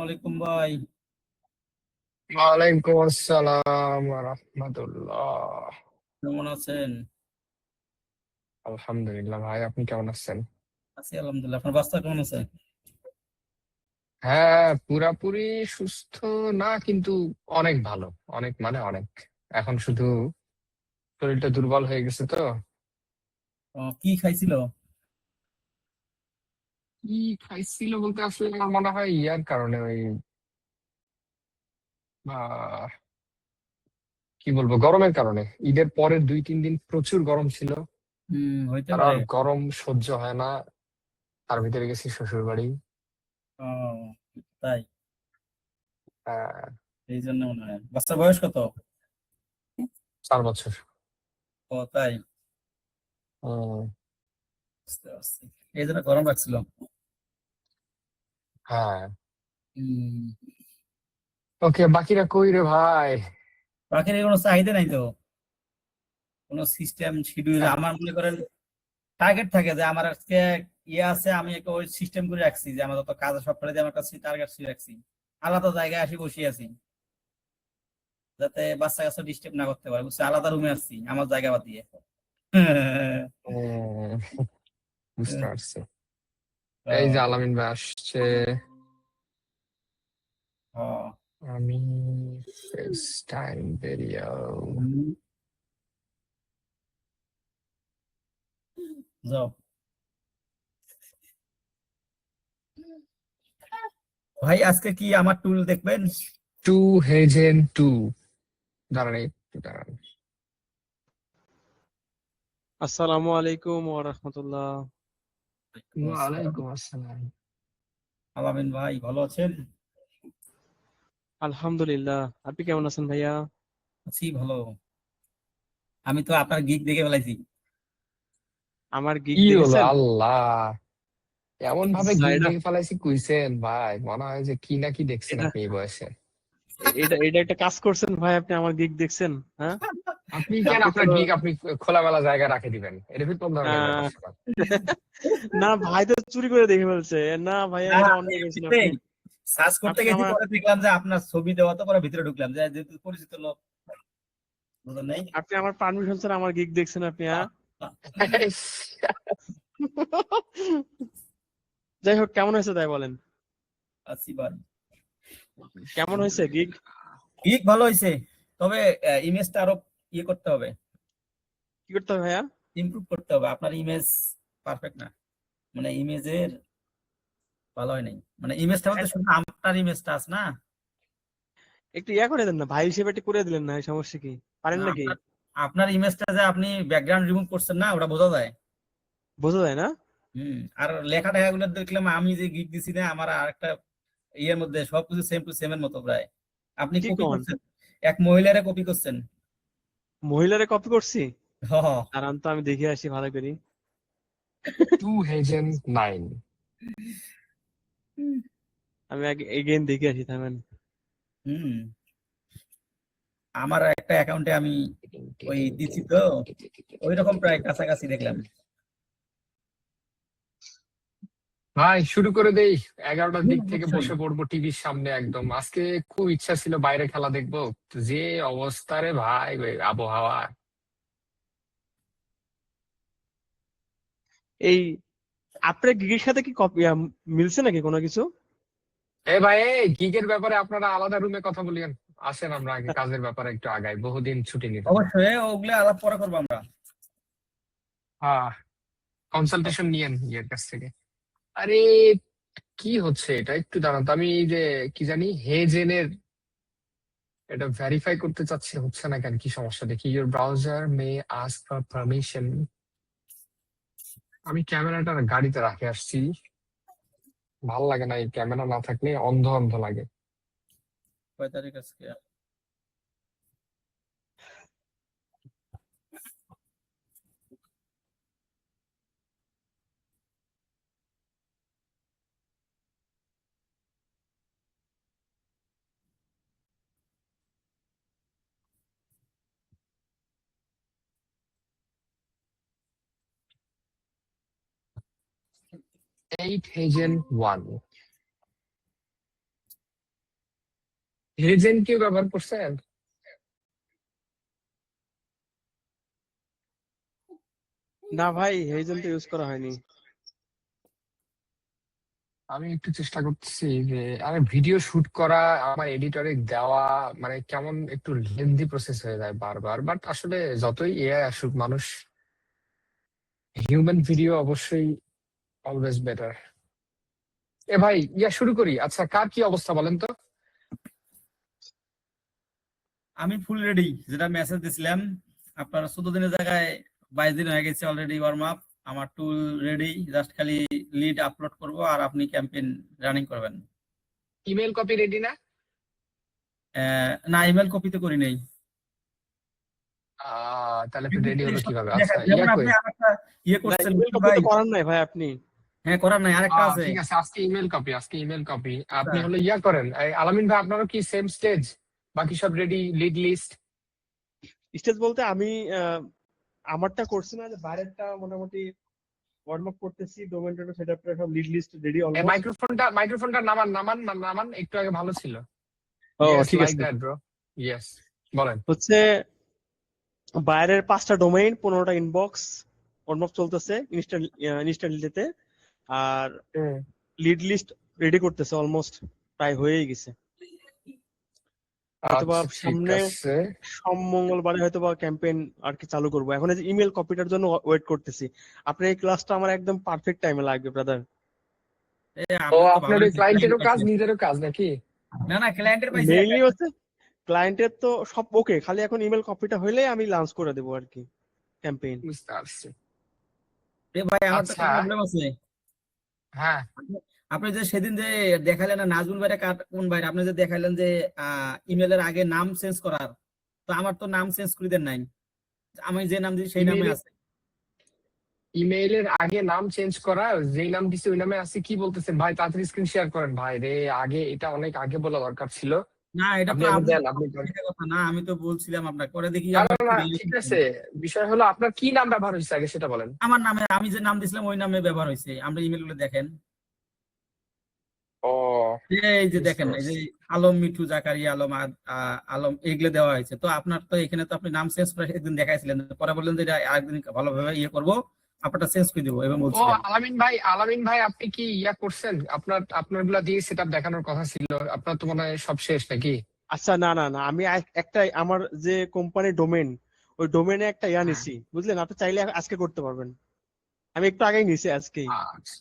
ওয়ালাইকুম ভাই। ওয়ালাইকুম আসসালাম রাহমাতুল্লাহ। কেমন আছেন? আলহামদুলিল্লাহ ভাই, আপনি কেমন আছেন? আছি আলহামদুলিল্লাহ। আপনার বাচ্চা কেমন আছে? হ্যাঁ, পুরাপুরি সুস্থ না, কিন্তু অনেক ভালো। অনেক মানে অনেক। এখন শুধু শরীরটা দুর্বল হয়ে গেছে তো। কি খাইছিল? কি খাইছিল বলতে আসলে আমার মনে হয় ইয়ার কারণে ওই আহ, কি বলবো, গরমের কারণে। ঈদের পরের 2-3 দিন প্রচুর গরম ছিল। হইতে আর পারে। আর গরম সহ্য হয় না। তার ভিতরে গেছি শ্বশুর বাড়ি। ও, তাই? আহ, এই জন্য মনে হয়। বাচ্চার বয়স কত? 4 বছর। ও, তাই? উম, বুঝতে পারছি। এই জন্য গরম লাগছিল। হ্যাঁ। হম। ওকে, বাকিরা কই রে ভাই? পাখির কোনো চাহিদা নাই তো, কোনো সিস্টেম শিডিউল। এক- আমার মনে করেন টার্গেট থাকে যে আমার আজকে ইয়ে আছে, আমি একটা ওই সিস্টেম করে রাখছি যে আমার যত কাজ সব ফেলে দিয়ে আমার কাছে টার্গেট রাখছি। আলাদা জায়গায় আসি বসে আছি, যাতে বাচ্চা কাছে ডিস্টার্ব না করতে পারে, বুঝছে? আলাদা রুমে আসছি আমার জায়গা বাদ দিয়ে। উম, বুঝতে পারছি। এই যে ও, আলামিন ভাই আসছে। ও, আমি ফেস টাইম ভিডিও। হুম, যাও। ভাই আজকে কি আমার টুল দেখবেন? টু হেজেন টু। দাঁড়ান একটু দাঁড়ান। আসসালামু আলাইকুম ওয়া রাহমাতুল্লাহ। ওয়ালাইকুম আসসালাম। আলামিন ভাই ভালো আছেন? আলহামদুলিল্লাহ, আপনি কেমন আছেন ভাইয়া? আছি ভালো। আমি তো আপনার গিগ দেখে ফেলাইছি। আমার গিগ কি হলো দেখেছেন? আল্লাহ! এমন ভাবে আচ্ছা, গিগ এটা দেখে ফেলাইছি কইছেন ভাই, মনে হয় যে কি না কি দেখছেন এটা আপনি এই বয়সে। এটা এটা একটা কাজ করছেন ভাই, আপনি আমার গিগ দেখছেন? হ্যাঁ, আপনি কেন আপনি তো আপনার গিগ আপনি খোলামেলা জায়গায় রাখে দিবেন? এটা কি কোন ধরনের ব্যাপার আহ, স্যাপার? না ভাই তো চুরি করে দেখে ফেলছে। না ভাইয়া, না, এটা আমি অন্যায় করছেন এমনিতেই আপনি। সার্চ করতে আপনি গেছি, আমার পরে দেখলাম যে আপনার ছবি দেওয়া, তো পরে ভিতরে ঢুকলাম যে যেহেতু পরিচিত লোক, বুঝলেন নাই? আপনি আমার পারমিশন ছাড়া আমার গিগ দেখছেন আপনি, হ্যাঁ? যাই হোক, কেমন হয়েছে তাই বলেন। আছি ভাই। কেমন হয়েছে গিগ? গিগ ভালো হয়েছে, তবে ইমেজটা আরো ইয়ে করতে হবে, কি করতে হবে ভাইয়া? ইমপ্রুভ করতে হবে। আপনার ইমেজ পারফেক্ট না, মানে ইমেজের ভালো হয় নাই। মানে ইমেজটা বলতে শুধু আপনার ইমেজটা আছে না। একটু ইয়া করে দেন না ভাই, হিসেবে একটু করে দিলেন না, এই সমস্যা কি? পারেন না, নাকি? আপনার আপনার ইমেজটা যে আপনি ব্যাকগ্রাউন্ড রিমুভ করছেন না, ওটা বোঝা যায়। বোঝা যায় না? আর লেখা টেখা গুলো দেখলাম, আমি যে গিগ দিছি না, আমার আরেকটা ইয়ের মধ্যে সবকিছু সেম টু সেম এর মতো প্রায়। আপনি কি কপি কোন? করছেন, এক মহিলারে কপি করছেন। মহিলারে কপি করছি? হ হ। দাঁড়ান তো, আমি দেখে আসি ভালো করি। টু হেজেন 9। আমি আগে এগেইন দেখে আসি, থামেন। হুম। আমার একটা অ্যাকাউন্টে আমি ওই দিছি তো, ওই রকম প্রায় কাছাকাছি দেখলাম। ভাই শুরু করে দেই। 11টার দিক থেকে অবশ্যই। বসে পড়বো টিভির সামনে একদম। আজকে খুব ইচ্ছা ছিল বাইরে খেলা দেখবো, যে অবস্থা রে ভাই, ওই আবহাওয়া। এই আপনার গিগের সাথে কি কপি মিলছে নাকি কোনো কিছু? এ ভাই, এই গিগের ব্যাপারে আপনারা আলাদা রুমে কথা বলিয়েন। আসেন আমরা আগে কাজের ব্যাপারে একটু আগাই, বহুদিন ছুটি নিলাম। অবশ্যই ওগুলো আলাপ পরে করবো আমরা। হ্যাঁ, কনসালটেশন নিয়েন ইয়ের কাছ থেকে। আরে, কি হচ্ছে এটা? একটু দাঁড়ান তো, আমি এই যে কি জানি হেজেনের এটা ভেরিফাই করতে চাচ্ছি, হচ্ছে না কেন? কি সমস্যা দেখি। Your browser May ask for permission. আমি ক্যামেরাটা গাড়িতে রাখে আসছি। ভাল লাগে না, এই ক্যামেরা না থাকলে অন্ধ অন্ধ লাগে। 45 আজকে। 8 হেজেন 1। হেজেন কেউ ব্যবহার করছেন? না ভাই, এই জন্য তো ইউজ করা হয়নি। আমি একটু চেষ্টা করতেছি যে আমি ভিডিও শুট করা, আমার এডিটরে দেওয়া, মানে কেমন একটু লেন্দি প্রসেস হয়ে যায় বারবার। বাট আসলে যতই এআই আসুক, মানুষ হিউম্যান ভিডিও অবশ্যই অলওয়েজ বেটার। এ ভাই, শুরু করি। আচ্ছা, কার কি অবস্থা বলেন তো? আমি ফুল রেডি, যেটা মেসেজ দিছিলাম আপনার 14 দিনের জায়গায় 22 দিন হয়ে গেছে অলরেডি ওয়ার্ম আপ। আমার টুল রেডি, জাস্ট খালি লিড আপলোড করব আর আপনি ক্যাম্পেইন রানিং করবেন। ইমেল কপি রেডি না? না, ইমেল কপি তো করি নাই। তাহলে রেডি হলো কিভাবে? দেখা- আচ্ছা, যেমন কই। আপনি আরেকটা ইয়ে না, করছেন ইমেল কপি ভাই। তো করার নাই ভাই আপনি। হ্যাঁ, করার নাই, আরেকটা আছে। ঠিক আছে, আজকে ইমেল কপি, আপনি আচ্ছা। হলো করেন। এই আলামিন ভাই, আপনারও কি সেম স্টেজ? বাকি সব রেডি, লিড লিস্ট? স্টেজ বলতে আমি আমারটা করছি না, যে বাইরেরটা মোটামুটি ওয়ার্ম আপ করতেছি, ডোমেন টোমেন সেটআপ করে সব লিড লিস্ট রেডি অলমোস্ট। মাইক্রোফোনটা নামান নামান নামান, একটু আগে ভালো ছিল। ও ইয়েস, ঠিক লাইক আছে। That bro. ইয়েস, বলেন। হচ্ছে বাইরের 5টা ডোমেইন, 15টা ইনবক্স ওয়ার্ম আপ চলতেছে ইনস্ট্যান্টলিতে। আর লিড লিস্ট রেডি করতেছে, অলমোস্ট প্রায় হয়েই গেছে। হয়তোবা আচ্ছা, ঠিক সামনে আছে। মঙ্গলবারে হয়তোবা ক্যাম্পেইন আর কি চালু করবো। এখন এই যে ইমেল কপিটার জন্য ওয়েট করতেছি। আপনার এই ক্লাসটা আমার একদম পারফেক্ট টাইমে লাগবে ব্রাদার। ও, আপনার তো আপনার ভালোই ওই ক্লায়েন্টেরও কাজ, পাইছেন। নিজেরও কাজ নাকি? না না, ক্লায়েন্টের পাইছি মেইনলি হচ্ছে ক্লায়েন্টের তো সব ওকে, খালি এখন ইমেল কপিটা হইলে আমি লঞ্চ করে দেবো আর কি ক্যাম্পেইন। বুঝতে পারছি। ভাই আমার তো আচ্ছা, একটা প্রবলেম আছে। হ্যাঁ। আপনি যে সেদিন যে দেখালেন না নাজমুল ভাইরা কোন ভাই, আপনি যে দেখালেন যে ইমেলের আগে নাম চেঞ্জ করার, তো আমার তো নাম চেঞ্জ করে দেন নাই। আমি যে নাম দিয়েছি সেই নামে আছে। ইমেইলের আগে নাম চেঞ্জ করা, যেই নাম দিছে ওই নামে আছে? কি বলতেছেন ভাই? তাড়াতাড়ি স্ক্রিন শেয়ার করেন ভাই রে। এটা অনেক আগে বলা দরকার ছিল। না, এটা আপনি তো আগে আপনি দেন, আপনি করেন। এটা কথা না, আমি তো বলছিলাম আপনাকে, পরে দেখি না, আমার না, না, ঠিক আছে। বিষয় হলো আপনার কি নাম ব্যবহার হয়েছে আগে সেটা বলেন। আমার নামে, আমি যে নাম দিছিলাম ওই নামে ব্যবহার হয়েছে। আমরা ইমেল গুলো দেখেন, ও, এই যে বুঝতে দেখেন, এই যে পারছি। আলম, মিঠু, জাকারিয়া আলম, আলম, এগুলো দেওয়া হয়েছে। তো আপনার তো এখানে তো আপনি নাম চেঞ্জ করে একদিন দেখাইছিলেন, পরে বললেন যে এটা আরেকদিন ভালোভাবে ইয়ে করবো, আপনারটা চেঞ্জ করে দিবো এবং ও, বলছিলেন। আলামিন ভাই, আপনি কি করছেন? আপনার গুলা দিয়ে সেটআপ দেখানোর কথা ছিল। আপনার তো মনে হয় সব শেষ নাকি? আচ্ছা, না না না, আমি একটা আমার যে কোম্পানির ডোমেন, ওই ডোমেনে একটা হ্যাঁ। নিছি, বুঝলেন? আপনি চাইলে আজকে করতে পারবেন। আমি একটু আগেই নিছি, আজকেই। আচ্ছা,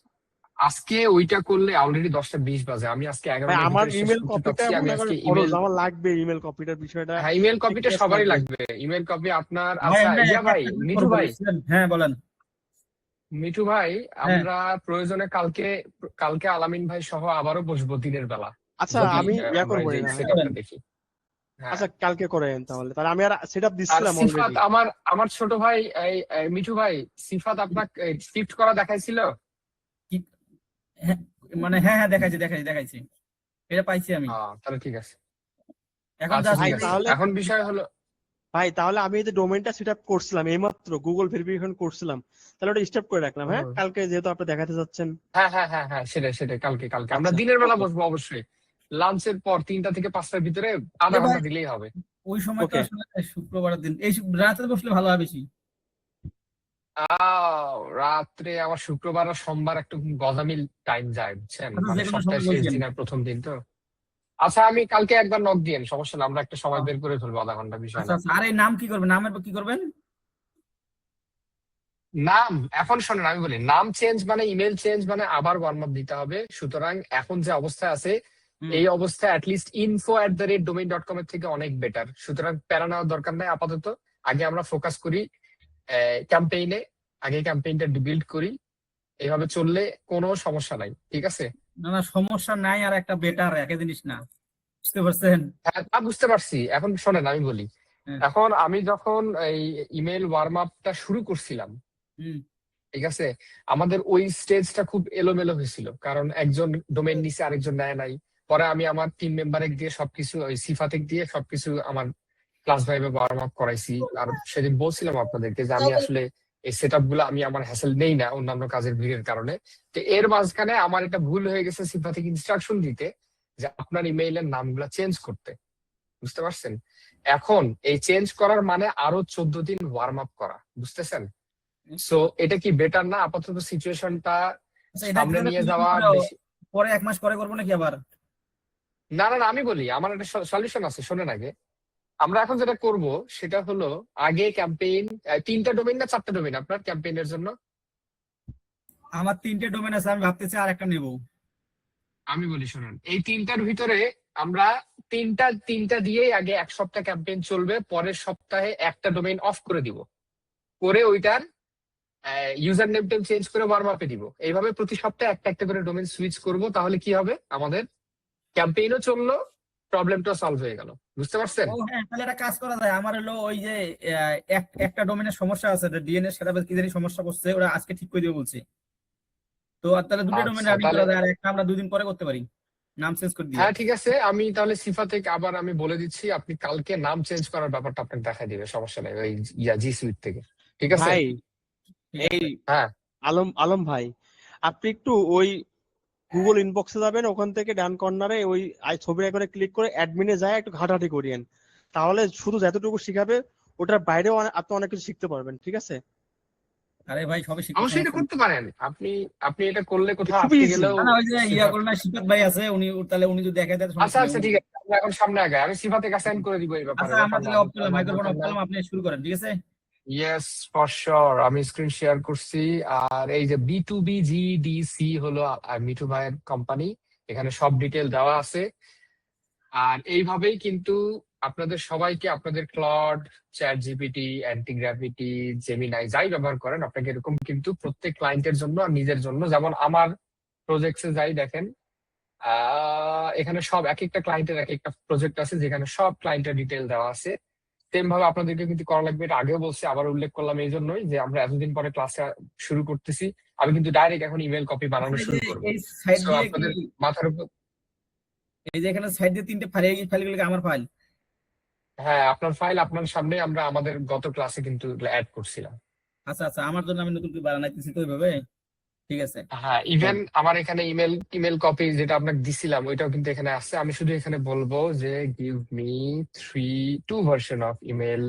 আজকে ওইটা করলে অলরেডি 10টা 20 বাজে। আমি আজকে ভাই 11টার আমার ভিতরে শেষ ইমেল করতে কপিটা চাচ্ছি। আমি মনে আজকে করেন ফরজ, ইমেল, আমার লাগবে ইমেল কপিটার বিষয়টা। হ্যাঁ, ইমেল কপিটা সিরিয়াস সবারই লাগবে। লাগবে। ইমেল কপি আপনার। ভাই আচ্ছা, আমরা ভাই, একটা মিঠু করবো ভাই, বুঝছেন? হ্যাঁ বলেন। মিঠু ভাই, হ্যাঁ আমরা প্রয়োজনে কালকে কালকে আলামিন ভাই সহ আবারও বসবো দিনের বেলা, আচ্ছা, যদি আমি আমরা করবো যে না হয়। সেটআপটা দেখি। হ্যাঁ। আচ্ছা, কালকে করেন তাহলে। তাহলে আমি আর সেটআপ আর দিছিলাম সিফাত, অলরেডি। আমার আমার ছোট ভাই, মিঠু ভাই, সিফাত আপনাকে শিফট করা দেখাইছিল? কি? হ্যাঁ, মানে হ্যাঁ হ্যাঁ, দেখাইছি দেখাইছি দেখাইছি, এটা পাইছি আমি। তাহলে ঠিক আছে। এখন আচ্ছা, জাস্ট ঠিক ভাই আছে। তাহলে এখন বিষয় হলো, আমি এই যে ডোমেনটা সেটআপ করছিলাম এইমাত্র, গুগল ভেরিফিকেশন করছিলাম, তাহলে ওটা স্টপ করে রাখলাম। হ্যাঁ, কালকে যেহেতু আপনি দেখাতে যাচ্ছেন। হ্যাঁ, হ্যাঁ, হ্যাঁ, হ্যাঁ, সেটাই কালকে আমরা আচ্ছা, দিনের বেলা ওকে বসবো অবশ্যই। লাঞ্চের পর 3টা থেকে 5টার ভিতরে আধা এ ভাই, ঘন্টা দিলেই হবে। ওই সময় তো ওকে। আসলে শুক্রবারের দিন, এই রাতে বসলে ভালো হয় বেশি। রাত্রে আমার শুক্রবার আর সোমবার একটু গজামিল টাইম যায়, বুঝছেন? আচ্ছা, মানে যে কোনো সপ্তাহের সময় শেষ বলছেন। দিন আর প্রথম দিন তো। আচ্ছা, আমি কালকে একবার নক দিয়েন, সমস্যা না, আমরা একটা সময় বের করে ফেলবো, আধা ঘন্টা, বিষয় আচ্ছা না। আচ্ছা, আর এই নাম কি করবেন, নামের কি করবেন? নাম এখন শোনেন, আমি বলি, নাম চেঞ্জ মানে ইমেল চেঞ্জ মানে আবার ওয়ার্ম আপ দিতে হবে। সুতরাং এখন যে অবস্থায় আছে, হুম। এই অবস্থায় অ্যাটলিস্ট info@domain.com এর থেকে অনেক বেটার। সুতরাং প্যারা নেওয়ার দরকার নাই আপাতত। আগে আমরা ফোকাস করি ক্যাম্পেইনে, আগে ক্যাম্পেইনটা বিল্ড করি। এইভাবে চললে কোনো সমস্যা নাই, ঠিক আছে? না না, সমস্যা নাই, আর একটা বেটার একই জিনিস না, বুঝতে পারছেন? হ্যাঁ, তা বুঝতে পারছি। এখন শোনেন, আমি বলি, হ্যাঁ। এখন আমি যখন এই ইমেল ওয়ার্ম আপটা শুরু করছিলাম, হুম। ঠিক আছে, আমাদের ওই স্টেজটা খুব এলোমেলো হয়েছিল, কারণ একজন ডোমেন নিচে আরেকজন নেয় নাই। পরে আমি আমার টিম মেম্বারে দিয়ে সবকিছু, ওই সিফাতেক দিয়ে সবকিছু আমার ক্লাস ফাইভে ওয়ার্ম আপ করাইছি। আর সেদিন বলছিলাম আপনাদেরকে যে আমি আসলে এই সেট আপ গুলো আমি আমার হ্যাসেল নেই না অন্যান্য কাজের ভিড়ের কারণে। তো এর মাঝখানে আমার একটা ভুল হয়ে গেছে সিফাতেক ইনস্ট্রাকশন দিতে যে আপনার ইমেইলের নামগুলা চেঞ্জ করতে। বুঝতে পারছেন? এখন এই চেঞ্জ করার মানে আরো 14 দিন ওয়ার্ম আপ করা, বুঝতেছেন? সো এটা কি বেটার না আপাতত সিচুয়েশনটা আচ্ছা, এটা কি সামনে তাহলে নিয়ে দুদিন যাওয়া পরে বেশি? পরে 1 মাস পরে করবো নাকি আবার? না না না, আমি বলি আমার একটা সলিউশন আছে, শোনেন আগে। আমরা এখন যেটা করব সেটা হলো, আগে ক্যাম্পেইন 3টা ডোমেইন না 4টা ডোমেইন আপনার ক্যাম্পেইনের জন্য? আমার 3টে ডোমেন আছে, আমি ভাবতেছি আর একটা নেবো। আমি বলি শুনুন, এই 3টার ভিতরে আমরা তিনটা দিয়েই আগে 1 সপ্তাহ ক্যাম্পেইন চলবে, পরের সপ্তাহে একটা ডোমেইন অফ করে দিব, করে ওইটার ইউজার নেম টেম চেঞ্জ করে ওয়ার্ম আপে দিব। এইভাবে প্রতি সপ্তাহে একটা একটা করে ডোমেইন সুইচ করব, তাহলে কি হবে, আমাদের ক্যাম্পেইনও চললো, প্রবলেমটা সলভ হয়ে গেল। বুঝতে পারছেন? ও হ্যাঁ, তাহলে একটা কাজ করা যায়। আমার হলো ওই যে একটা ডোমেনের সমস্যা আছে, ডিএনএ সেটা কি জানি সমস্যা করছে, ওরা আজকে ঠিক করে দিবে বলছে। তো আর তাহলে দুটো ডোমেন আচ্ছা রানিং তাহলে, করা যায়, আর একটা আমরা 2 দিন পরে করতে পারি নাম চেঞ্জ করে দিয়ে। হ্যাঁ ঠিক আছে, আমি তাহলে সিফা থেকে আবার আমি বলে দিচ্ছি, আপনি কালকে নাম চেঞ্জ করার ব্যাপারটা আপনাকে দেখাই দিবে, সমস্যা নেই, ওই জি সুইট থেকে। ঠিক আছে? ভাই ঠিক এই আছে। হ্যাঁ আলম আলম ভাই, আপনি একটু ওই গুগল ইনবক্সে যাবেন, ওখান থেকে ডান কর্নারে ওই ছবি করে ক্লিক করে অ্যাডমিনে যায় একটু ঘাটাঘাটি করিয়েন, তাহলে শুধু যতটুকু শিখাবে ওটার বাইরেও আপনি অনেক কিছু শিখতে পারবেন। ঠিক আছে? আরে ভাই, সবই শিখতে অবশ্যই এটা সমস্যা নেই। করতে পারেন আপনি। আপনি এটা করলে কোথাও খুবই আটকে ইজি। গেলেও না না, ওই যে ইয়া সিফা। করুন না, শিকাত ভাই আছে, তাহলে উনি যদি দেখায় দেয় আচ্ছা সমস্যা নেই আচ্ছা উনি। ঠিক আছে, আমরা এখন সামনে আগে, আমি সিফা থেকে সাইন করে দিব এই ব্যাপারে, আচ্ছা, আমরা ব্যাপার না, তাহলে অফ করলাম, আমার মাইক্রোফোন দরকার অফ নাই। করলাম, আপনি শুরু করেন, ঠিক আছে? ইয়েস ফর শিওর, আমি স্ক্রিন শেয়ার করছি। আর এই যে B2B GDC হলো মিঠু ভাইয়ের কোম্পানি, এখানে সব ডিটেল দেওয়া আছে। আর এইভাবেই কিন্তু আপনাদের সবাইকে, আপনাদের Claude, ChatGPT, Antigravity, Gemini যাই ব্যবহার করেন, আপনাকে এরকম কিন্তু প্রত্যেক ক্লায়েন্টের জন্য আর নিজের জন্য, যেমন আমার প্রজেক্টসে যাই দেখেন, এখানে সব এক একটা ক্লায়েন্টের এক একটা প্রজেক্ট আছে, যেখানে সব ক্লায়েন্টের ডিটেল দেওয়া আছে। সেম ভাবে আপনাদেরকে কিন্তু করা লাগবে, এটা আগেও বলছি, আবার উল্লেখ করলাম এই জন্যই যে আমরা এতদিন পরে ক্লাসে শুরু করতেছি। আমি কিন্তু ডাইরেক্ট এখন ইমেল কপি আচ্ছা, বানানো এই শুরু যে করবো। এই সাইড সো দিয়ে কি, আপনাদের মাথার উপর, এই যে এখানে সাইড দিয়ে 3টে ফাইল, এই ফাইলগুলো কি আমার ফাইল? হ্যাঁ আপনার ফাইল আপনার সামনে, আমরা আমাদের গত ক্লাসে কিন্তু অ্যাড করছিলাম। আচ্ছা আচ্ছা, আমার জন্য আমি নতুন করে বানাইতেছি তো ওইভাবে। ঠিক আছে, হ্যাঁ ইভেন আমার এখানে ইমেল কপি যেটা আপনাকে দিছিলাম ওইটাও কিন্তু এখানে আছে। আমি শুধু এখানে বলবো যে give me two version of email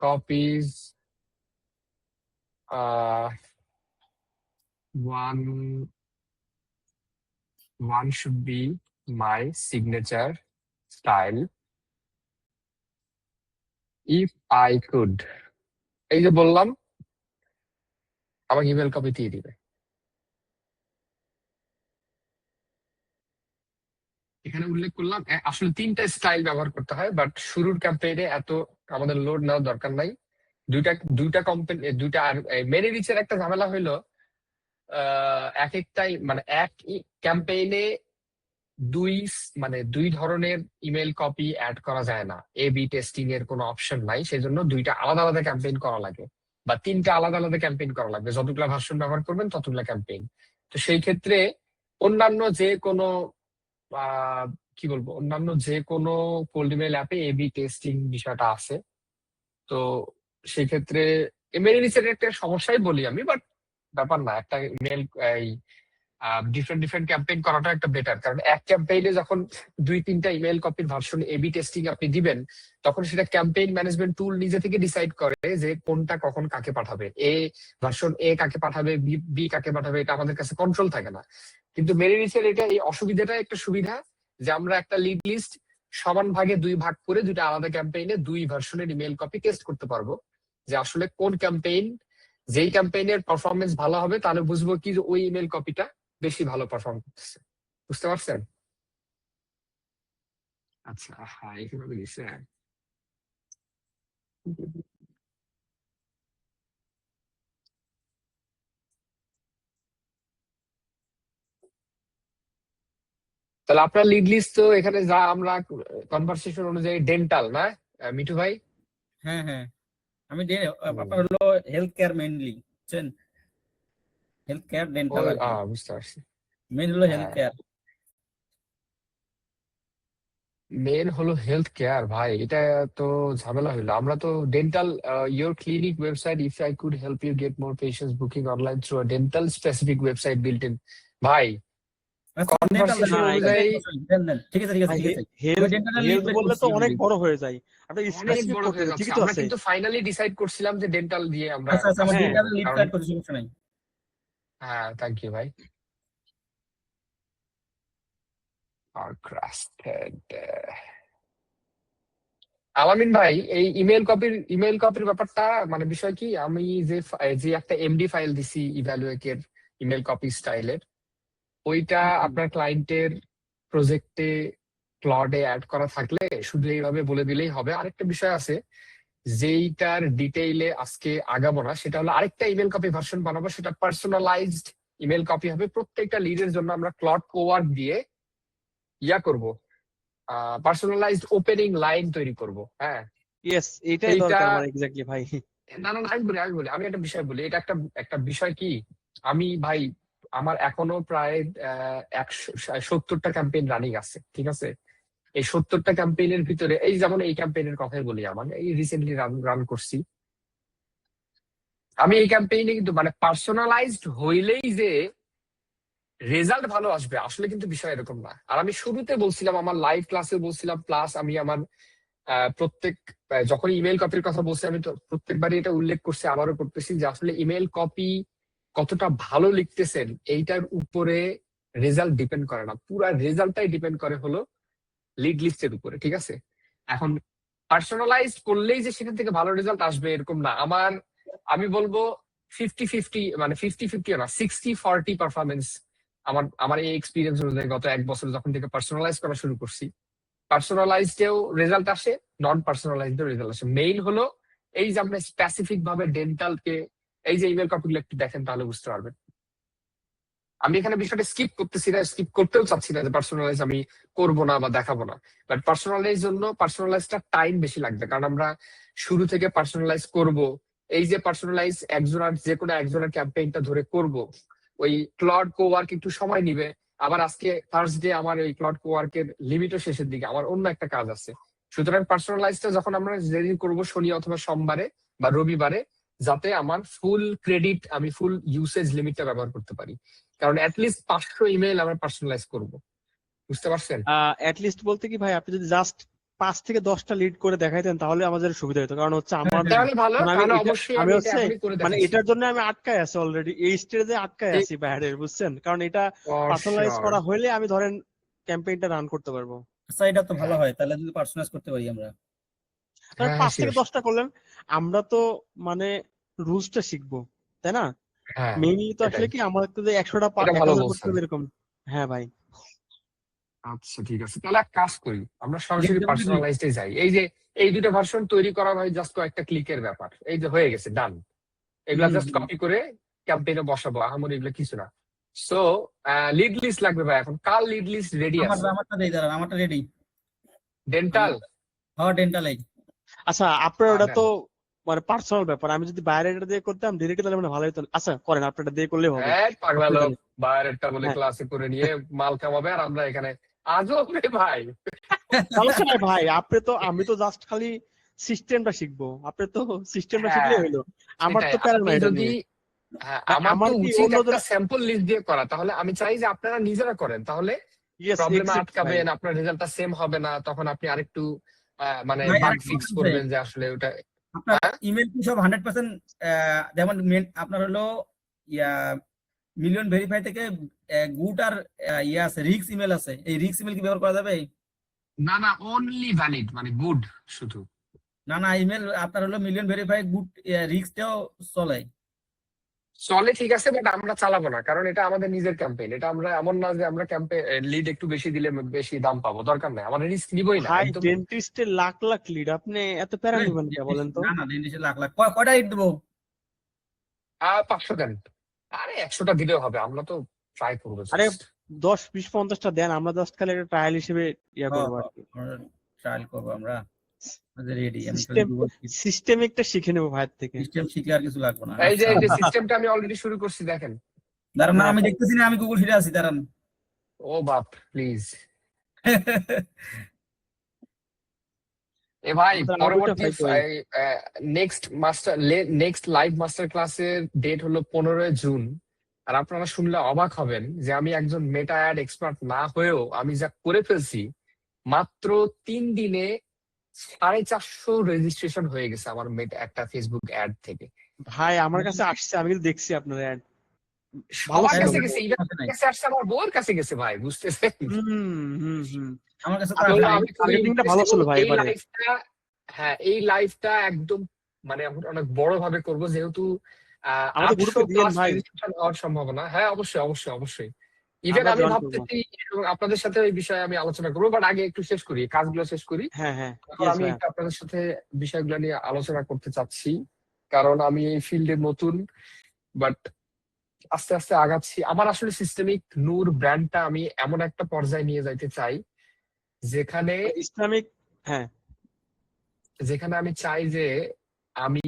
copies, one one should be my signature style if I could। এই যে বললাম, আমাকে ইমেল কপি দিয়ে দিবে। এখানে উল্লেখ করলাম আসলে 3টা স্টাইল ব্যবহার করতে হয়, বাট শুরুর ক্যাম্পেইনে এত আমাদের লোড নেওয়ার দরকার নাই। দুইটা দুইটা কোম্পানি, দুইটা। আর মেনি রিচের একটা ঝামেলা হইলো, এক একটাই মানে এক ক্যাম্পেইনে দুই ধরনের ইমেল কপি অ্যাড করা যায় না, A/B টেস্টিং এর কোনো অপশন নাই, সেজন্য 2টা আলাদা আলাদা ক্যাম্পেইন করা লাগে, বা 3টা আলাদা আলাদা ক্যাম্পেইন করা লাগবে, যতগুলা ভার্সন ব্যবহার করবেন ততগুলা ক্যাম্পেইন। তো সেই ক্ষেত্রে অন্যান্য যে কোনো কি বলবো, অন্যান্য যে কোনো কোল্ড ইমেল অ্যাপে A/B টেস্টিং বিষয়টা আছে। তো সেই ক্ষেত্রে মেরিনিসের একটা সমস্যাই বলি আমি, বাট ব্যাপার না, একটা ইমেল ডিফারেন্ট ক্যাম্পেইন করাটা একটা বেটার, কারণ এক ক্যাম্পেইনে যখন 2-3টা ইমেল কপির ভার্সন A/B টেস্টিং আপনি দিবেন, তখন সেটা ক্যাম্পেইন ম্যানেজমেন্ট টুল নিজে থেকে ডিসাইড করে যে কোনটা কখন কাকে পাঠাবে, ভার্সন A কাকে পাঠাবে, বি কাকে পাঠাবে, এটা আমাদের কাছে কন্ট্রোল থাকে না। কিন্তু মেরিনিসের এটা এই অসুবিধাটা একটা সুবিধা, যে আমরা একটা লিড লিস্ট সমান ভাগে 2 ভাগ করে 2টা আলাদা ক্যাম্পেইনে 2 ভার্সনের ইমেল কপি টেস্ট করতে পারবো, যে আসলে কোন ক্যাম্পেইন, যেই ক্যাম্পেইনের পারফরমেন্স ভালো হবে তাহলে বুঝবো কি যে ওই ইমেল কপিটা বেশি ভালো পারফর্ম করতেছে। বুঝতে পারছেন? আচ্ছা হ্যাঁ, এইভাবে দিছে। তাহলে আপনার লিড লিস্ট তো এখানে যা আমরা কনভারসেশন অনুযায়ী ডেন্টাল না, মিঠু ভাই? হ্যাঁ হ্যাঁ, আমি আপনার হলো হেলথ কেয়ার মেইনলি, বুঝছেন? হেলথ কেয়ার ডেন্টাল ওই আর কি, বুঝতে পারছি। মেইন হলো হেলথ হ্যাঁ কেয়ার। মেন হলো হেলথ কেয়ার, ভাই এটা তো ঝামেলা হইলো। আমরা তো dental, your clinic website if I could help you get more patients booking online through a dental specific website built in. ভাই Conversation অনুযায়ী ঠিক আছে ঠিক আছে ঠিক আছে হেলথ ডেন্টালের লিড বের বললে করছি তো অনেক already। বড় হয়ে যায়, আপনার অনেক স্পেসিফিক বড় করতে হয়ে হবে, যাচ্ছে। ঠিকই তো আমরা আছে। কিন্তু ফাইনালি ডিসাইড করছিলাম যে ডেন্টাল দিয়ে আমরা আচ্ছা আচ্ছা, আমার হ্যাঁ, ডেন্টালের লিড কারণ কাট করছি, সমস্যা নাই। হ্যাঁ থ্যাংক ইউ ভাই। আর ক্রাস্টেড আলামিন ভাই, এই ইমেল কপির ব্যাপারটা মানে বিষয় কি, আমি যে একটা এমডি ফাইল দিছি ইভ্যালুয়েটের ইমেল কপি স্টাইলের, ওইটা আপনার ক্লায়েন্টের প্রজেক্টে ক্লডে অ্যাড করা থাকলে শুধু এইভাবে বলে দিলেই হবে। আরেকটা বিষয় আছে যেইটার ডিটেইলে আজকে আগাবো না, সেটা হলো আরেকটা ইমেল কপি ভার্সন বানাবো, সেটা পার্সোনালাইজড ইমেল কপি হবে। প্রত্যেকটা লিডের জন্য আমরা ক্লড কোয়ার্ক দিয়ে ইয়া করব, পার্সোনালাইজড ওপেনিং লাইন তৈরি করব। হ্যাঁ, ইয়েস, এইটাই এইটা দরকার আমার এক্স্যাক্টলি ভাই। না না না, আমি বলি আমি একটা বিষয় বলি, এটা একটা বিষয় কি, আমি ভাই আমার এখনো প্রায় 170টা ক্যাম্পেইন রানিং আছে, ঠিক আছে? এই 70টা ক্যাম্পেইনের ভিতরে এই যেমন এই ক্যাম্পেইনের কথাই বলি, আমার এই রিসেন্টলি রান করছি আমি। এই ক্যাম্পেইনে কিন্তু মানে পার্সোনালাইজড হইলেই যে রেজাল্ট ভালো আসবে আসলে কিন্তু বিষয় এরকম না। আর আমি শুরুতে বলছিলাম, আমার লাইভ ক্লাসে বলছিলাম, প্লাস আমি আমার যখন ইমেল কপির কথা বলছি আমি তো প্রত্যেকবারই এটা উল্লেখ করছি, আবারও করতেছি যে আসলে ইমেল কপি কতটা ভালো লিখতেছেন এইটার উপরে রেজাল্ট ডিপেন্ড করে না, পুরা রেজাল্টটাই ডিপেন্ড করে হলো লিড লিস্টের উপরে, ঠিক আছে? এখন পার্সোনালাইজ করলেই যে সেখান থেকে ভালো রেজাল্ট আসবে এরকম না। আমি বলবো 50-50, মানে 50-50 না, 60-40 পারফরমেন্স আমার এই এক্সপিরিয়েন্স অনুযায়ী গত 1 বছর যখন থেকে পার্সোনালাইজ করা শুরু করছি, পার্সোনালাইজডেও রেজাল্ট আসে, নন পার্সোনালাইজডেও রেজাল্ট আসে। মেইন হলো এই যে আপনি স্পেসিফিক ভাবে ডেন্টালকে, এই যে ইমেল কপিগুলো একটু দেখেন তাহলে বুঝতে পারবেন। আমি এখানে বিষয়টা স্কিপ করতেছি না, স্কিপ করতেও চাচ্ছি না যে পার্সোনালাইজ আমি করবো না বা দেখাবো না, বাট পার্সোনালাইজটা টাইম বেশি লাগবে, কারণ আমরা শুরু থেকে পার্সোনালাইজ করব। এই যে পার্সোনালাইজ যে কোনো একজনের ক্যাম্পেইনটা ধরে করব, ওই ক্লড কোওয়ার্ক একটু সময় নিবে। আবার আজকে থার্সডে আমার ওই ক্লড কোওয়ার্কের লিমিটও শেষের দিকে, আমার অন্য একটা কাজ আছে। সুতরাং পার্সোনালাইজটা যখন আমরা যেদিন করবো শনি অথবা সোমবারে বা রবিবারে, যাতে আমার ফুল ক্রেডিট, আমি ফুল ইউসেজ লিমিটটা ব্যবহার করতে পারি, কারণ অ্যাটলিস্ট 500 ইমেল আমরা পার্সোনালাইজ করব, বুঝতে পারছেন? লিস্ট বলতে কি ভাই, আপনি যদি জাস্ট 5 থেকে 10টা লিড করে দেখাইতেন তাহলে আমাদের সুবিধা হতো, কারণ হচ্ছে আমার তাহলে ভালো, মানে তাহলে অবশ্যই আমি আমি এটা হচ্ছে এখনই করে মানে দেখাচ্ছি। এটার জন্য আমি আটকায় আছি অলরেডি, এই স্টেজে আটকায় আছি বাইরে, বুঝছেন? কারণ এটা For পার্সোনালাইজ sure. করা হইলে আমি ধরেন ক্যাম্পেইনটা রান করতে পারবো। আচ্ছা, এটা তো ভালো হয়, তাহলে যদি পার্সোনালাইজ করতে পারি আমরা। ধরেন হ্যাঁ 5 থেকে sure. 10টা করলেন, আমরা তো মানে রুলসটা শিখবো, তাই না? হ্যাঁ মেইনলি তো আসলে এটাই, কি আমাদের তো যে 100টা এটা ভালো 1000 করতে বলছেন। হবে এরকম। হ্যাঁ ভাই, আচ্ছা ঠিক আছে, তাহলে এক কাজ করি, আমরা সরাসরি যেমন কি- পার্সোনালাইজডে যাই। এই যে এই দুটো ভার্সন তৈরি করা হয় জাস্ট কয়েকটা ক্লিকের ব্যাপার, এই যে হয়ে গেছে, ডান। এগুলা জাস্ট কপি করে ক্যাম্পেইনে বসাবো, আহামরি এগুলো কিছু না। সো লিড লিস্ট লাগবে ভাই, এখন কাল লিড লিস্ট রেডি আছে? আমারটা দেই, দাঁড়ান, আমারটা রেডি। ডেন্টাল, হ্যাঁ, ডেন্টাল এই। আচ্ছা আপনার ওটা তো মানে পার্সোনাল ব্যাপার, আমি যদি বাইরে এটা দিয়ে করতাম ডিরেক্ট তাহলে মানে ভালো হতো। আচ্ছা করেন, আপনারটা দিয়ে করলেই হবে, পাগলা অসুবিধা লোক, নেই। বাইরেরটা বলে হ্যাঁ, ক্লাসে করে নিয়ে মাল কামাবে, আর আমরা এখানে আজব রে ভাই। সমস্যা নাই ভাই, আমি তো জাস্ট খালি সিস্টেমটা শিখবো, আপনি তো সিস্টেমটা হ্যাঁ শিখলেই হলো, আমার সেটাই, তো প্যারা আপনি নাই এটা যদি নিয়ে। আমার আমার তো কি উচিত অন্য একটা স্যাম্পল লিস্ট দিয়ে করা, তাহলে আমি চাই যে আপনারা নিজেরা করেন, তাহলে ইয়েস প্রবলেমে এক্সাক্ট ভাই। আটকাবেন, আপনার রেজাল্টটা সেম হবে না, তখন আপনি আরেকটু মানে ভাই, বাগ আরেকটা ফিক্স কথা আছে, করবেন যে আসলে ওটা। আপনার হ্যাঁ? ইমেল কি সব 100%, যেমন আপনার হলো ইয়া মিলিয়ন ভেরিফাই থেকে গুড আর ইয়া আছে, রিক্স ইমেল আছে, এই রিক্স ইমেল কি ব্যবহার করা যাবে? না না, অনলি ভ্যালিড মানে গুড শুধু। না না, ইমেল আপনার হলো মিলিয়ন ভেরিফাই গুড, রিক্সটাও চলে। চলে ঠিক আছে, বাট আমরা চালাবো না, কারণ এটা আমাদের নিজের ক্যাম্পেইন। এটা আমরা এমন না যে আমরা লিড একটু বেশি দিলে বেশি দাম পাবো, দরকার নাই, আমরা রিস্ক নিবই না ভাই একদম। ডেন্টিস্টের লাখ লাখ লিড, আপনি এত প্যারা নিবেন কে বলেন তো? না না, ডেন্টিস্টের লাখ লাখ, কয়টা হিট দেবো? 500 দেন, আরে 100টা দিলেও হবে, আমরা তো ট্রাই করবো আরে just। 10, 20, 50টা দেন, আমরা জাস্ট খালি একটা ট্রায়াল হিসেবে ইয়া করবো আর কি। ট্রায়াল করবো আমরা, রেডি। আমি সিস্টেম গুগল সিস্টেমিকটা শিখে নেবো ভাইয়ের থেকে। সিস্টেম শিখলে আর কিছু লাগবে না। এই যে আচ্ছা, সিস্টেমটা আমি অলরেডি শুরু করছি, দেখেন। দাঁড়ান না, হ্যাঁ, আমি দেখতেছি না, আমি গুগল শিটে আছি, দাঁড়ান। ও বাপ প্লিজ, এ ভাই আমাদের আরবিটা পরবর্তী ভাই কই? নেক্সট লাইভ মাস্টার ক্লাসের ডেট হলো 15 জুন। আর আপনারা শুনলে অবাক হবেন যে আমি একজন মেটা অ্যাড এক্সপার্ট না হয়েও আমি যা করে ফেলছি, মাত্র 3 দিনে 450 রেজিস্ট্রেশন হয়ে গেছে আমার মেটা একটা ফেসবুক অ্যাড থেকে। ভাই আমার কাছে আসছে, আমি কিন্তু দেখছি আপনার অ্যাড, ভালো সবার ছিল কাছে কিন্তু। গেছে, ইভেন কাছে আসছে, আমার বউয়ের কাছে গেছে ভাই, বুঝতেছেন? হুম। আমার কাছে তো আর আসে নাই। আমি খুবই টার্গেটিংটা impressed ভালো ছিল এবং ভাই এই এবারে। লাইফটা, হ্যাঁ এই লাইফটা একদম মানে আমরা অনেক বড় ভাবে করবো, যেহেতু আমাদের 800 গ্রুপে দিয়েন প্লাস ভাই। রেজিস্ট্রেশন হওয়ার সম্ভাবনা। হ্যাঁ অবশ্যই অবশ্যই অবশ্যই। ইভেন আমরা আমি জয়েন করবো। ভাবতেছি এবং আপনাদের সাথে এই বিষয়ে আমি আলোচনা করবো, বাট আগে একটু শেষ করি, কাজগুলো শেষ করি, হ্যাঁ তারপর ইয়েস আমি ভাইয়া। একটু আপনাদের সাথে বিষয়গুলো নিয়ে আলোচনা করতে চাচ্ছি, কারণ আমি এই ফিল্ডে নতুন, বাট আস্তে আস্তে আগাচ্ছি। আমার আসলে সিস্টেমিক নূর ব্র্যান্ডটা আমি এমন একটা পর্যায়ে নিয়ে যাইতে চাই যেখানে ইসলামিক, হ্যাঁ যেখানে আমি চাই যে আমি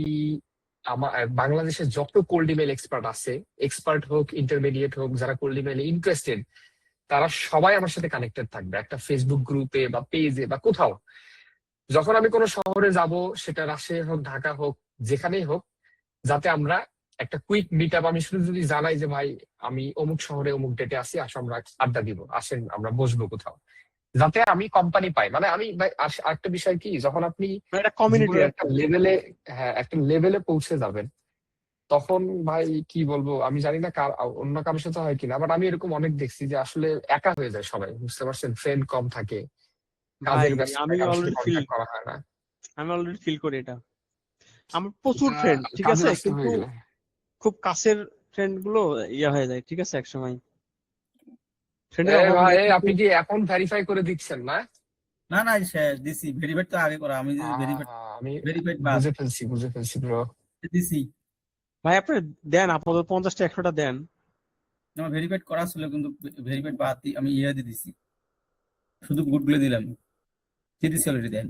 আমার বাংলাদেশের যত কোল্ড ইমেল এক্সপার্ট আছে, এক্সপার্ট হোক ইন্টারমিডিয়েট হোক, যারা কোল্ড ইমেলে ইন্টারেস্টেড, তারা সবাই আমার সাথে কানেক্টেড থাকবে একটা ফেসবুক গ্রুপে বা পেজে বা কোথাও। যখন আমি কোনো শহরে যাব, সেটা রাজশাহী হোক ঢাকা হোক যেখানেই হোক, যাতে আমরা একটা কুইক মিট আপ, আমি শুধু যদি জানাই যে ভাই আমি অমুক শহরে অমুক ডেটে আসি, আসো আমরা আড্ডা দিব, আসেন আমরা বসবো কোথাও, যাতে আমি কোম্পানি পাই। মানে আমি ভাই আরেকটা বিষয় কি, যখন আপনি এটা কমিউনিটি জীবনের আর একটা কি। লেভেলে, হ্যাঁ একটা লেভেলে পৌঁছে যাবেন, তখন ভাই কি বলবো, আমি জানি না অন্য কারোর সাথে হয় কিনা, বাট আমি এরকম অনেক দেখছি যে আসলে একা হয়ে যায় সবাই, বুঝতে পারছেন? ফ্রেন্ড কম থাকে, ভাই কাজের ব্যস্ততায় কারোর সাথে কন্ট্যাক্ট করা হয় না। আমি অলরেডি ফিল করি এটা। আমার প্রচুর এটা ফ্রেন্ড ঠিক কাজে আছে, ব্যস্ত কিন্তু হয়ে গেলে, খুব কাছের ফ্রেন্ড গুলো ইয়া হয়ে যায় ঠিক আছে, এক সময় ফ্রেন্ডের এ অভাব ভাই নেই কিন্তু। আপনি কি এখন ভেরিফাই করে দিচ্ছেন না? না না, শেষ দিছি, ভেরিফাইড তো আগে করা, আমি ভেরিফাইড আমি ভেরিফাইড বাদ বুঝে ফেলছি ব্রো। দিছি। ভাই আপনি দেন আপাতত 50টা 100টা দেন। আমার ভেরিফাইড করা ছিল, কিন্তু ভেরিফাইড বাদ আমি ইয়ে দিয়ে দিছি, শুধু গুড গুলো দিলাম, দিয়ে দিছি অলরেডি দেন।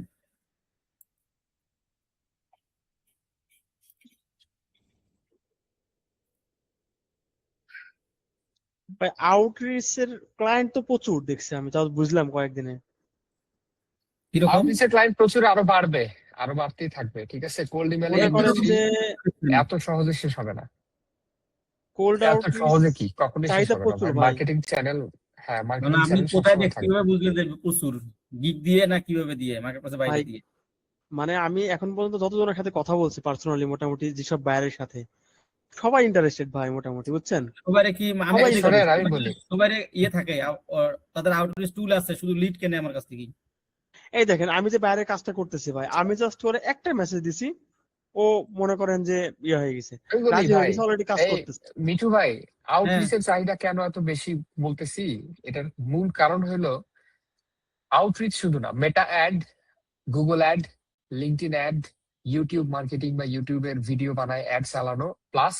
ভাই আউটরিচ এর ক্লায়েন্ট তো প্রচুর দেখছি আমি, তাও বুঝলাম কয়েকদিনে। কিরকম? আউটরিচের ক্লায়েন্ট প্রচুর, আরো বাড়বে, আরো বাড়তেই থাকবে, ঠিক আছে? কোল্ড ইমেল মনে করেন ইন্ডাস্ট্রি যে এত সহজে শেষ হবে না। কোল্ড এত আউটরিচ সহজে কি কখনোই শেষ চাহিদা হবে না প্রচুর ভাই, ভাই। Marketing channel. হ্যাঁ মানে মার্কেটিং আপনি চ্যানেল কোথায় সবসময় থাকবে। কিভাবে বুঝলেন যে প্রচুর গিগ দিয়ে না কিভাবে দিয়ে, মার্কেট প্লেসে বাইরে ভাই দিয়ে? মানে আমি এখন পর্যন্ত যতজনের সাথে কথা বলছি পার্সোনালি, মোটামুটি যেসব বাইরের সাথে, সবাই ইন্টারেস্টেড ভাই মোটামুটি, বুঝছেন? সবারে কি আমি সবাই তো দেখি শোনেন ইন্টারেস্টেড। আমি বলি, সবারে ইয়ে থাকে, তাদের আউটরিচ টুল আছে, শুধু লিড কেনে আমার কাছ থেকে। এই দেখেন আমি যে বাইরের কাজটা করতেছি ভাই, আমি জাস্ট করে একটা মেসেজ দিছি, ও মনে করেন যে ইয়ে হয়ে গেছে, আমি বলি রাজি হয়ে ভাই, গেছে, অলরেডি কাজ এই করতেছে। মিঠু ভাই, হ্যাঁ, আউটরিচের চাহিদা কেন এত বেশি বলতেছি, এটার মূল কারণ হলো আউটরিচ শুধু না, Meta ad, Google ad, LinkedIn ad, YouTube marketing বা ইউটিউবের ভিডিও বানায় অ্যাড চালানো, plus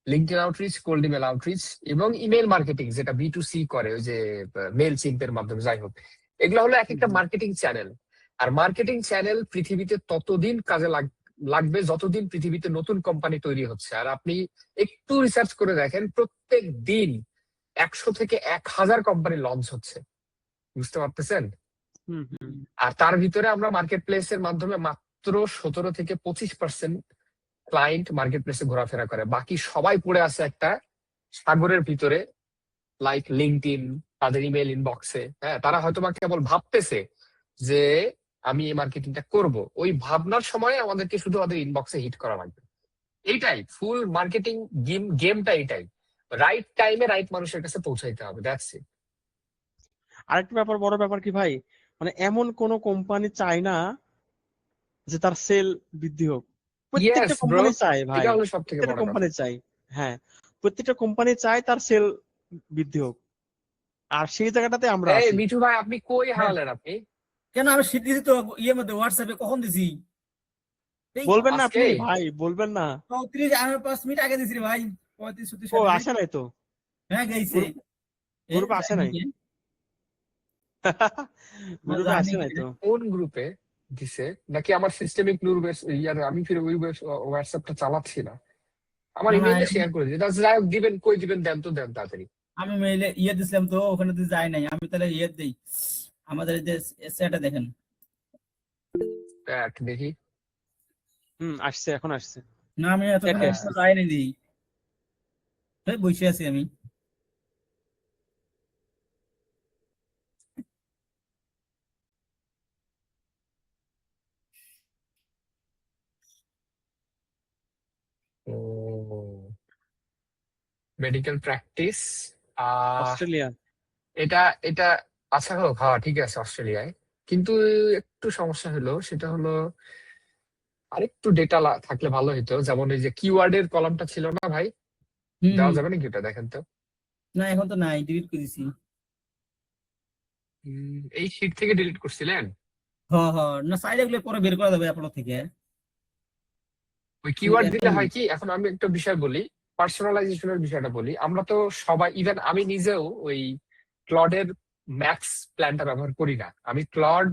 LinkedIn outreach, cold email outreach এবং ইমেল মার্কেটিং যেটা B2C করে, ওই যে মেল চিন্তের মাধ্যমে, যাই হোক, এগুলো হলো এক একটা মার্কেটিং চ্যানেল। আর মার্কেটিং চ্যানেল পৃথিবীতে ততদিন কাজে লাগবে যতদিন পৃথিবীতে নতুন কোম্পানি তৈরি হচ্ছে। আর আপনি একটু রিসার্চ করে দেখেন, প্রত্যেক দিন 100 থেকে 1000 কোম্পানি লঞ্চ হচ্ছে, বুঝতে পারতেছেন? হুম হুম। আর তার ভিতরে আমরা মার্কেট প্লেসের মাধ্যমে মাত্র 17 থেকে 25% ক্লায়েন্ট মার্কেট প্লেসে ঘোরাফেরা করে, বাকি সবাই পড়ে আছে একটা সাগরের ভিতরে, লাইক লিঙ্কডইন, তাদের ইমেল ইনবক্সে। হ্যাঁ তারা হয়তো বা কেবল ভাবতেছে যে আমি এই মার্কেটিংটা করব, ওই ভাবনার সময় আমাদেরকে শুধু ওদের ইনবক্সে হিট করা লাগবে। এইটাই ফুল মার্কেটিং গেমটা, এইটাই রাইট টাইমে রাইট মানুষের কাছে পৌঁছাইতে হবে, দ্যাটস ইট। আরেকটা ব্যাপার, বড় ব্যাপার কি ভাই, মানে এমন কোন কোম্পানি চায় না যে তার সেল বৃদ্ধি হোক। ইয়েস প্রত্যেকটা ব্রো, কোম্পানি চায় ভাই, এটা হলো সব থেকে প্রত্যেকটা বড় কথা। কোম্পানি চায়। হ্যাঁ, প্রত্যেকটা কোম্পানি চায় তার সেল বৃদ্ধি হোক, আর সেই জায়গাটাতে আমরা এই আছি। মিঠু ভাই আপনি কই হ্যাঁ, হারালেন আপনি? কেন আমি শীত দিছি তো ইয়ের মধ্যে, হোয়াটসঅ্যাপে কখন দিছি? এই বলবেন না আজকে আপনি ভাই, বলবেন না। 34 আমি 5 মিনিট আগে দিছি রে ভাই, 35 ও 37। আসে নাই তো, হ্যাঁ গেছে। এই গ্রুপে আসে নাই। জানি গ্রুপে জানি আসে নাই তো। কোন গ্রুপে দিছে? নাকি আমার সিস্টেমিক নূর ইয়ার, আমি ফিরে ওই হোয়াটসঅ্যাপটা চালাচ্ছি না, আমার না না, ইমেইলে শেয়ার করে দিই। যাই হোক, দিবেন কই দিবেন, দেন তো দেন তাড়াতাড়ি। আমি মেইলে ইয়ে দিছিলাম তো, ওখানে তো যাই নাই। আমি তাহলে ইয়ে দেই, আমাদের এই যে সেটা দেখেন। এক দেখি। আসছে, এখন আসছে। না আমি এতক্ষণ চ্যাটে আহ, আসছে। যাই নাই দিই। এই বসে আছি আমি। Medical practice. আহ অস্ট্রেলিয়া। এটা এটা আচ্ছা হোক, হ্যাঁ ঠিক আছে অস্ট্রেলিয়ায়। কিন্তু একটু সমস্যা হলো, সেটা হলো আরেকটু ডেটা থাকলে ভালো হতো। যেমন এই যে কিওয়ার্ডের কলামটা ছিল না ভাই, হুম দেওয়া হুম। যাবে নাকি ওটা, দেখেন তো। না এখন তো নাই, ডিলিট করে দিছি। এই শীট থেকে ডিলিট করছিলেন? হ্যাঁ হ্যাঁ, না সাইডে গুলো পরে বের করা যাবে আপলোড থেকে। ওই কিন্তু কিওয়ার্ড দিলে এখন হয় কি, এখন আমি একটা বিষয় বলি, পার্সোনালাইজেশনের বিষয়টা বলি। আমরা তো সবাই, ইভেন আমি নিজেও ওই ক্লডের ম্যাক্স প্ল্যানটা ব্যবহার করি না। আমি ক্লড,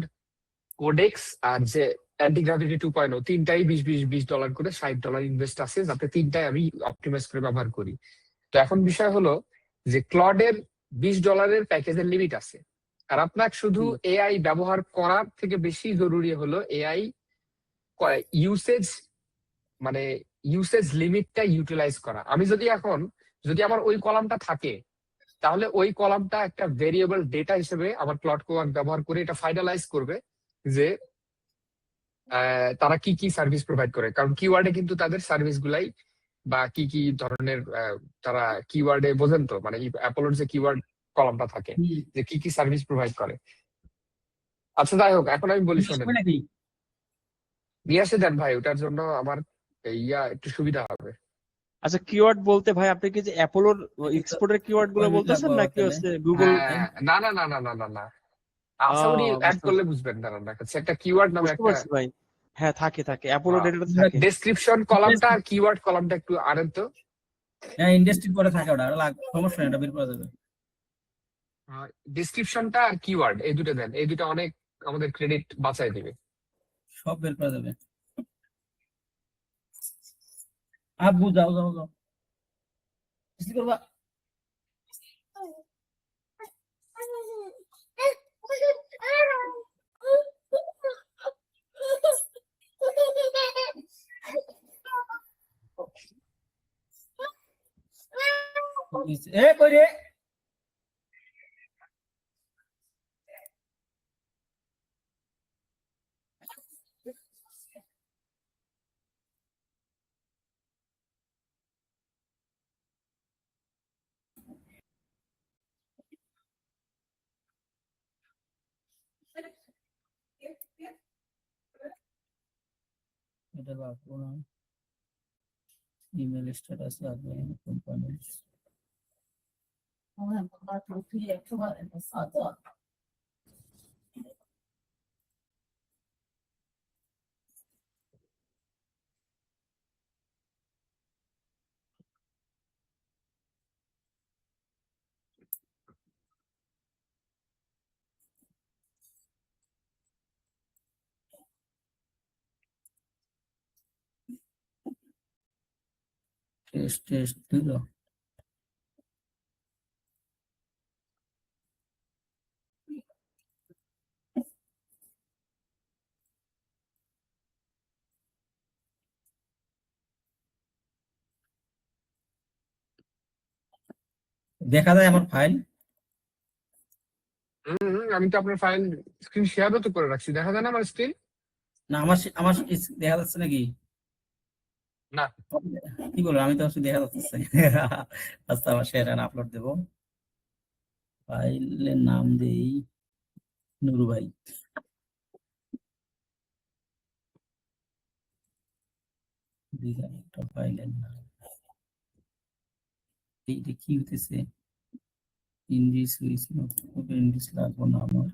কোডেক্স আর যে অ্যান্টিগ্রাভিটি 2.0 তিনটাই 20-20-20 ডলার করে $60 ইনভেস্ট আছে, যাতে তিনটাই আমি অপটিমাইজ করে ব্যবহার করি। তো এখন বিষয় হলো যে ক্লডের $20 প্যাকেজের লিমিট আছে, আর আপনার শুধু এআই ব্যবহার করার থেকে বেশি জরুরি হলো এআই ইউসেজ, মানে ইউসেজ লিমিটটা ইউটিলাইজ করা। আমি যদি আমার ওই কলামটা থাকে, তাহলে ওই কলামটা একটা ভেরিয়েবল ডেটা হিসেবে আমার ক্লড কোয়ার্ক ব্যবহার করে এটা ফাইনালাইজ করবে যে তারা কি কি সার্ভিস প্রোভাইড করে। কারণ কিওয়ার্ডে কিন্তু তাদের সার্ভিস গুলাই বা কি কি ধরনের তারা কিওয়ার্ডে, বোঝেন তো, মানে অ্যাপোলোর যে কিওয়ার্ড কলামটা থাকে, যে কি কি সার্ভিস প্রোভাইড করে। আচ্ছা যাই হোক, এখন আমি বলি শোনেন, নাকি নিয়ে আসে দেন ভাই, ওটার জন্য আমার একটু সুবিধা হবে। আচ্ছা, কিওয়ার্ড বলতে ভাই আপনি কি যে অ্যাপোলোর এক্সপোর্টের কিওয়ার্ড গুলো বলতেছেন নাকি হচ্ছে গুগল? হ্যাঁ, না না না না না না না, আশা করি অ্যাড বুঝতে করলে পারছি, বুঝবেন। দাঁড়ান দেখাচ্ছি, একটা কিওয়ার্ড নামে বুঝতে একটা পারছি ভাই। হ্যাঁ, থাকে থাকে, অ্যাপোলো ডেটাটা থাকে। ডেসক্রিপশন কলামটা আর কিওয়ার্ড কলামটা একটু আনেন তো। হ্যাঁ, ইন্ডাস্ট্রি পরে থাকে, ওটা সমস্যা নেই, এটা বের করা যাবে। ডেসক্রিপশনটা আর কিওয়ার্ড এই দুটো দেন, এই দুটো অনেক আমাদের ক্রেডিট বাঁচায় দিবে। সব বের করা যাবে। আব্বু যাও যাও যাও, কি করবা? এ কই রে? এটা রাখবো না, ইমেল স্ট্যাটাস রাখবো না, কোম্পানি। টেস্ট টেস্ট দিল। দেখা যায় আমার ফাইল? আমি তো আপনার ফাইল স্ক্রিন শেয়ারও তো করে রাখছি, দেখা যায় না আমার স্ক্রিন? না আমার আমার দেখা যাচ্ছে নাকি? না। কি বলবো, আমি তো দেখা যাচ্ছে। আচ্ছা, আমার শেয়ার আপলোড দেবো। ফাইলের নাম দেই নুরু ভাই। একটা ফাইলের নাম, এইটা কি হইতেছে? ইংলিশ হয়েছে, ইংলিশ লাগবো না আমার,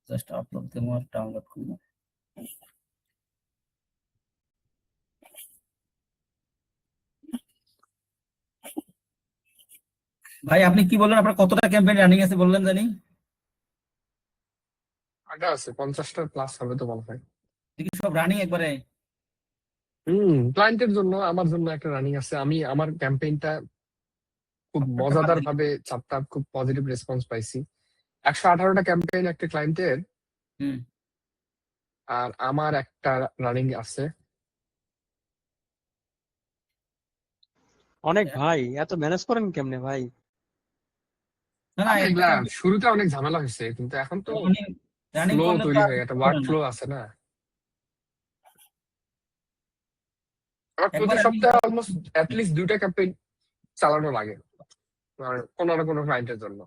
জাস্ট আপলোড দেবো আর ডাউনলোড করবো। ভাই আপনি কি বললেন, আপনার কতটা ক্যাম্পেইন রানিং আছে বললেন জানি? আগে আছে 50টার প্লাস হবে তো মনে হয়। দেখি সব রানিং একবারে। ক্লায়েন্টের জন্য, আমার জন্য একটা রানিং আছে। আমি আমার ক্যাম্পেইনটা খুব আপনারটা বাদ মজাদার দিলাম। ভাবে চাপটা, খুব পজিটিভ রেসপন্স পাইছি। 118টা ক্যাম্পেইন একটা ক্লায়েন্টের, হুম। আর আমার একটা রানিং আছে। অনেক ভাই, এত ম্যানেজ করেন কেমনে ভাই? না না, আরে একটা এগুলা campaign শুরুতে অনেক ঝামেলা হয়েছে, কিন্তু এখন তো রানিং রানিং ফ্লো করলে তো তৈরি আর হয়ে কিছু একটা করে ওয়ার্ক না। ফ্লো আছে না। আমার একবার প্রতি admin সপ্তাহে করা অলমোস্ট অ্যাটলিস্ট 2টা ক্যাম্পেইন চালানো লাগে, আর কোনো না কোনো ক্লায়েন্টের জন্য।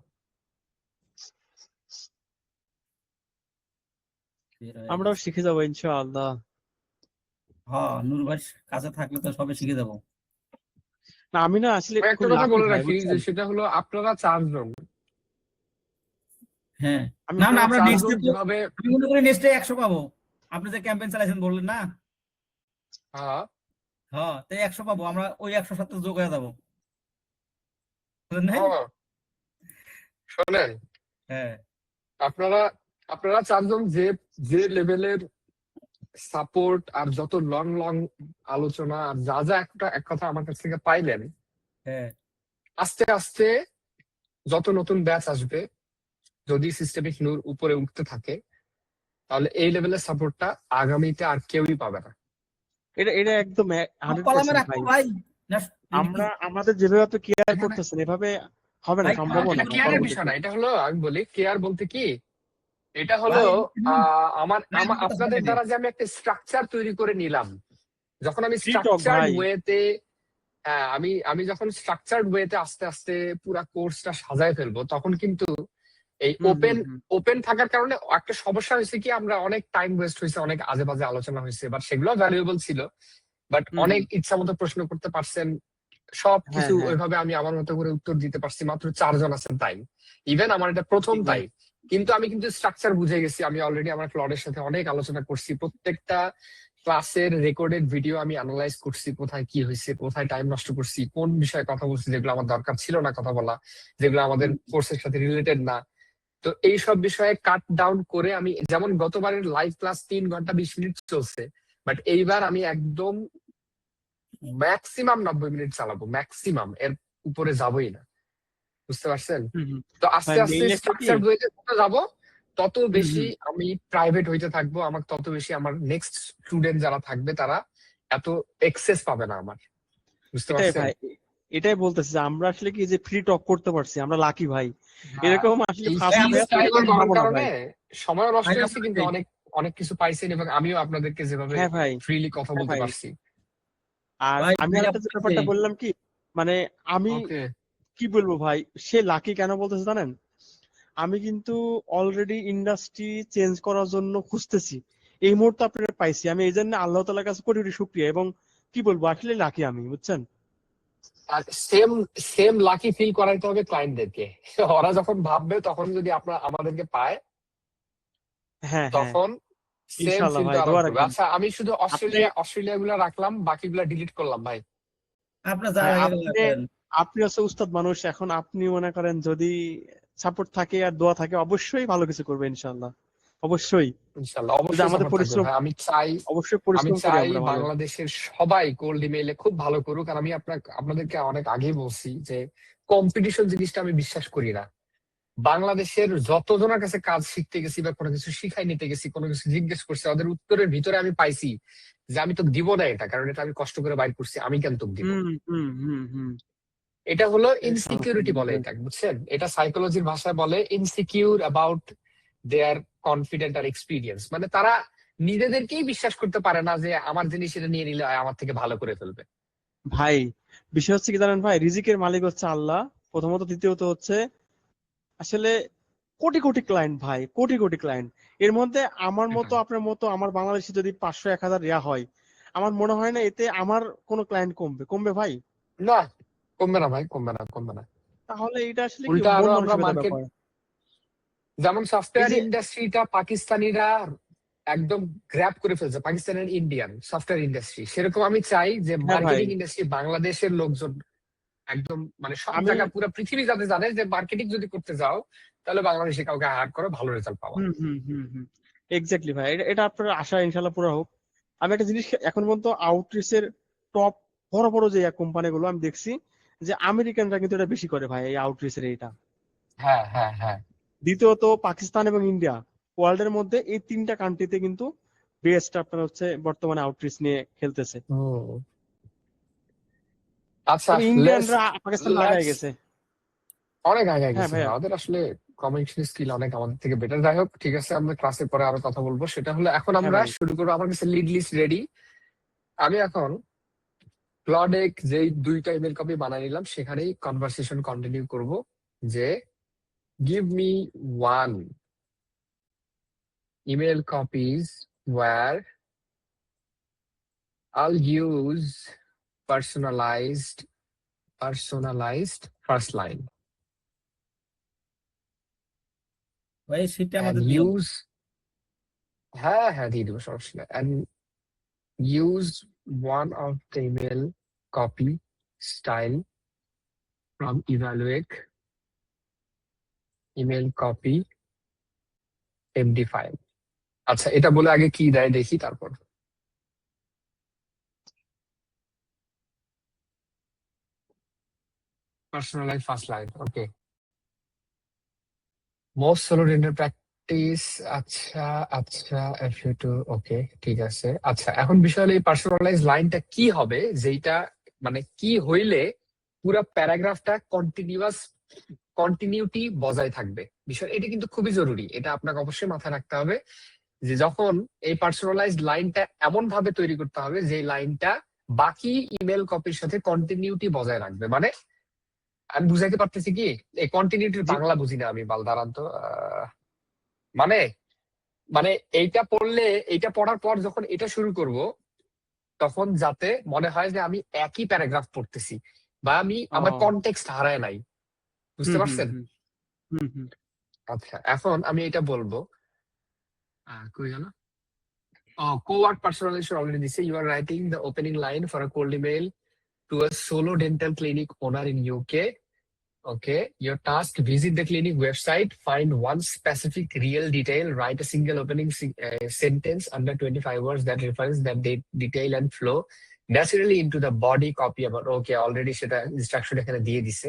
বের হয়ে আমরাও গেছে। শিখে যাবো ইনশাআল্লাহ। হ্যাঁ, নূর ভাই কাছে থাকলে তো সবে শিখে যাবো। না আমি না আসলে আমি একটা খুব কথা লাকি বলে ভাই, রাখি, যে বুঝছেন? সেটা হলো আপনারা 4 জন, হ্যাঁ, আমি না না, আপনারা আমরা 4 জন নেক্সটে তো যেভাবে আমি মনে করি নেক্সটে 100 পাবো। আপনি যে ক্যাম্পেইন চালাইছেন বললেন না, হ্যাঁ হ্যাঁ, তাই 100 পাবো আমরা, ওই 100 সাথে যোগ হয়ে যাবো, বুঝলেন নাই? হ্যাঁ, শোনেন, হ্যাঁ আপনারা আপনারা 4 জন যে যে লেভেলের সাপোর্ট আর যত লং লং আলোচনা আর যা যা একটা এক কথা আমার কাছ থেকে পাইলেন, হ্যাঁ, আস্তে আস্তে যত নতুন ব্যাচ আসবে, যদি সিস্টেমিক নূর উপরে উঠতে থাকে, তাহলে এই লেভেলের সাপোর্টটা আগামীতে আর কেউই পাবে না। এটা এটা একদম সব কলামে 100% রাখবো ভাই। ভাই। না, এটা কি আমরা আমাদের যেভাবে আপনি কেয়ার এখানে করতেছেন এভাবে হবে না, ভাই সম্ভব এটা না ভাই কেয়ারের বিষয় পরবর্তীতে। না, এটা হলো আমি বলি কেয়ার বলতে কি, এটা হলো ভাই আমার ভাই, আমার কথা আপনাদের শুনেন দ্বারা যে আমি একটা স্ট্রাকচার তৈরি করে নিলাম, যখন আমি ফ্রি টক স্ট্রাকচার্ড ভাই। ওয়েতে, হ্যাঁ আমি আমি যখন স্ট্রাকচার্ড ওয়েতে আস্তে আস্তে পুরা কোর্সটা সাজায় ফেলবো, তখন কিন্তু এই হুম হুম ওপেন হুম ওপেন থাকার কারণে একটা সমস্যা হয়েছে কি, আমরা অনেক টাইম ওয়েস্ট হয়েছে, অনেক আজে বাজে আলোচনা হয়েছে, বাট সেগুলো ভ্যালুয়েবল ছিল, বাট হুম অনেক হুম। ইচ্ছা মতো প্রশ্ন করতে পারছেন, হ্যাঁ সবকিছু হ্যাঁ, ওইভাবে আমি আমার মতো করে উত্তর দিতে পারছি, মাত্র 4 জন আছেন তাই। ইভেন আমার এটা প্রথম ঠিক ভাই। তাই, কিন্তু আমি কিন্তু স্ট্রাকচার বুঝে গেছি, আমি অলরেডি আমার ক্লডের সাথে অনেক আলোচনা করছি, প্রত্যেকটা ক্লাসের রেকর্ডেড ভিডিও আমি অ্যানালাইজ করছি, কোথায় কি হয়েছে, কোথায় টাইম নষ্ট করছি, কোন বিষয়ে কথা বলছি যেগুলো আমার দরকার ছিল না কথা বলা, যেগুলো আমাদের হুম, কোর্সের সাথে রিলেটেড না। তো এই সব বিষয়ে কাট ডাউন করে আমি, যেমন গতবারের লাইভ ক্লাস 3 ঘন্টা 20 মিনিট চলছে, বাট এইবার আমি একদম ম্যাক্সিমাম 90 মিনিট চালাবো, ম্যাক্সিমাম, এর উপরে যাবোই না, বুঝতে পারছেন? হুম, হুম। তো ভাই আস্তে আস্তে মেইন একটা কি, স্ট্রাকচার ওয়েতে যত যাবো, তত হুম বেশি হুম, আমি প্রাইভেট হইতে থাকবো, আমার তত বেশি আমার নেক্সট স্টুডেন্ট যারা থাকবে তারা এত এক্সেস পাবে না আমার, বুঝতে এটাই পারছেন? ভাই, এটাই বলতেছি যে আমরা আসলে কি যে ফ্রি টক করতে পারছি, আমরা লাকি ভাই। হ্যাঁ, এরকম আসলে এই ভাই ফার্স্ট আমরা ফ্রি ব্যাচ কি এরকম স্টাইলে করবো? করার পাবো না কারণে ভাই। সময় নষ্ট ভাই হয়েছে, আমরা কিন্তু কি- অনেক অনেক কিছু পাইছেন, এবং আমিও আপনাদেরকে যেভাবে হ্যাঁ ভাই, ফ্রিলি কথা হ্যাঁ বলতে ভাই। পারছি। আর ভাই আমি ভাইয়া আরেকটা যে বলেছে, ব্যাপারটা বললাম কি, মানে আমি ওকে। কি বলবো ভাই, সে লাকি কেন বলতেছে জানেন? আমি কিন্তু অলরেডি ইন্ডাস্ট্রি চেঞ্জ করার জন্য খুঁজতেছি, এই মুহূর্তে আপনার পাইছি, আমি এই জন্য আল্লাহ তাআলার কাছে কোটি কোটি শুকরিয়া, এবং কি বলবো আসলে লাকি আমি, বুঝছেন? আর সেম সেম লাকি ফিল করাইতে হবে ক্লায়েন্টদেরকে। ওরা যখন ভাববে, তখন যদি আপনার আমাদেরকে পায়, হ্যাঁ হ্যাঁ, তখন সেম ইনশাল্লাহ ফিলটা ভাই, ওরাও দোয়া করবে। রাখবেন। আচ্ছা, আমি শুধু আপনি অস্ট্রেলিয়া গুলা রাখলাম, বাকিগুলা ডিলিট করলাম ভাই। আপনার যা ভাই লাগে আপনি করেন। আপনি হচ্ছে উস্তাদ মানুষ, এখন আপনি মনে করেন যদি সাপোর্ট থাকে আর দোয়া থাকে অবশ্যই ভালো কিছু করবে ইনশাল্লাহ, অবশ্যই। ইনশাল্লাহ, যদি অবশ্যই আমাদের সাপোর্ট থাকবে পরিশ্রম, ভাই। অবশ্যই আমি পরিশ্রম করি চাই আমরা ভালো। বাংলাদেশের সবাই কোল্ড ইমেইলে খুব ভালো করুক। আর আমি আপনাদেরকে অনেক আগেই বলছি যে কম্পিটিশন জিনিসটা আমি বিশ্বাস করি না। বাংলাদেশের যতজনের কাছে কাজ শিখতে গেছি বা কোনো কিছু শিখাই নিতে গেছি, কোনো কিছু জিজ্ঞেস করছি, ওদের উত্তরের ভিতরে আমি পাইছি যে আমি তো দিব না এটা, কারণ এটা আমি কষ্ট করে বাইর করছি, আমি কেন তোকে দিব। হুম হুম হুম হুম। এটা হলো এই সমস্যা ইনসিকিউরিটি নেই বলে ভাই। এটা, বুঝছেন? এটা সাইকোলজির ভাষায় বলে ইনসিকিউর অ্যাবাউট দেয়ার কনফিডেন্ট আর এক্সপিরিয়েন্স, মানে তারা নিজেদেরকেই বিশ্বাস করতে পারে না যে আমার জিনিস এটা নিয়ে নিলে আমার থেকে ভালো করে ফেলবে। ভাই বিষয় হচ্ছে কি জানেন ভাই, রিজিকের মালিক হচ্ছে আল্লাহ প্রথমত, দ্বিতীয়ত হচ্ছে আসলে কোটি কোটি ক্লায়েন্ট ভাই, কোটি কোটি ক্লায়েন্ট। এর মধ্যে আমার মতো সেটাই। আপনার মতো আমার বাংলাদেশে যদি 500 1000 রিয়া হয়, আমার মনে হয় না এতে আমার কোনো ক্লায়েন্ট কমবে, কমবে ভাই? না, কমবে না ভাই, কমবে না, কমবে না। তাহলে এটা আসলে কি উল্টা মন আরো আমরা মানসিকতার মার্কেট, ব্যাপার। যেমন এই সফটওয়্যার যে, ইন্ডাস্ট্রিটা পাকিস্তানিরা একদম গ্র্যাব করে ফেলছে, পাকিস্তানের ইন্ডিয়ান সফটওয়্যার ইন্ডাস্ট্রি, সেরকম আমি চাই যে হ্যাঁ ভাই, মার্কেটিং ইন্ডাস্ট্রি বাংলাদেশের লোকজন একদম, মানে সব আমি, জায়গায় পুরো পৃথিবী যাতে জানে যে মার্কেটিং যদি করতে যাও, তাহলে বাংলাদেশে কাউকে হায়ার করে ভালো রেজাল্ট পাওয়া। হুম হুম হুম হুম, এক্স্যাক্টলি ভাই, এটা এটা আপনার আশা ইনশাল্লাহ পুরো হোক। আমি একটা জিনিস এখন পর্যন্ত আউটরিচের টপ বড় বড় যে কোম্পানিগুলো আমি দেখছি যে আমেরিকানরা কিন্তু এটা বেশি করে ভাই, এই আউটরিচের এটা। হ্যাঁ হ্যাঁ হ্যাঁ। দ্বিতীয়ত পাকিস্তান এবং ইন্ডিয়া, ওয়ার্ল্ড এর মধ্যে এই তিনটা কান্ট্রিতে কিন্তু বেস্ট আপনার হচ্ছে বর্তমানে আউটরিচ নিয়ে খেলতেছে। হুম। আচ্ছা, তবে ইন্ডিয়ানরা পাকিস্তান আগায় let's গেছে। অনেক আগে হ্যাঁ গেছে ভাইয়া। ওদের আসলে কমিউনিকেশন স্কিল অনেক আমাদের থেকে বেটার। যাই হোক, ঠিক আছে, আমরা ক্লাসে পরে আরো কথা বলবো। সেটা হলো এখন হ্যাঁ আমরা ভাই। শুরু করবো। আমার কাছে লিড লিস্ট রেডি। আমি এখন ক্লডে যেই 2টা ইমেল কপি বানিয়ে নিলাম সেখানেই কনভারসেশন কন্টিনিউ করব, যে give me one email copies where I'll use personalized first line ভাই সেটা and আমাদের দিও। use, হ্যাঁ হ্যাঁ দিয়ে দেবো, সমস্যা নেই, and use one of the email copy style from evaluate email copy md5। আচ্ছা, এটা বলে আগে কি দেয় দেখি, তারপর personalized first line, ওকে। মোস্ট সোলোড ইন্টার প্র্যাকটিস, আচ্ছা আচ্ছা, টু, ওকে ঠিক আছে। আচ্ছা, এখন বিষয় হলো এই পার্সোনালাইজ লাইনটা কি হবে, যেটা মানে কি হইলে পুরো প্যারাগ্রাফটা কন্টিনিউটি বজায় থাকবে। বিষয় এটা কিন্তু খুবই জরুরি, এটা আপনাকে অবশ্যই মাথায় রাখতে হবে যে যখন এই পার্সোনালাইজড লাইনটা এমন ভাবে তৈরি করতে হবে যে লাইনটা বাকি ইমেল কপির সাথে কন্টিনিউটি বজায় রাখবে। মানে আমি বুঝাইতে পারতেছি কি, এই কন্টিনিউটির জি। বাংলা বুঝি না আমি, দাঁড়ান তো। মানে মানে এইটা পড়লে, এইটা পড়ার পর যখন এটা শুরু করব তখন যাতে মনে হয় যে আমি একই প্যারাগ্রাফ পড়তেছি, বা আমি আমার ও। কনটেক্সট হারায় নাই। বুঝতে হুম হুম পারছেন? হুম হুম হুম। আচ্ছা, এখন আমি এটা বলবো, কই গেল? Co-work personalization already দিছে। You are writing the opening line for a cold email to a solo dental clinic owner in UK. Okay, your task: visit the clinic website, find one specific real detail, write a single opening sentence under 25 words that refers that detail and flow naturally into the body copy about. Okay, already সেটা instruction এখানে দিয়ে দিছে।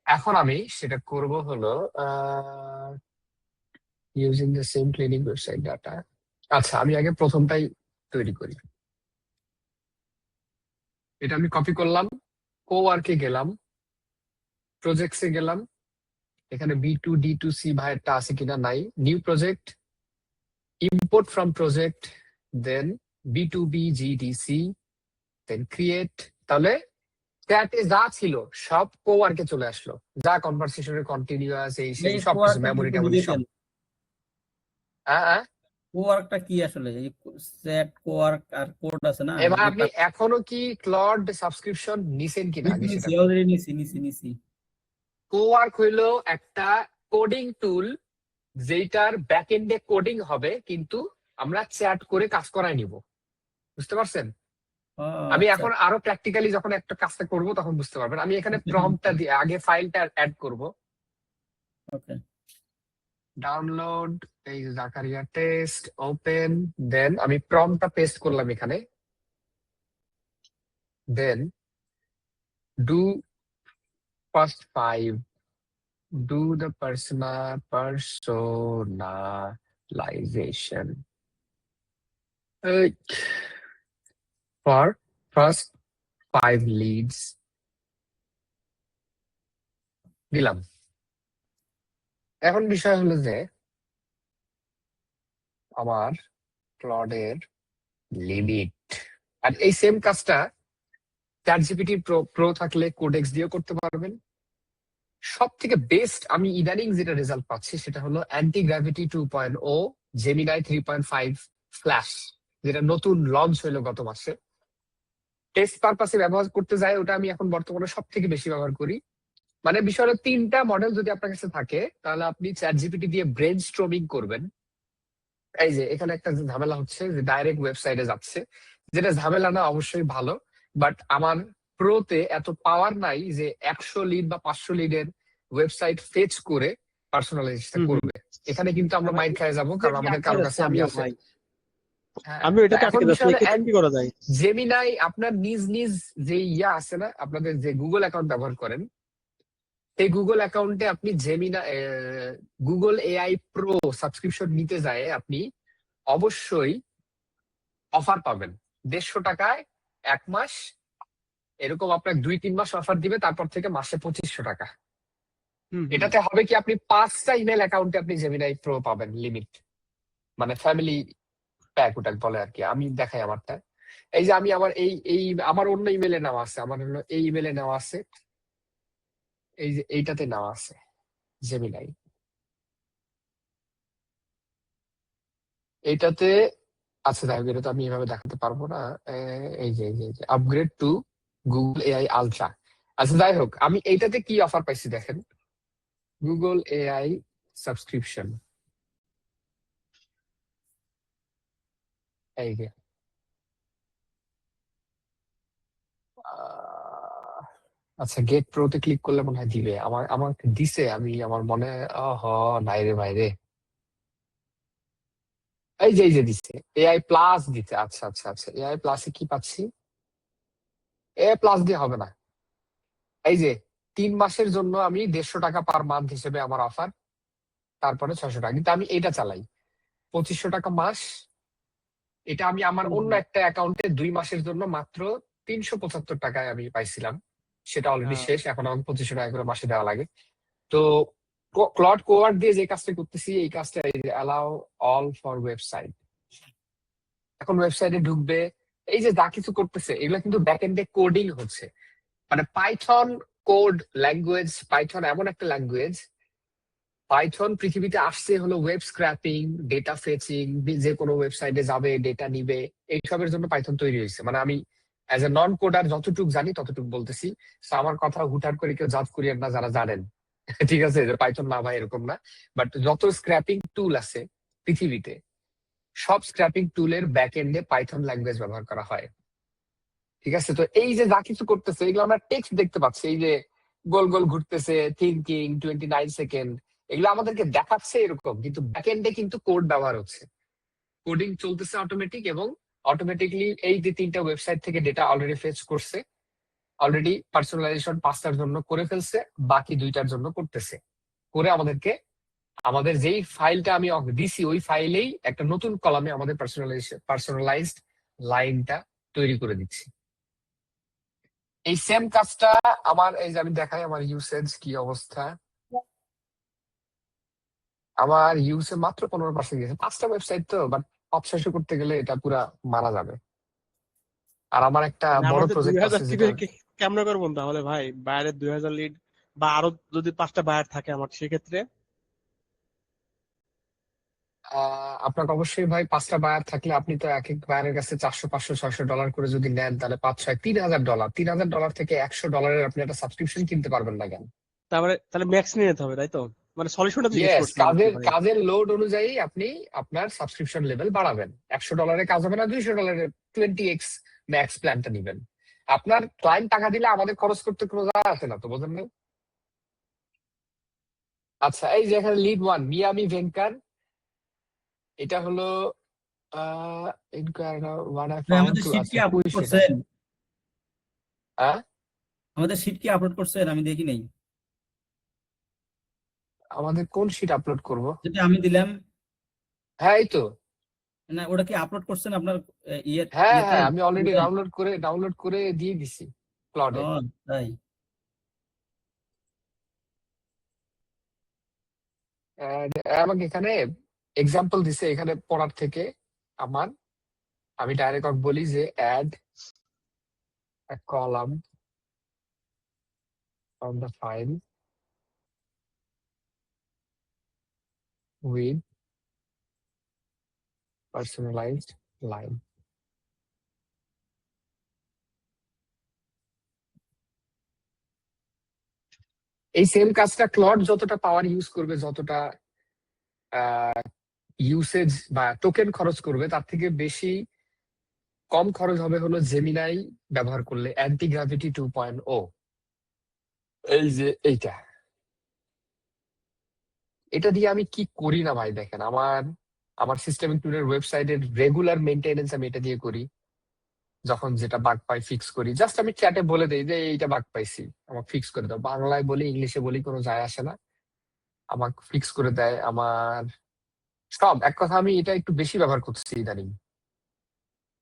এখন আমি সেটা করব হলো using the same clinic website data. আচ্ছা, আমি আগে প্রথমটাই তৈরি করি। এটা আমি কপি করলাম, কোওয়ার্কে গেলাম, প্রজেক্টসে গেলাম, এখানে B2D2C ভাইয়েরটা আছে কিনা, নাই। New project, import from project, then B2BGDC, then create। তাহলে চ্যাটে যা ছিল সব কোয়ার্কে চলে আসলো, যা কনভারসেশনের কন্টিনিউয়াস এই সেই এই সবকিছু, কোয়ার্কটা কি মেমোরি একটু টেমোরি বুঝিয়ে সব। দেন। হ্যাঁ, কোয়ার্কটা কি আসলে? এই সেট কোয়ার্ক আর কোড আছে না, এবার এই যে আপনি এখনো কি ক্লড সাবস্ক্রিপশন নিছেন কিনা আগে সেটা বলেন। অলরেডি নিছি। কোয়ার্ক হইলো একটা কোডিং টুল, যেটার ব্যাক এন্ডে কোডিং হবে, কিন্তু আমরা চ্যাট করে কাজ করাই নিব। বুঝতে পারছেন? ও আমি আচ্ছা। এখন আরো প্র্যাকটিক্যালি যখন একটা কাজটা করব তখন বুঝতে পারবেন। আমি এখানে প্রম্পটটা দিয়ে আগে ফাইলটা অ্যাড করব। ওকে। ডাউনলোড, এই জাকারিয়া টেস্ট, ওপেন, দেন আমি প্রম্পটটা পেস্ট করলাম এখানে। Then do first 5, do the personalization for first 5 leads দিলাম। এখন বিষয় হলো যে আমার ক্লডের লিমিট, আর এই সেম কাজটা চ্যাটজিপিটি প্রো থাকলে কোডেক্স দিয়েও করতে পারবেন। সব থেকে বেস্ট আমি ইদানিং যেটা রেজাল্ট পাচ্ছি সেটা হলো অ্যান্টি গ্র্যাভিটি 2.0, জেমিনাই 3.5 ফ্ল্যাশ, যেটা নতুন লঞ্চ হইলো গত মাসে। টেস্ট পারপাসে ব্যবহার করতে যাই, ওটা আমি এখন বর্তমানে সব থেকে বেশি ব্যবহার করি। মানে বিষয় হলো 3টা মডেল যদি আপনার কাছে থাকে তাহলে আপনি চ্যাটজিপিটি দিয়ে ব্রেন স্ট্রমিং করবেন। এই যে এখানে একটা ঝামেলা হচ্ছে যে ডাইরেক্ট ওয়েবসাইটে যাচ্ছে, যেটা ঝামেলা না, অবশ্যই ভালো, বাট আমার প্রোতে এত পাওয়ার নাই যে 100 লিড বা 500 লিডের ওয়েবসাইট ফেচ করে পার্সোনালাইজটা করবে। এখানে কিন্তু আমরা মাইর খেয়ে যাবো, কারণ আমাদের কারো কাছে আমি আছে। ভাই হ্যাঁ, আমিও তো এটাতে এখন আটকে যাচ্ছি, বিষয় হলো এক্ষেত্রে কি করা যায়? জেমিনাই আপনার নিজ নিজ যে ইয়া আছে না, আপনাদের যে গুগল অ্যাকাউন্ট ব্যবহার করেন, এই গুগল অ্যাকাউন্টে আপনি জেমিনা গুগল এআই প্রো সাবস্ক্রিপশন নিতে যায় আপনি অবশ্যই অফার পাবেন 150 টাকায় 1 মাস এরকম আপনার 2-3 মাস অফার দিবে, তারপর থেকে মাসে 2500 টাকা। হুম হুম। এটাতে হবে কি, আপনি 5টা ইমেল অ্যাকাউন্টে আপনি জেমিনাই প্রো পাবেন লিমিট, মানে ফ্যামিলি প্যাক ওটাকে বলে আর কি। আমি দেখাই আমারটা। এই যে আমি আমার এই আমার অন্য ইমেলে নেওয়া আছে, আমার হলো এই ইমেলে নেওয়া আছে, এই যে এইটাতে নেওয়া আছে জেমিনাই। এইটাতে আচ্ছা দেখো, এটা তো আমি এভাবে দেখাতে পারবো না। এই যে upgrade two Google AI ultra. আচ্ছা যাই হোক, আমি এইটাতে কি অফার পাইছি দেখেন, গুগল এআই সাবস্ক্রিপশন। এই যে আচ্ছা, গেট প্রোতে ক্লিক করলে মনে হয় দিবে, আমাকে দিছে, আমি আমার মনে নাই রে ভাই রে। এই যে দিচ্ছে এআই প্লাস দিতে। আচ্ছা আচ্ছা আচ্ছা, এআই প্লাসে কি পাচ্ছি? এআই প্লাস দিয়ে হবে না। এই যে 3 মাসের জন্য আমি 150 টাকা পার মান্থ হিসেবে আমার অফার, তারপরে 600 টাকা। কিন্তু আমি এটা চালাই 2500 টাকা মাস। এটা আমি আমার অন্য একটা অ্যাকাউন্টে 2 মাসের জন্য মাত্র 375 টাকায় আমি পাইছিলাম, সেটা অলরেডি শেষ। এখন আমাকে 2500 টাকা করে মাসে দেওয়া লাগে। তো ক্লড কোয়ার্ড দিয়ে যে কাজটা করতেছি, এই কাজটা অ্যালাউ অল ফর ওয়েবসাইট। এখন ওয়েবসাইটে ঢুকবে, এই যে যা কিছু করতেছে এগুলো কিন্তু ব্যাক এন্ডে কোডিং হচ্ছে। মানে পাইথন কোড ল্যাঙ্গুয়েজ, পাইথন এমন একটা ল্যাঙ্গুয়েজ, পাইথন পৃথিবীতে আসছে হলো ওয়েব স্ক্র্যাপিং, ডেটা ফেচিং, যে কোনো ওয়েবসাইটে যাবে ডেটা নিবে, এইসবের জন্য পাইথন তৈরি হয়েছে। মানে আমি অ্যাজ এ নন কোডার যতটুকু জানি ততটুকু বলতেছি। So আমার কথা হুটহাট করে কেউ জাজ করিয়েন না যারা জানেন। ঠিক আছে, যে পাইথন না ভাই এরকম না। বাট যত স্ক্র্যাপিং টুল আছে পৃথিবীতে, সব স্ক্র্যাপিং টুলের ব্যাক এন্ডে পাইথন ল্যাঙ্গুয়েজ ব্যবহার করা হয়। ঠিক আছে, তো এই যে যা কিছু করতেছে এগুলো আমরা টেক্সট দেখতে পাচ্ছি, এই যে গোল গোল ঘুরতেছে, থিঙ্কিং 29 সেকেন্ড, এগুলো আমাদেরকে দেখাচ্ছে এরকম, কিন্তু ব্যাকএন্ডে কিন্তু কোড ব্যবহার হচ্ছে, কোডিং চলতেছে অটোমেটিক, এবং অটোমেটিকলি এই যে 3টা ওয়েবসাইট থেকে ডেটা অলরেডি ফেচ করছে, অলরেডি পার্সোনালাইজেশন 5টার জন্য করে ফেলছে, বাকি 2টার জন্য করতেছে, করে আমাদেরকে আমাদের যেই ফাইলটা আমি দিছি ওই ফাইলেই একটা নতুন কলামে আমাদের পার্সোনালাইজড লাইনটা তৈরি করে দিচ্ছি। এই সেম কাজটা আমার, এই যে আমি দেখাই আমার ইউসেজ কি অবস্থা। আমার ইউসে মাত্র 15% গেছে, 5টা ওয়েবসাইট তো, বাট অবশেষে করতে গেলে এটা পুরা মারা যাবে। আর আমার একটা মানে বড় আমাদের প্রজেক্ট আছে 2000 যেটা, কেমনে করবো তাহলে ভাই? বাইরের 2000 লিড বা আরো যদি 5টা বায়ার থাকে আমার, সেক্ষেত্রে আপনাকে অবশ্যই ভাই 5টা বায়ার থাকলে আপনি তো এক এক বায়ারের কাছে 400, 500, 600 ডলার করে যদি নেন, তাহলে 5-6 $3000, $3000 থেকে $100 আপনি একটা সাবস্ক্রিপশন কিনতে পারবেন না কেন? তারপরে তাহলে ম্যাক্স নিয়ে নিতে হবে, তাই তো? মানে সলিউশনটা জিজ্ঞেস ইয়েস, করছিলাম আর কি ভাই। কাজের লোড অনুযায়ী আপনি আপনার সাবস্ক্রিপশন লেভেল বাড়াবেন। $100 কাজ হবে না, $200 20x ম্যাক্স প্ল্যানটা নিবেন। আপনার ক্লায়েন্ট টাকা দিলে আমাদের খরচ করতে কোনো জায়গা আছে না তো, বোঝেন না? আচ্ছা, এই যে এখানে লিড 1 মিয়ামি ভেঙ্কার, এটা হলো what I ভাই, found আমাদের to শীট কি আচ্ছা আপলোড কুইশ এটা। করছেন? হ্যাঁ, আমাদের শীট কি আপলোড করছেন? আমি দেখি নাই। আমাদের কোন শিট আপলোড করব? যেটা আমি দিলাম, হ্যাঁ এই তো, না ওটা কি আপলোড করছেন আপনার হ্যাঁ ইয়েতে? হ্যাঁ, আমি অলরেডি ডাউনলোড করে দিয়ে দিছি ও ক্লাউডে। তাই? আমাকে এখানে এক্সাম্পল দিছে, এখানে পড়ার থেকে আমার, আমি ডাইরেক্ট বলি যে add a column on the file with personalized line. এই সেম কাজটা ক্লড যতটা পাওয়ার ইউজ করবে, যতটা ইউসেজ বা টোকেন খরচ করবে, তার থেকে বেশি কম খরচ হবে হলো জেমিনাই ব্যবহার করলে, অ্যান্টি গ্র্যাভিটি 2.0। এই যে এটা দিয়ে আমি কি করি না ভাই, দেখেন আমার আমার সিস্টেমিক টুলের ওয়েবসাইটের রেগুলার মেইনটেনেন্স আমি এটা দিয়ে করি। যখন যেটা বাগ পাই ফিক্স করি, জাস্ট আমি চ্যাটে বলে দেই যে এইটা বাগ পাইছি, আমাকে ফিক্স করে দাও। বাংলায় বলি ইংলিশে বলি কোনো যায় আসে না, আমাকে ফিক্স করে দেয় আমার সব। এক কথা, আমি এটা একটু বেশি ব্যবহার করছি ইদানিং,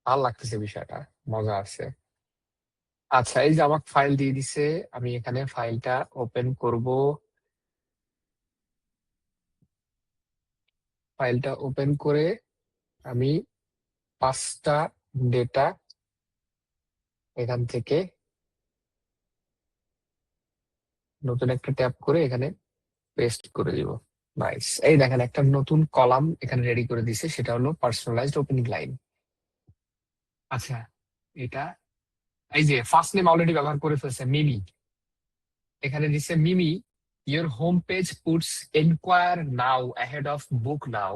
ভালো লাগতেছে বিষয়টা, মজা আছে। আচ্ছা, এই যে আমাকে ফাইল দিয়ে দিছে, আমি এখানে ফাইলটা ওপেন করব। ফাইলটা ওপেন করে আমি 5টা ডেটা এখান থেকে নতুন একটা ট্যাব করে এখানে পেস্ট করে দিব। নাইস, এই দেখেন একটা নতুন কলাম এখানে রেডি করে দিছে, সেটা হলো পার্সোনালাইজড ওপেনিং লাইন। আচ্ছা, এটা এই যে ফার্স্ট নেম অলরেডি ব্যবহার করে ফেলছে, মিমি। এখানে দিছে মিমি, your home page puts inquire now ahead of book now,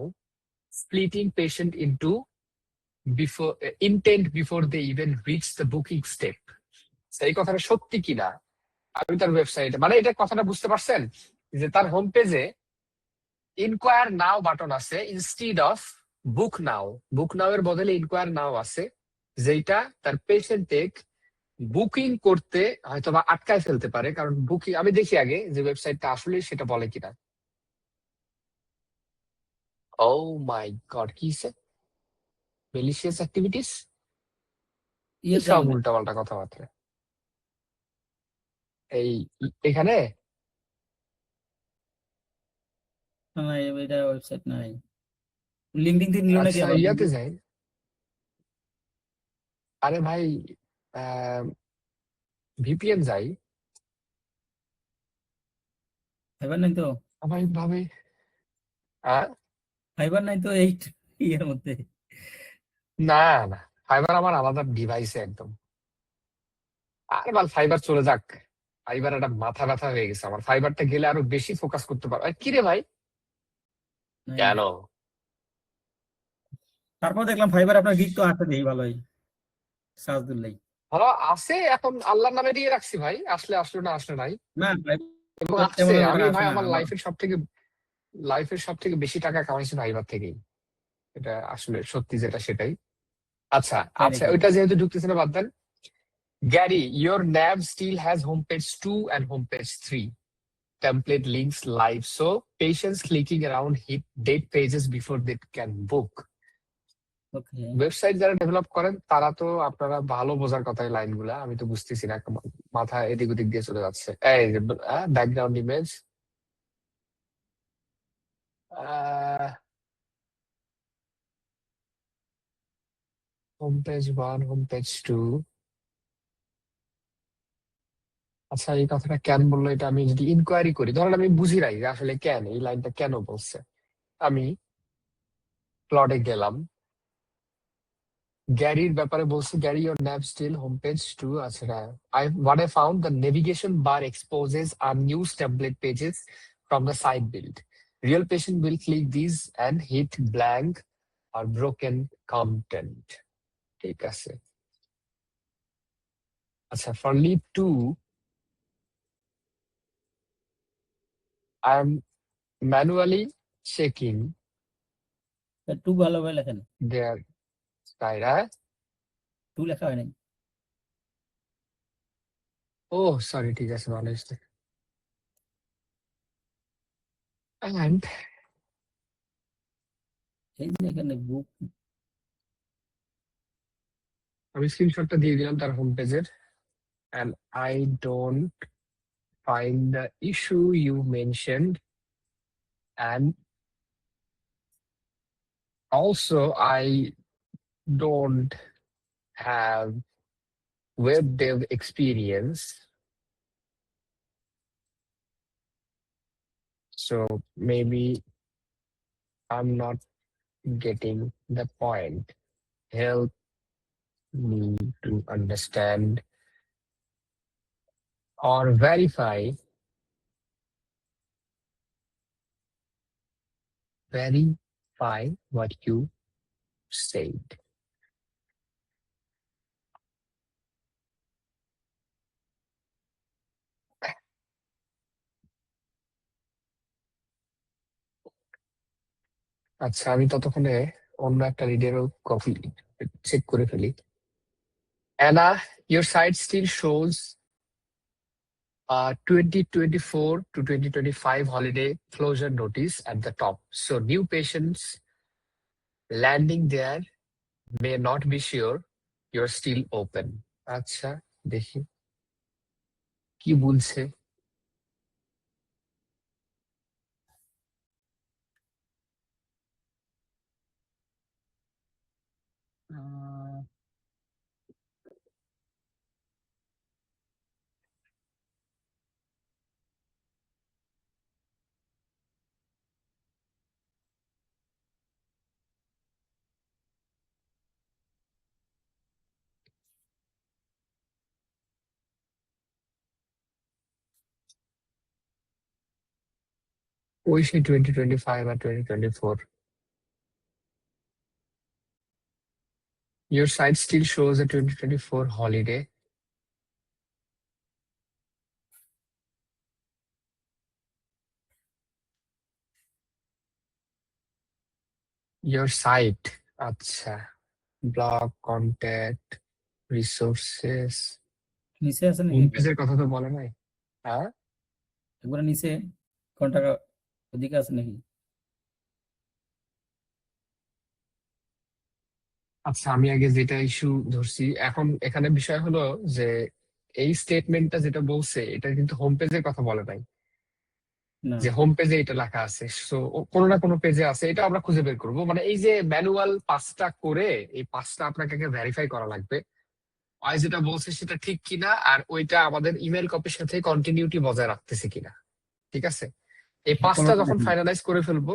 splitting patient into before intent before they even reach the booking step. সেই কথাটা সত্যি কিনা আমি তার ওয়েবসাইটে, মানে এটা কথাটা বুঝতে পারছেন যে তার হোম পেজে ইনকোয়ার নাও বাটন আছে ইনস্টিড অফ বুক নাও। বুক নাও এর বদলে ইনকোয়ার নাও আছে, যেটা তার পেশেন্টে বুকিং করতে হয়তো বা আটকায় ফেলতে পারে। কারণ বুকিং, আমি দেখি আগে যে ওয়েবসাইটটা আসলে সেটা বলে কিনা। ও মাই গড, কি মেলিশিয়াস অ্যাক্টিভিটিস, ইয়ে সব জানলে উল্টা পাল্টা কথাবার্তা এই এখানে। না, এটা ওয়েবসাইট নাই। লিঙ্কডিন থেকে নিল নাকি আচ্ছা, আবার ইয়াতে যাই। আরে ভাই, ভিপিএন যাই। ফাইবার নাই তো, আমি ভাবি ফাইবার নাই তো এই ইয়ের মধ্যে। না না, ফাইবার আমার আলাদা ডিভাইসে একদম। আরে বাল, ফাইবার চলে যাক। ফাইবার একটা মাথা ব্যথা হয়ে গেছে আমার, ফাইবারটা গেলে আরো বেশি ফোকাস করতে পারবো। কি রে ভাই, নাই। কেন? তারপর দেখলাম ফাইবার আপনার গিগ তো আছে, দেখি ভালোই সার্চ দিলেই। ভালো আছে, এখন আল্লাহর নামে দিয়ে রাখছি ভাই, আসলে আসলো না আসলে নাই। না এবং ফাইবার আসছে, তেমন আমি ওখানে আসে ভাই না আমার আমার। লাইফের সব থেকে বেশি টাকা কামাইছি ফাইবার থেকেই। এটা আসলে সত্যি যেটা সেটাই। আচ্ছা তাই আচ্ছা, নাকি? ওইটা যেহেতু ঢুকতেছে না বাদ দেন। Gary, your nav still has homepage 2 and homepage 3 template links live. So patients clicking around hit date pages before they can book. Okay, website যারা ডেভেলপ করেন তারা তো আপনারা ভালো বোঝার কথা এই লাইনগুলা, আমি তো বুঝতেছি না, মাথা এদিক ওদিক দিয়ে চলে যাচ্ছে। এই background image, home page 1, home page 2। আচ্ছা, এই কথাটা কেন বললো এটা আমি যদি ইনকোয়ারি করি, ধরেন আমি বুঝি নাই যে আসলে কেন এই লাইনটা কেন বলছে। আমি প্লটে গেলাম, গ্যারির ব্যাপারে বলছে, Gary your nav still homepage 2 আছে। হ্যাঁ, what I found, the navigation bar exposes unused template pages from the site build. Real patient will click these and hit blank or broken content. ঠিক আছে। আচ্ছা, for lead 2 I am manually checking to ভালোভাবে লেখেন, their site. Two লেখা হয় নাই। ও sorry, ঠিক আছে, ভালো হয়েছে। And এই যে এখানে বুক, আমি স্ক্রিনশটটা দিয়ে দিলাম তার হোম পেজের। and I don't find the issue you mentioned, and also I don't have web dev experience, so maybe I'm not getting the point. Help me to understand or verify what you said. আচ্ছা, আমি ততক্ষণে অন্য একটা রিডেরও copy check করে ফেলি। Anna, your site still shows 2024 to 2025 holiday closure notice at the top. So new patients landing there may not be sure you're still open. আচ্ছা, দেখি কি বলছে। আহ, ওই সেই 2025 আর 2024. Your site still shows a 2024 holiday. Your site, আচ্ছা, blog, contact, resources, নিচে আছে নাকি হোম একবার? পেজের কথা তো বলে নাই। হ্যাঁ, একবার নিচে কোনটা ওদিকে আছে নাকি? আচ্ছা, আমি আগে যেটা ইস্যু ধরছি, এখন এখানে বিষয় হলো যে এই স্টেটমেন্টটা যেটা বলছে এটা কিন্তু হোম পেজের কথা বলে নাই, না যে হোম পেজে এটা লেখা আছে। সো কোনো না কোনো পেজে আছে, এটা আমরা খুঁজে বের করবো। মানে এই যে ম্যানুয়াল পাসটা করে, এই পাসটা আপনাকে আগে ভেরিফাই করা লাগবে আই যেটা বলছে সেটা ঠিক কিনা, আর ওইটা আমাদের ইমেল কপির সাথে কন্টিনিউটি বজায় রাখতেছে কিনা। ঠিক আছে, এই পাসটা কোনোটা যখন দেখি। ফাইনালাইজ করে ফেলবো,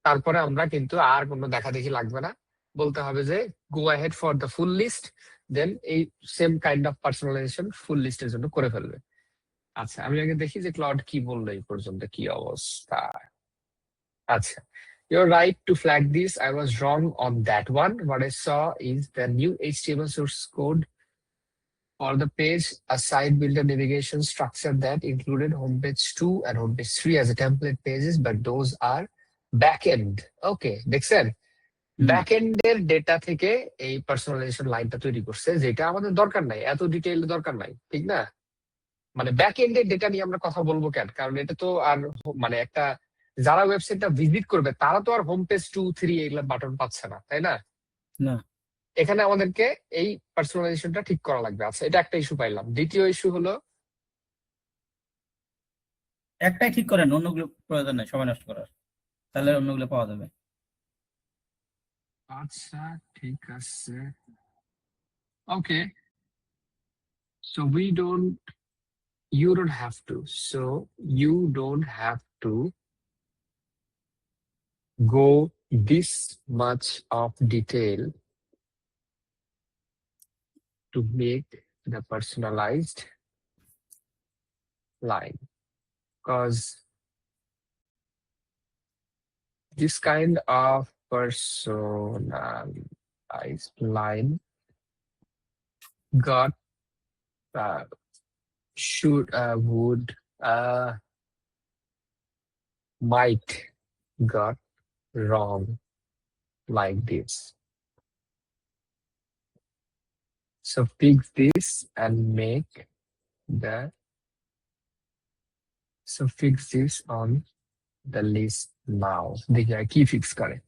তারপরে আমরা কিন্তু আর কোনো দেখা দেখি লাগবে না, বলতে হবে যে go ahead for the full list, then এই same kind of personalization full লিস্টের জন্য করে ফেলবে। আচ্ছা, আমি আগে দেখি যে ক্লাউড কি বললো এই পর্যন্ত, কি অবস্থা। আচ্ছা, you're right to flag this. I was wrong on that one. What I saw is the new HTML source code for the page, a site builder navigation structure that included homepage 2 and homepage 3 as a template pages, but those are backend. Okay, দেখছেন, হুম, ব্যাকএন্ডের data থেকে এই personalisation লাইনটা তৈরি করছে, যেটা আমাদের দরকার নাই, এত ডিটেইল দরকার নাই, ঠিক না? মানে ব্যাকএন্ডের ডেটা নিয়ে আমরা কথা বলবো কেন, কারণ এটা তো আর মানে একটা, যারা ওয়েবসাইটটা ভিজিট করবে তারা তো আর হোম পেজ 2, 3 এগুলা বাটন পাচ্ছে না, তাই না? না এখানে আমাদেরকে এই পার্সোনালাইজেশনটা ঠিক করা লাগবে। আচ্ছা, এটা একটা ইস্যু পাইলাম। দ্বিতীয় ইস্যু হলো, একটাই ঠিক করেন, অন্যগুলো প্রয়োজন নেই সময় নষ্ট করার, তাহলে অন্যগুলো পাওয়া যাবে। আচ্ছা ঠিক আছে, ওকে, so you don't have to, so you don't have to go this much of detail to make the personalized line, because this kind of personalized line got would might got wrong like this. So fix this and make the so fix this on the list now. देखिए की fix करे।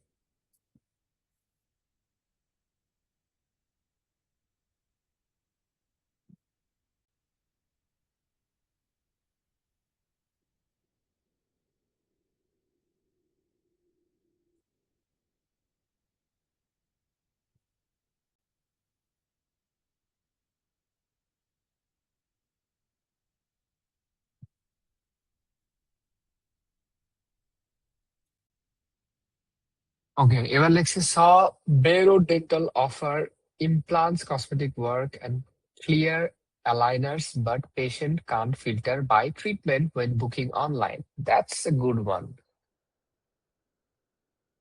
Okay, এবার লেখছে saw Bayro Dental offer implants, cosmetic work, and clear aligners, but patient can't filter by treatment when booking online. That's a good one.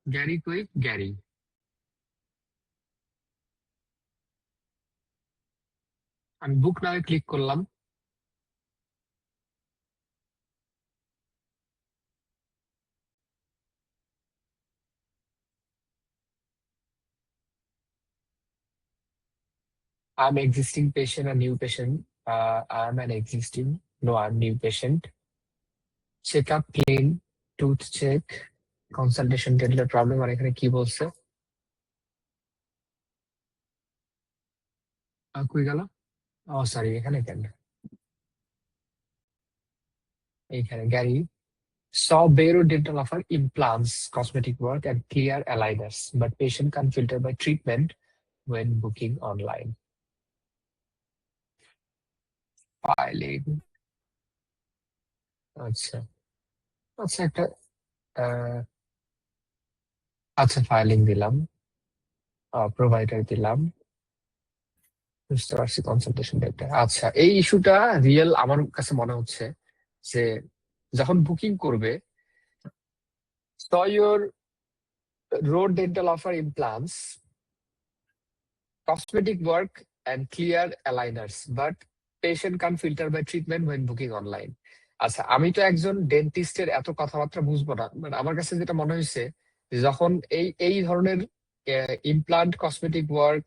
Gary quick, Gary. আমি বুক নামে click করলাম। I'm existing patient, a new patient. I'm an existing, no, I'm new patient. Checkup, clean, tooth check, consultation, dental problem, আর এখানে কি বলছে? কই গেল? ও sorry, এখানে কেন? এইখানে Gary saw Bayero Dental offer implants, cosmetic work, and clear aligners, but patient can filter by treatment when booking online. Filing. আচ্ছা আচ্ছা একটা আহ, আচ্ছা ফাইলিং দিলাম, প্রোভাইডার দিলাম, বুঝতে পারছি কনসালটেশন ডেটটা। আচ্ছা, এই ইস্যুটা রিয়েল আমার কাছে মনে হচ্ছে যে যখন বুকিং করবে, saw your road dental offer implants, cosmetic work, and clear aligners, but patient can filter by treatment when booking online. আচ্ছা, আমি তো একজন ডেন্টিস্টের এত কথাবার্তা বুঝবো না, মানে আমার কাছে যেটা মনে হয়েছে যে যখন এই এই ধরনের ইমপ্লান্ট, কসমেটিক ওয়ার্ক,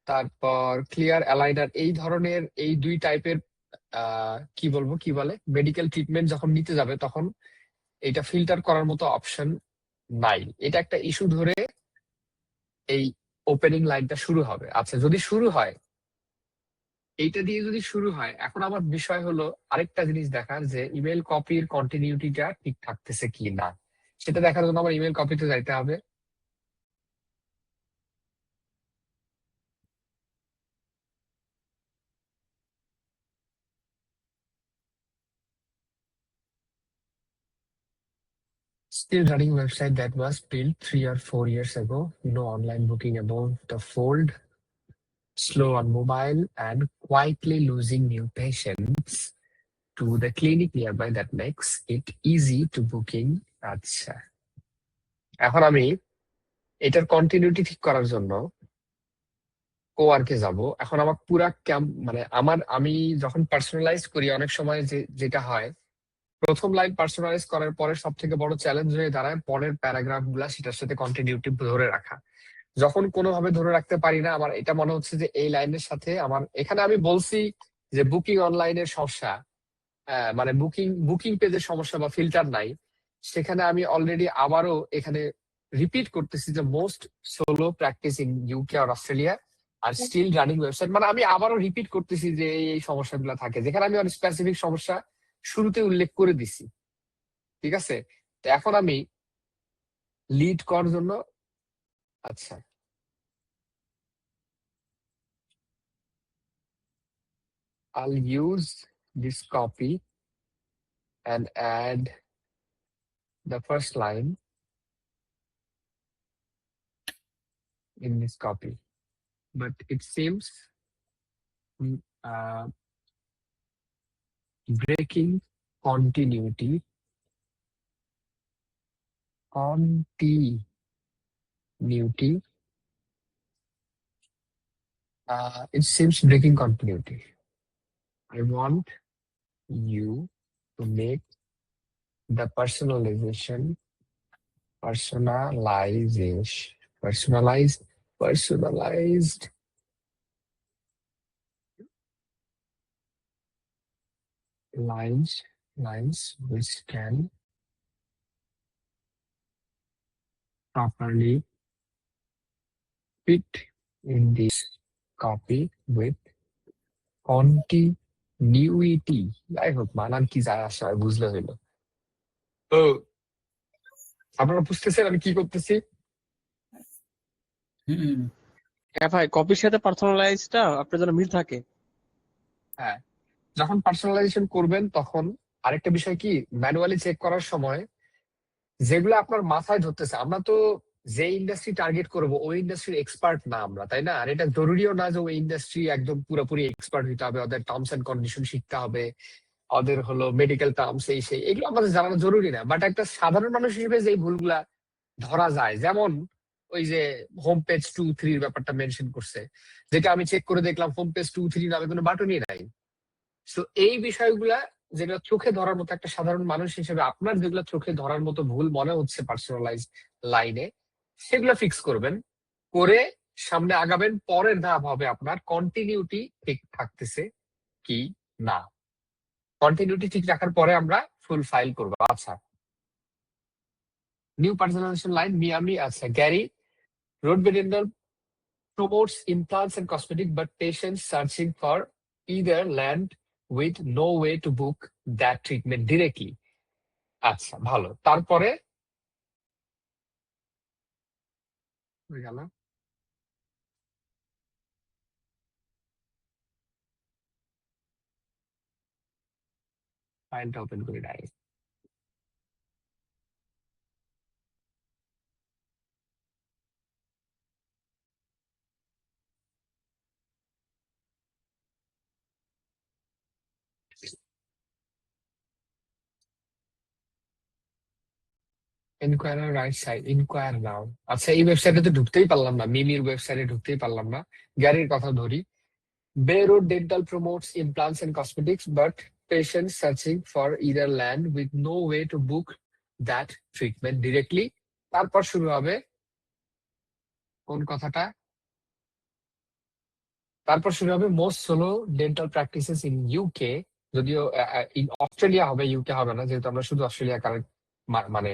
তারপর ক্লিয়ার অ্যালাইনার, এই ধরনের এই দুই টাইপের কি বলবো, কি বলে, মেডিকেল ট্রিটমেন্ট যখন নিতে যাবে, তখন এটা ফিল্টার করার মতো অপশন নাই। এটা একটা ইস্যু ধরে এই ওপেনিং লাইনটা শুরু হবে। আচ্ছা, যদি শুরু হয়, এইটা দিয়ে যদি শুরু হয়, এখন আমার বিষয় হলো আরেকটা জিনিস দেখার, যে ইমেল কপির কন্টিনিউটিটা ঠিক থাকতেছে কি না। সেটা দেখার জন্য আমার ইমেল কপিতে যাইতে হবে। Still running website that was built 3 or 4 years ago. No online booking above the fold. Slow on mobile and quietly losing new patients to the clinic nearby. That makes it easy to booking. আচ্ছা, এখন আমি এটার continuity ঠিক করার জন্য কোয়ার্কে যাব। এখন আমার পুরা মানে আমি যখন পার্সোনালাইজ করি, অনেক সময় যেটা হয়, প্রথম লাইন পার্সোনালাইজ করার পরে সব থেকে বড় চ্যালেঞ্জ হয়ে দাঁড়ায় পরের প্যারাগ্রাফ গুলা সেটার সাথে কন্টিনিউটি ধরে রাখা। যখন কোনোভাবে ধরে রাখতে পারি না, আমার এটা মনে হচ্ছে যে এই লাইনের সাথে আমার, এখানে আমি বলছি যে বুকিং অনলাইনের সমস্যা, মানে বুকিং পেজের সমস্যা বা ফিল্টার নাই, সেখানে আমি অলরেডি আবারও এখানে রিপিট করতেছি যে most solo practice in UK আর Australia are still running website. মানে আমি আবারও রিপিট করতেছি যে এই সমস্যাগুলো থাকে, যেখানে আমি অনেক স্পেসিফিক সমস্যা শুরুতে উল্লেখ করে দিছি। ঠিক আছে, তো এখন আমি লিড করার জন্য, আচ্ছা, I'll use this copy and add the first line in this copy. But it seems uh, breaking continuity it seems breaking continuity. I want you to make the personalized lines which can properly fit in this copy with continuity. যাই হোক, মানান কি যায় আসা হয় বুঝলে হইলো। তো আপনারা বুঝতেছেন আমি কি করতেছি? হুম। হ্যাঁ ভাই, কপির সাথে পার্সোনালাইজটা আপনার জন্য মিল থাকে। হ্যাঁ, যখন পার্সোনালাইজেশন করবেন তখন আরেকটা বিষয় কি, ম্যানুয়ালি চেক করার সময় যেগুলো আপনার মাথায় ধরতেছে, আমরা তো যে ইন্ডাস্ট্রি টার্গেট করবো ওই ইন্ডাস্ট্রির এক্সপার্ট না আমরা, তাই না? আর এটা জরুরিও না যে ওই ইন্ডাস্ট্রি একদম পুরোপুরি এক্সপার্ট হইতে হবে, ওদের টার্মস এন্ড কন্ডিশন শিখতে হবে, ওদের হলো মেডিকেল টার্মস এই সেই, এগুলো আমাদের জানানো জরুরি না। বাট একটা সাধারণ মানুষ হিসেবে যে ভুলগুলা ধরা যায়, যেমন ওই যে হোম পেজ 2-3 ব্যাপারটা মেনশন করছে, যেটা আমি চেক করে দেখলাম হোম পেজ 2-3 নামে কোনো বাটনই নাই। তো এই বিষয়গুলা যেগুলো চোখে ধরার মতো, একটা সাধারণ মানুষ হিসেবে আপনার যেগুলো চোখে ধরার মতো ভুল মনে হচ্ছে পার্সোনালাইজ লাইনে, সেগুলো ফিক্স করবেন, করে সামনে আগাবেন। পরের ধাপ হবে আপনার কন্টিনিউটি ঠিক থাকতেছে কি না। কন্টিনিউটি ঠিক রাখার পরে আমরা ফুল ফাইল করবো। আচ্ছা, নিউ পার্সোনালাইজেশন লাইন মিয়ামি। আচ্ছা, গ্যারি রোড বেডেন্ডাল promotes implants and cosmetic, but patients searching for either land with no way to book that treatment directly. আচ্ছা, ভালো। তারপরে হয়ে গেল। ফাইলটা ওপেন করে direct. Enquire right side, enquire now. আচ্ছা, এই ওয়েবসাইটে তো ঢুকতেই পারলাম না, মিমির ওয়েবসাইটে ঢুকতেই পারলাম না। গ্যারির কথা ধরি, Beirut Dental promotes implants and cosmetics, but patients searching for either land with no way to book that treatment directly. তারপর শুরু হবে কোন কথাটা? তারপর শুরু হবে most solo dental practices in UK. যদিও ইন অস্ট্রেলিয়া হবে, ইউকে হবে না, যেহেতু আমরা শুধু অস্ট্রেলিয়া কারেক্ট মানে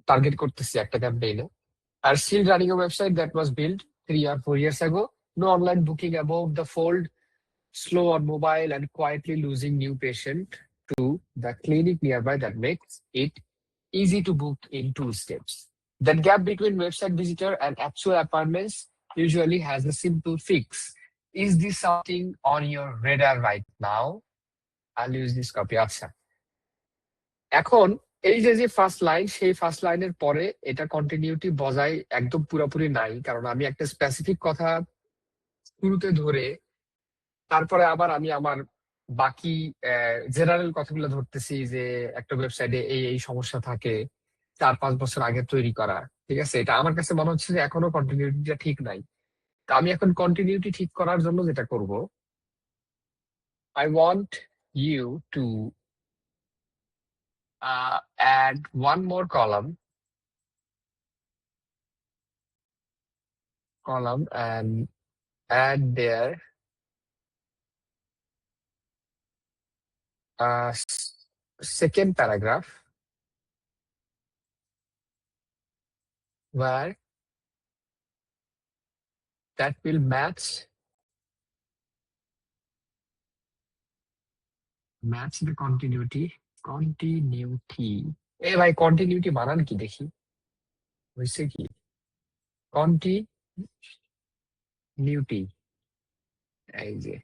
টার্গেট করতেছি একটা ক্যাম্পেইনে। আর still running a website that was built 3 or 4 years ago. No online booking above the fold, slow on mobile, and quietly losing new patient to the clinic nearby that makes it easy to book in 2 steps. That gap between website visitor and actual appointments usually has a simple fix. Is this something on your radar right now? I'll use this copy. আচ্ছা, এখন এই যে first line, সেই first লাইনের পরে এটা continuity বজায় একদম পুরোপুরি নাই, কারণ আমি একটা স্পেসিফিক কথা শুরুতে ধরে তারপরে আবার আমি আমার বাকি জেনারেল কথাগুলো ধরতেছি, যে একটা ওয়েবসাইটে এই এই সমস্যা থাকে 4-5 বছর আগে তৈরি করা। ঠিক আছে, এটা আমার কাছে মনে হচ্ছে যে এখনো কন্টিনিউটিটা ঠিক নাই। তা আমি এখন কন্টিনিউটি ঠিক করার জন্য যেটা করব, I want you to add one more column and add there second paragraph where that will match the continuity. এ ভাই, কন্টিনিউটি বানান কি দেখি, হয়েছে কি? কন্টিনিউটি, এই যে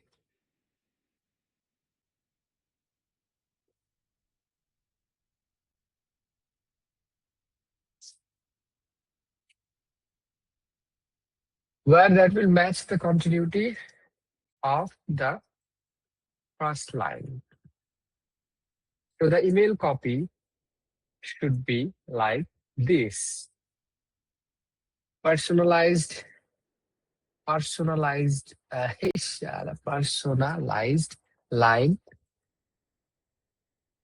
where that will match the continuity of the first line. So the email copy should be like this: personalized personalized line,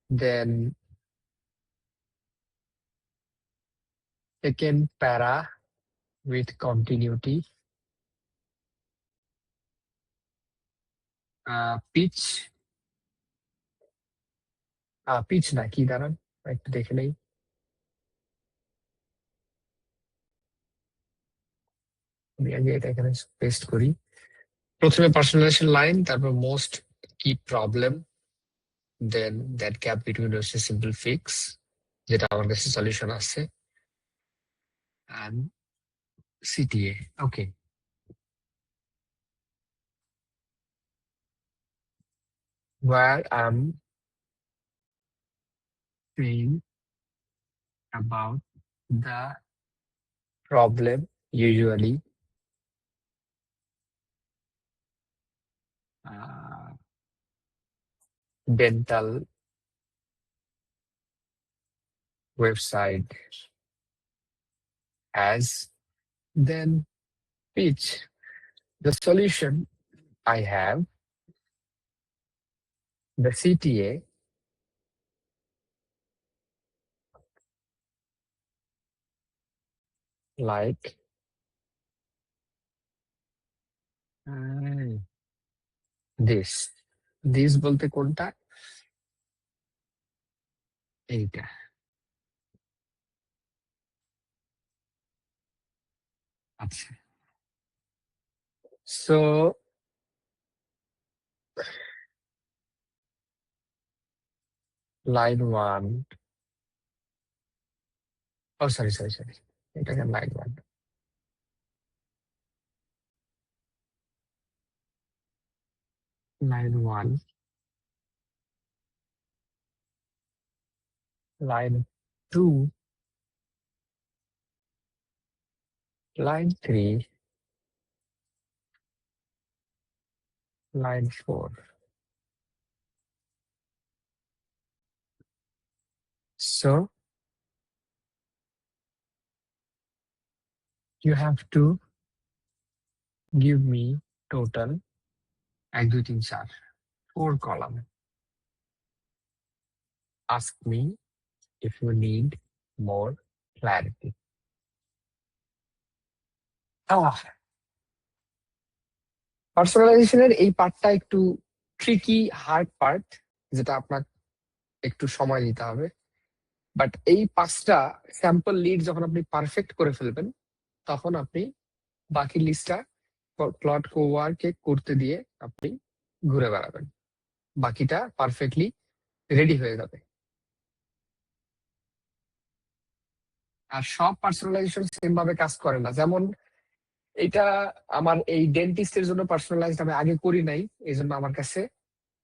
then second para with continuity, pitch না কি, দাঁড়ান একটু দেখে নেই। আমি আগে এটা এখানে পেস্ট করি। প্রথমে পার্সোনালাইজেশন লাইন, তারপর মোস্ট কি problem, then that gap between হচ্ছে সিম্পল ফিক্স, যেটা আমার কাছে সলিউশন আছে, and CTA. Okay. Where I'm saying about the problem usually dental website has, then pitch the solution I have, the CTA, like this বলতে কোনটা? এইটা। আচ্ছা, so line 1, ও sorry sorry sorry, এটাকে line 1, line 1, line 2, line 3, line 4. So you have to give me total 1 2 3 4 4 column. Ask me if you need more clarity. পার্সোনালাইজেশনের এই পার্টটা একটু tricky, hard part, যেটা আপনার একটু সময় দিতে হবে। বাট এই 5টা স্যাম্পল লিড যখন আপনি পারফেক্ট করে ফেলবেন, তখন আপনি বাকি লিস্টটা প্লট কোয়ারকে করতে দিয়ে আপনি ঘুরে বেড়াবেন, বাকিটা পারফেক্টলি রেডি হয়ে যাবে। আর সব পার্সোনালাইজেশন সেম ভাবে কাজ করে না। যেমন এটা আমার এই ডেন্টিস্টের জন্য পার্সোনালাইজড আমি আগে করি নাই, এই জন্য আমার কাছে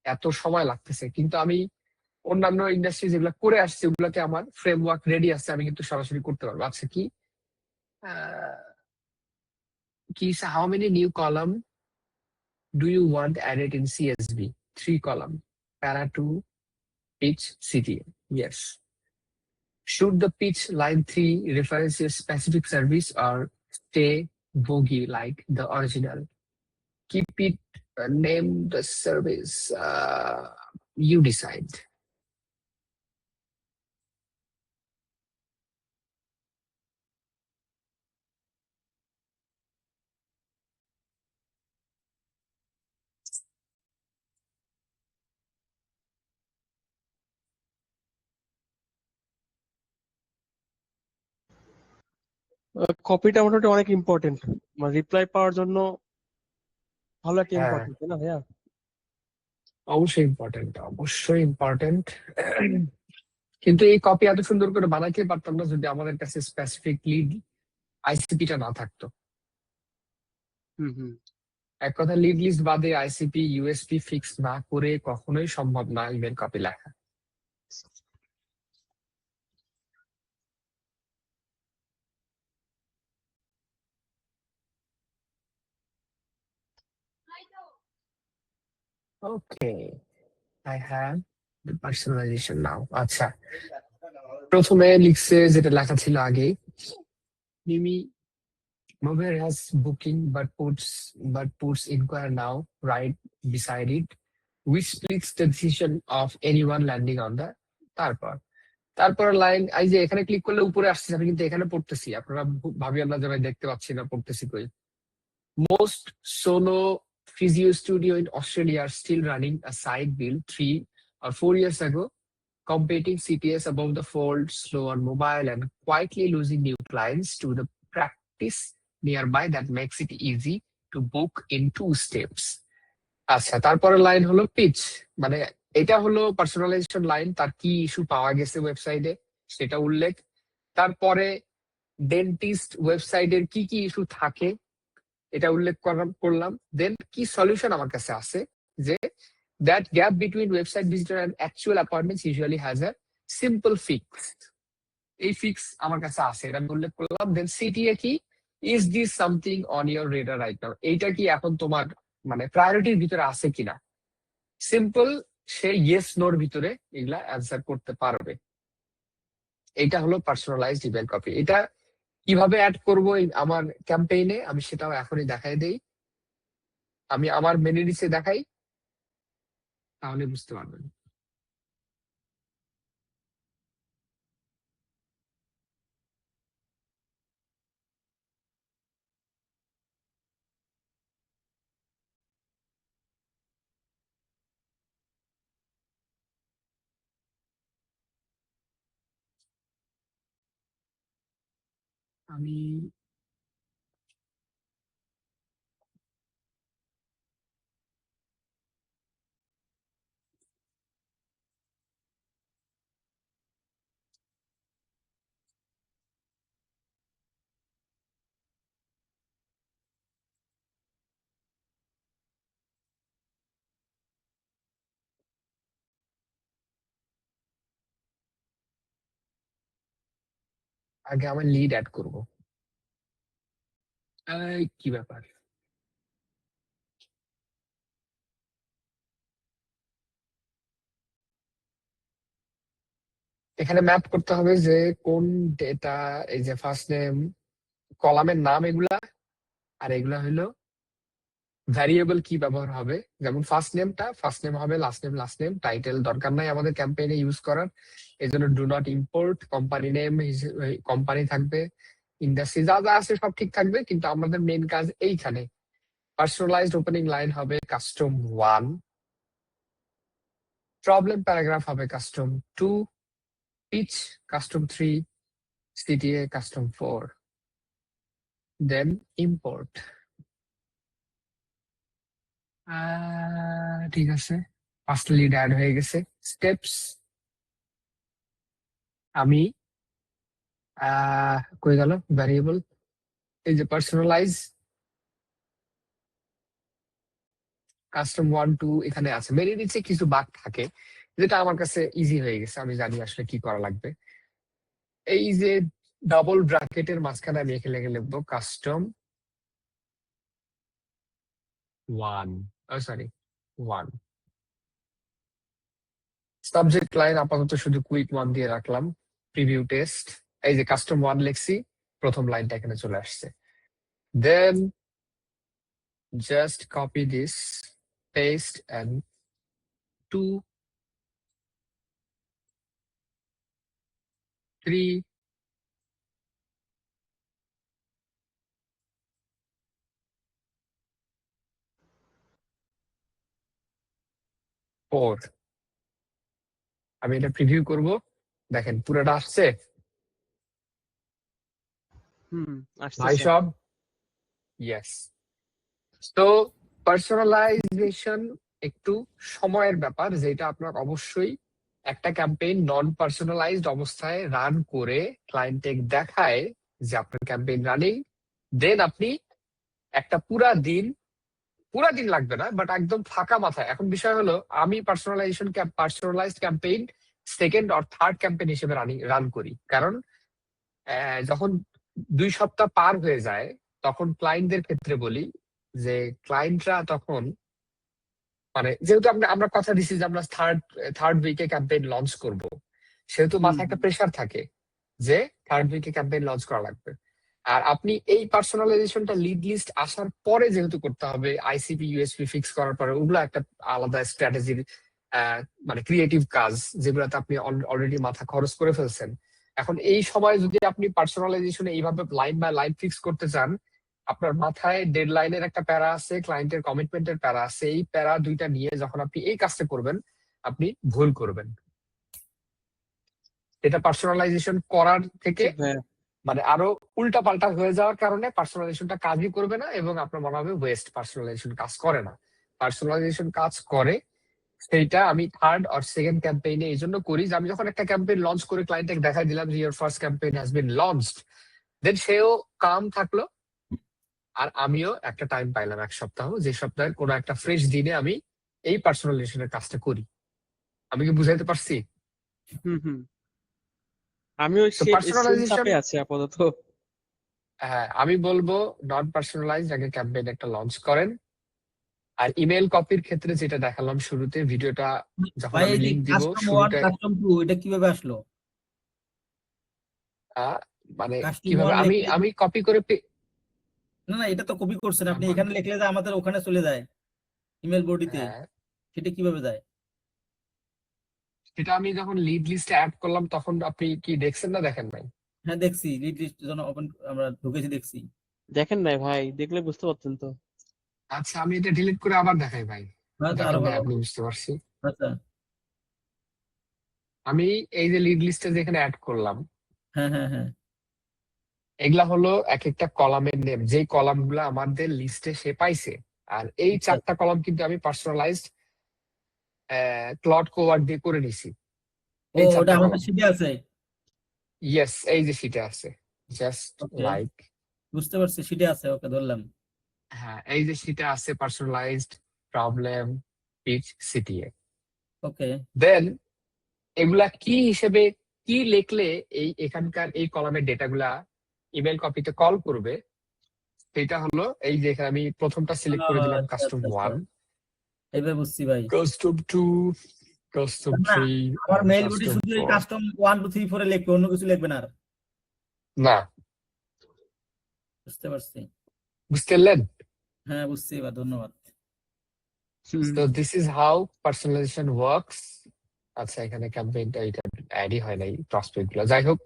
এত সময় লাগতেছে। কিন্তু আমি অন্যান্য ইন্ডাস্ট্রি যেগুলো করে আসছে ওগুলোতে আমার ফ্রেমওয়ার্ক রেডি আছে, আমি কিন্তু সরাসরি করতে পারবো। আচ্ছা কি কি how many new column do you want added in CSV? 3 column. Para 2, pitch CTA. Yes. Should the pitch line 3 reference a specific service or stay bogey like the original? Keep it, name the service. You decide. কপিটা মোটামুটি অনেক important, মানে reply পাওয়ার জন্য ভালো একটা হ্যাঁ, important, তাই না ভাইয়া? অবশ্যই ইম্পর্টেন্ট, অবশ্যই ইম্পর্টেন্ট। কিন্তু এই কপি এত সুন্দর করে বানাইতে পারতাম না যদি আমাদের কাছে স্পেসিফিকলি আইসিপিটা না থাকতো। হুম হুম। এক কথা, লিড লিস্ট বাদে আইসিপি ইউএসপি ফিক্স না করে কখনোই সম্ভব না ইমেল কপি লেখা। ওকে, আই হ্যাভ দ্য পার্সোনালাইজেশন নাও। আচ্ছা, প্রথমে লিখছে যেটা লেখা ছিল আগে, মিমি Mover has booking but puts inquire now right beside it, which splits the decision of anyone landing on the তারপর তারপর লাইন। এই যে এখানে ক্লিক করলে উপরে আসছে, আমি কিন্তু এখানে পড়তেছি, আপনারা ভাবিয়েন না যে ভাই দেখতে পাচ্ছি না, পড়তেছি কই। Most solo physio studio in Australia are still running a side bill 3 or 4 years ago, competing CTS above the fold, slow on mobile, and quietly losing new clients to the practice nearby that makes it easy to book in 2 steps. আচ্ছা, তারপরের line হলো pitch, মানে এটা হলো personalisation line, তার কি issue পাওয়া গেছে ওয়েবসাইটে সেটা উল্লেখ। তারপরে ডেন্টিস্ট ওয়েবসাইটের কি কি ইস্যু থাকে এটা উল্লেখ করলাম। দেন কি সলিউশন আমার কাছে আছে, যে that gap between website visitor and actual appointments usually has a simple fix. এই ফিক্স আমার কাছে আছে, এটা আমি উল্লেখ করলাম। দেন সিটিএ কি, is this something on your radar right now, এইটা কি এখন তোমার মানে প্রায়োরিটির ভিতরে আছে কিনা। সিম্পল, সে ইয়েস নোর ভিতরে এগুলা অ্যান্সার করতে পারবে। এইটা হলো পার্সোনালাইজড ইমেল কপি। এটা কিভাবে অ্যাড করবো আমার ক্যাম্পেইনে আমি সেটাও এখনই দেখাই দেই। আমি আমার মেনিডিসে দেখাই, তাহলে বুঝতে পারবেন। আমি আগে আমার লিড অ্যাড করব। কি ব্যাপার? এখানে ম্যাপ করতে হবে যে কোন ডেটা, এই যে ফার্স্ট নেম, কলামের নাম এগুলা, আর এগুলা হলো ভ্যারিয়েবল কি ব্যবহার হবে। যেমন ফার্স্ট নেম হবে, লাস্ট নেম। টাইটেল দরকার নাই আমাদের ক্যাম্পেইনে ইউজ করার, এই জন্য do not import. Company name, company থাকবে, ইন্ডাস্ট্রি যা যা আছে সব ঠিক থাকবে, কিন্তু আমাদের মেন কাজ এইখানে। পার্সোনালাইজড ওপেনিং লাইন হবে কাস্টম 1, প্রবলেম প্যারাগ্রাফ হবে custom 2, pitch custom 3, CTA custom 4, then import. ঠিক আছে, ফার্স্ট লিড অ্যাড হয়ে গেছে। স্টেপস, আমি কই গেল ভ্যারিয়েবল, এই যে পার্সোনালাইজ কাস্টম 1 2 এখানে আছে। মেরে নিচে কিছু বাগ থাকে, যেটা আমার কাছে ইজি হয়ে গেছে, আমি জানি আসলে কি করা লাগবে। এই যে ডাবল ব্র্যাকেটের মাঝখানে আমি এখানে লিখবো কাস্টম 1, সরি 1। সাবজেক্ট লাইন আপাতত শুধু কুইক 1 দিয়ে রাখলাম, প্রিভিউ টেস্ট। এই যে কাস্টম 1 লিখছি, প্রথম লাইনটা এখানে চলে আসছে। Then just copy this, paste and 2 3 4। আমি এটা প্রিভিউ করব, দেখেন পুরোটা আসছে ভাই আসতেছে। সব। ইয়েস। তো পার্সোনালাইজেশন একটু সময়ের ব্যাপার, যেটা আপনার অবশ্যই একটা ক্যাম্পেইন নন পার্সোনালাইজড অবস্থায় রান করে ক্লায়েন্টকে দেখায় যে আপনার ক্যাম্পেইন রানিং। দেন আপনি একটা পুরা দিন লাগবে না, বাট একদম ফাঁকা মাথায়। এখন বিষয় হলো, আমি personalised campaign second or third campaign হিসেবে রান করি, কারণ যখন 2 সপ্তাহ পার হয়ে যায়, তখন ক্লায়েন্টদের ক্ষেত্রে বলি যে ক্লায়েন্টরা তখন, মানে যেহেতু আমরা কথা দিছি যে আমরা থার্ড উইকে ক্যাম্পেইন লঞ্চ করব, সেহেতু মাথায় একটা প্রেশার থাকে যে থার্ড উইকে ক্যাম্পেইন লঞ্চ করা লাগবে। আর আপনি এই পার্সোনালাইজেশনটা লিড লিস্ট আসার পরে যেহেতু করতে হবে, আইসিপি ইউএসপি ফিক্স করার পরে, ওগুলো একটা আলাদা স্ট্র্যাটেজির মানে ক্রিয়েটিভ কাজ, যেগুলোতে আপনি অলরেডি মাথা খরচ করে ফেলছেন। এখন এই সময় যদি আপনি পার্সোনালাইজেশনে এইভাবে লাইন বাই লাইন ফিক্স করতে চান, আপনার মাথায় ডেডলাইনের একটা প্যারা আছে, ক্লায়েন্টের কমিটমেন্টের প্যারা আছে। এই প্যারা দুইটা নিয়ে যখন আপনি এই কাজটা করবেন, আপনি ভুল করবেন। এটা পার্সোনালাইজেশন করার থেকে মানে আরো উল্টা পাল্টা হয়ে যাওয়ার কারণে পার্সোনালাইজেশনটা কাজই করবে না, এবং আপনার মনে হবে ওয়েস্ট, পার্সোনালাইজেশন কাজ করে না। পার্সোনালাইজেশন কাজ করে, সেইটা আমি থার্ড আর সেকেন্ড ক্যাম্পেইনে এই জন্য করি যে আমি যখন একটা ক্যাম্পেইন লঞ্চ করে ক্লায়েন্টকে দেখাই দিলাম যে your first campaign has been launched, then সেও কাম থাকলো, আর আমিও একটা টাইম পাইলাম 1 সপ্তাহ, যে সপ্তাহের কোনো একটা ফ্রেশ দিনে আমি এই পার্সোনালাইজেশনের কাজটা করি। আমি কি বুঝাইতে পারছি? আমিও তো সেই পার্সোনালাইজেশন, চাপে আছি আপাতত। হ্যাঁ আমি বলবো নন পার্সোনালাইজড আগে ক্যাম্পেইন একটা লঞ্চ করেন। আর ইমেল কপির ক্ষেত্রে যেটা দেখালাম শুরুতে, ভিডিওটা যখন ভাই আমি এই যে লিংক দিব কাস্টম 1 শুরুতে, কাস্টম 2 এটা কিভাবে আসলো? মানে কাস্টম কিভাবে 1 আমি লিখলে, আমি কপি করে না না এটা তো কপি করছেন আপনি, এখানে লিখলে যে আমাদের ওখানে চলে যায় ইমেল বডিতে, হ্যাঁ, সেটা কিভাবে যায়? সেটা আমি যখন লিড লিস্টে অ্যাড করলাম তখন আপনি কি দেখছেন না দেখেন নাই? হ্যাঁ দেখছি, লিড লিস্ট যখন ওপেন আমরা ঢুকেছি দেখছি। দেখেন নাই ভাই, দেখলে বুঝতে পারতেন তো। আচ্ছা, আমি এটা ডিলিট করে আবার দেখাই ভাই, হ্যাঁ তো আরো দেখেন নাই ভালো। আপনি, বুঝতে পারছি। আচ্ছা। আমি এই যে লিড লিস্টে যেখানে অ্যাড করলাম, হ্যাঁ হ্যাঁ হ্যাঁ। এগুলা হলো এক একটা কলামের নেম, যেই কলাম গুলা আমাদের লিস্টে সে পাইছে। আর এই আচ্ছা। 4টা কলাম কিন্তু আমি পার্সোনালাইজড ক্লড কোয়ার্ড দিয়ে করে নিছি। ও এই ওটা 4টা আমাদের কলাম, শিটে আছে। ইয়েস, এই যে শিটে আছে, জাস্ট ওকে, লাইক, বুঝতে পারছি, শিটে আছে, ওকে ধরলাম। হ্যাঁ এই যে শিটে আছে পার্সোনালাইজড, প্রবলেম, পিচ, সিটিএ। ওকে। দেন এগুলা কি হিসেবে কি লিখলে এই এখানকার এই কলামের ডেটাগুলা ইমেল কপিতে কল করবে, সেটা হলো এই যে এখানে আমি প্রথমটা সিলেক্ট করে দিলাম আচ্ছা কাস্টম আচ্ছা আচ্ছা 1, এবার বুঝছি ভাই। কাস্টম 2, কাস্টম না 3 আমার and মেইল বডি কাস্টম শুধু এই 4। কাস্টম 1 2 3 4 এ লিখবে, অন্য কিছু লিখবে না আর। না, বুঝতে পারছি। বুঝতে পারলেন? হ্যাঁ বুঝছি, এবার ধন্যবাদ। So this is how personalization works. আচ্ছা, এখানে ক্যাম্পেইনটা এটা অ্যাডই হয় নাই, প্রসপেক্ট গুলো। যাই হোক,